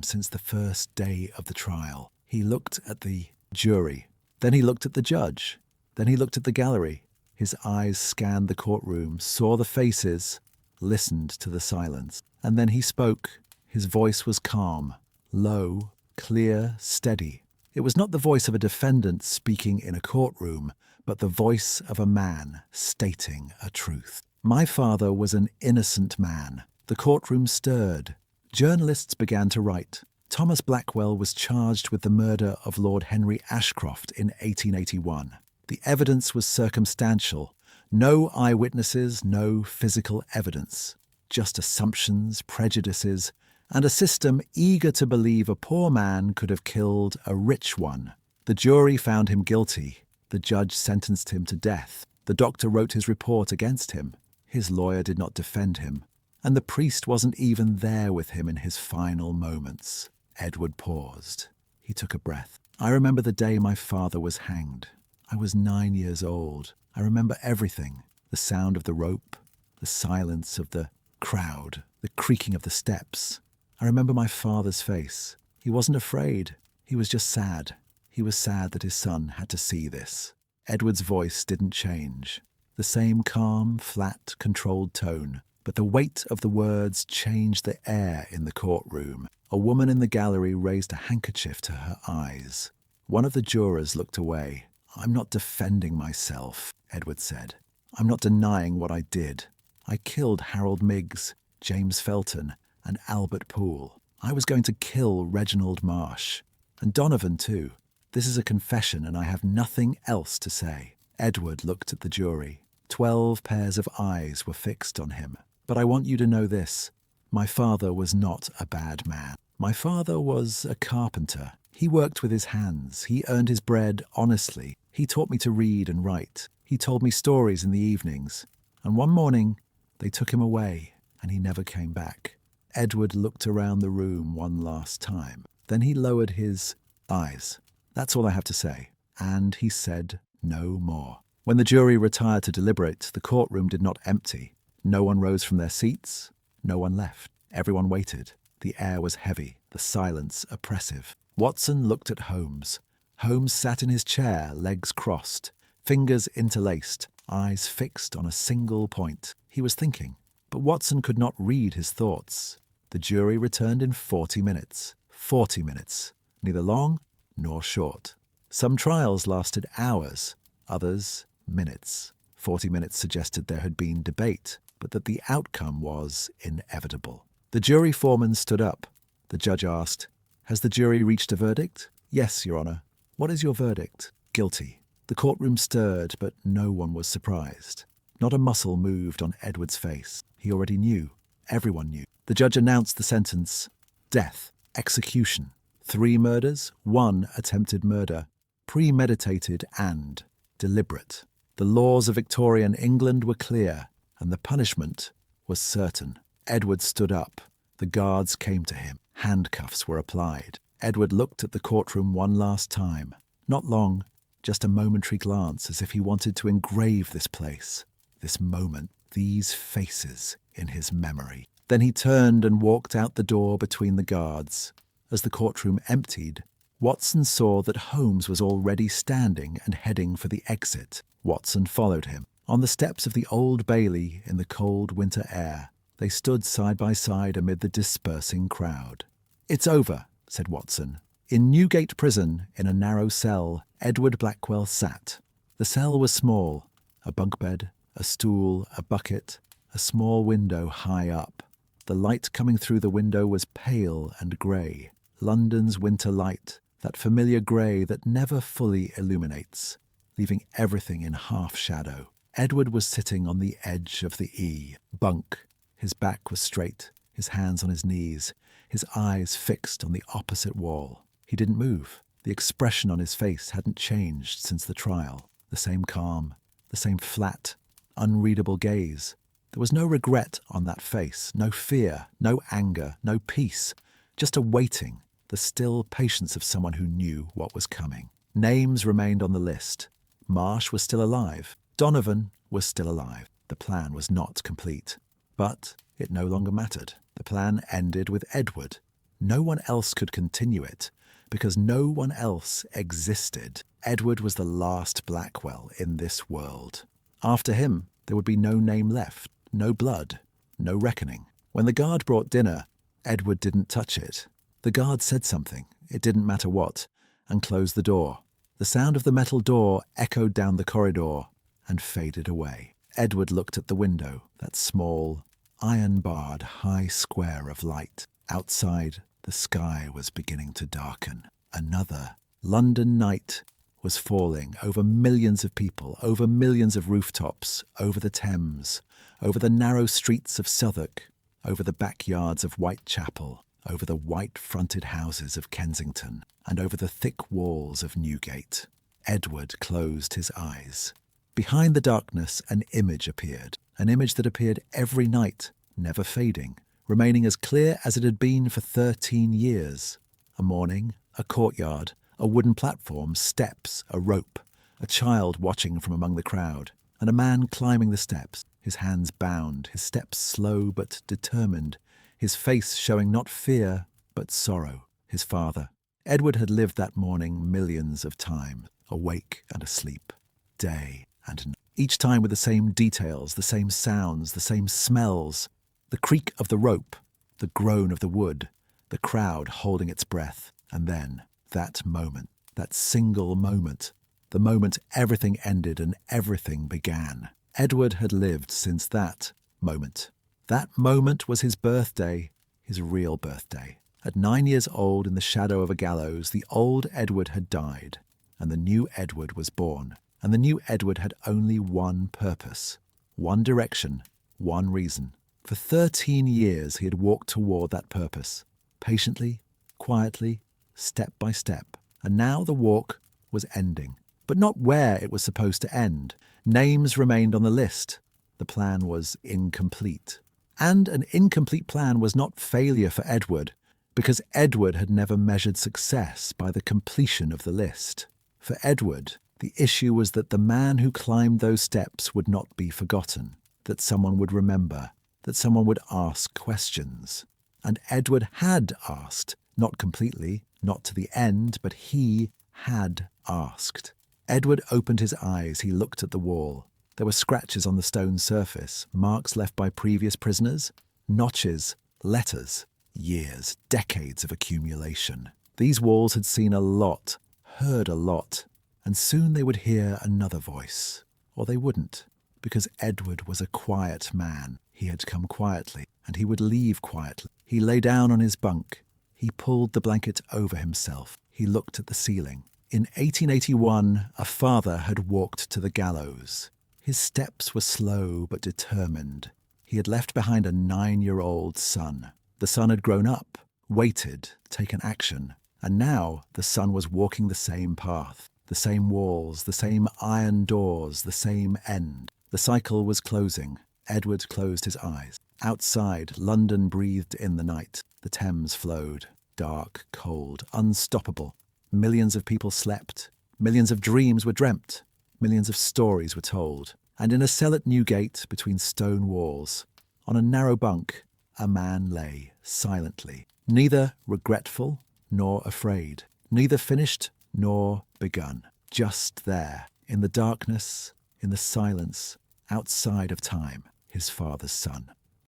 since the first day of the trial. He looked at the jury. Then he looked at the judge. Then he looked at the gallery. His eyes scanned the courtroom, saw the faces, listened to the silence. And then he spoke. His voice was calm, low, clear, steady. It was not the voice of a defendant speaking in a courtroom, but the voice of a man stating a truth. My father was an innocent man. The courtroom stirred. Journalists began to write. Thomas Blackwell was charged with the murder of Lord Henry Ashcroft in 1881. The evidence was circumstantial. No eyewitnesses, no physical evidence. Just assumptions, prejudices, and a system eager to believe a poor man could have killed a rich one. The jury found him guilty. The judge sentenced him to death. The doctor wrote his report against him. His lawyer did not defend him. And the priest wasn't even there with him in his final moments. Edward paused. He took a breath. I remember the day my father was hanged. I was 9 years old. I remember everything. The sound of the rope, the silence of the crowd, the creaking of the steps. I remember my father's face. He wasn't afraid. He was just sad. He was sad that his son had to see this. Edward's voice didn't change. The same calm, flat, controlled tone. But the weight of the words changed the air in the courtroom. A woman in the gallery raised a handkerchief to her eyes. One of the jurors looked away. I'm not defending myself, Edward said. I'm not denying what I did. I killed Harold Miggs, James Felton, and Albert Poole. I was going to kill Reginald Marsh. And Donovan, too. This is a confession, and I have nothing else to say. Edward looked at the jury. 12 pairs of eyes were fixed on him. But I want you to know this. My father was not a bad man. My father was a carpenter. He worked with his hands. He earned his bread honestly. He taught me to read and write. He told me stories in the evenings. And one morning, they took him away, and he never came back. Edward looked around the room one last time. Then he lowered his eyes. That's all I have to say. And he said no more. When the jury retired to deliberate, the courtroom did not empty. No one rose from their seats. No one left. Everyone waited. The air was heavy, the silence oppressive. Watson looked at Holmes. Holmes sat in his chair, legs crossed, fingers interlaced, eyes fixed on a single point. He was thinking, but Watson could not read his thoughts. The jury returned in 40 minutes. 40 minutes. Neither long nor short. Some trials lasted hours, others minutes. 40 minutes suggested there had been debate, but that the outcome was inevitable. The jury foreman stood up. The judge asked, "Has the jury reached a verdict?" "Yes, Your Honor." "What is your verdict?" "Guilty." The courtroom stirred, but no one was surprised. Not a muscle moved on Edward's face. He already knew. Everyone knew. The judge announced the sentence: death, execution. 3 murders, 1 attempted murder, premeditated and deliberate. The laws of Victorian England were clear, and the punishment was certain. Edward stood up. The guards came to him. Handcuffs were applied. Edward looked at the courtroom one last time. Not long, just a momentary glance, as if he wanted to engrave this place, this moment, these faces in his memory. Then he turned and walked out the door between the guards. As the courtroom emptied, Watson saw that Holmes was already standing and heading for the exit. Watson followed him. On the steps of the Old Bailey in the cold winter air, they stood side by side amid the dispersing crowd. "It's over," said Watson. In Newgate Prison, in a narrow cell, Edward Blackwell sat. The cell was small, a bunk bed, a stool, a bucket, a small window high up. The light coming through the window was pale and grey, London's winter light, that familiar grey that never fully illuminates, leaving everything in half shadow. Edward was sitting on the edge of the bunk. His back was straight, his hands on his knees, his eyes fixed on the opposite wall. He didn't move. The expression on his face hadn't changed since the trial. The same calm, the same flat, unreadable gaze. There was no regret on that face, no fear, no anger, no peace, just a waiting. The the still patience of someone who knew what was coming. Names remained on the list. Marsh was still alive. Donovan was still alive. The plan was not complete. But it no longer mattered. The plan ended with Edward. No one else could continue it, because no one else existed. Edward was the last Blackwell in this world. After him, there would be no name left, no blood, no reckoning. When the guard brought dinner, Edward didn't touch it. The guard said something, it didn't matter what, and closed the door. The sound of the metal door echoed down the corridor and faded away. Edward looked at the window, that small, iron-barred high square of light. Outside, the sky was beginning to darken. Another London night was falling over millions of people, over millions of rooftops, over the Thames, over the narrow streets of Southwark, over the backyards of Whitechapel, over the white-fronted houses of Kensington, and over the thick walls of Newgate. Edward closed his eyes. Behind the darkness, an image appeared, an image that appeared every night, never fading, remaining as clear as it had been for 13 years. A morning, a courtyard, a wooden platform, steps, a rope, a child watching from among the crowd, and a man climbing the steps, his hands bound, his steps slow but determined, his face showing not fear but sorrow. His father. Edward had lived that morning millions of times, awake and asleep, day and night, each time with the same details, the same sounds, the same smells, the creak of the rope, the groan of the wood, the crowd holding its breath, and then that moment, that single moment, the moment everything ended and everything began. Edward had lived since that moment. That moment was his birthday, his real birthday. At 9 years old, in the shadow of a gallows, the old Edward had died, and the new Edward was born. And the new Edward had only one purpose, one direction, one reason. For 13 years he had walked toward that purpose, patiently, quietly, step by step. And now the walk was ending, but not where it was supposed to end. Names remained on the list. The plan was incomplete. And an incomplete plan was not failure for Edward, because Edward had never measured success by the completion of the list. For Edward, the issue was that the man who climbed those steps would not be forgotten, that someone would remember, that someone would ask questions. And Edward had asked, not completely, not to the end, but he had asked. Edward opened his eyes. He looked at the wall. There were scratches on the stone surface, marks left by previous prisoners, notches, letters, years, decades of accumulation. These walls had seen a lot, heard a lot, and soon they would hear another voice. Or they wouldn't, because Edward was a quiet man. He had come quietly, and he would leave quietly. He lay down on his bunk. He pulled the blanket over himself. He looked at the ceiling. In 1881, a father had walked to the gallows. His steps were slow but determined. He had left behind a 9-year-old son. The son had grown up, waited, taken action, and now the son was walking the same path. The same walls, the same iron doors, the same end. The cycle was closing. Edward closed his eyes. Outside, London breathed in the night. The Thames flowed, dark, cold, unstoppable. Millions of people slept. Millions of dreams were dreamt. Millions of stories were told. And in a cell at Newgate, between stone walls, on a narrow bunk, a man lay silently, neither regretful nor afraid, neither finished nor begun, just there, in the darkness, in the silence, outside of time, his father's son.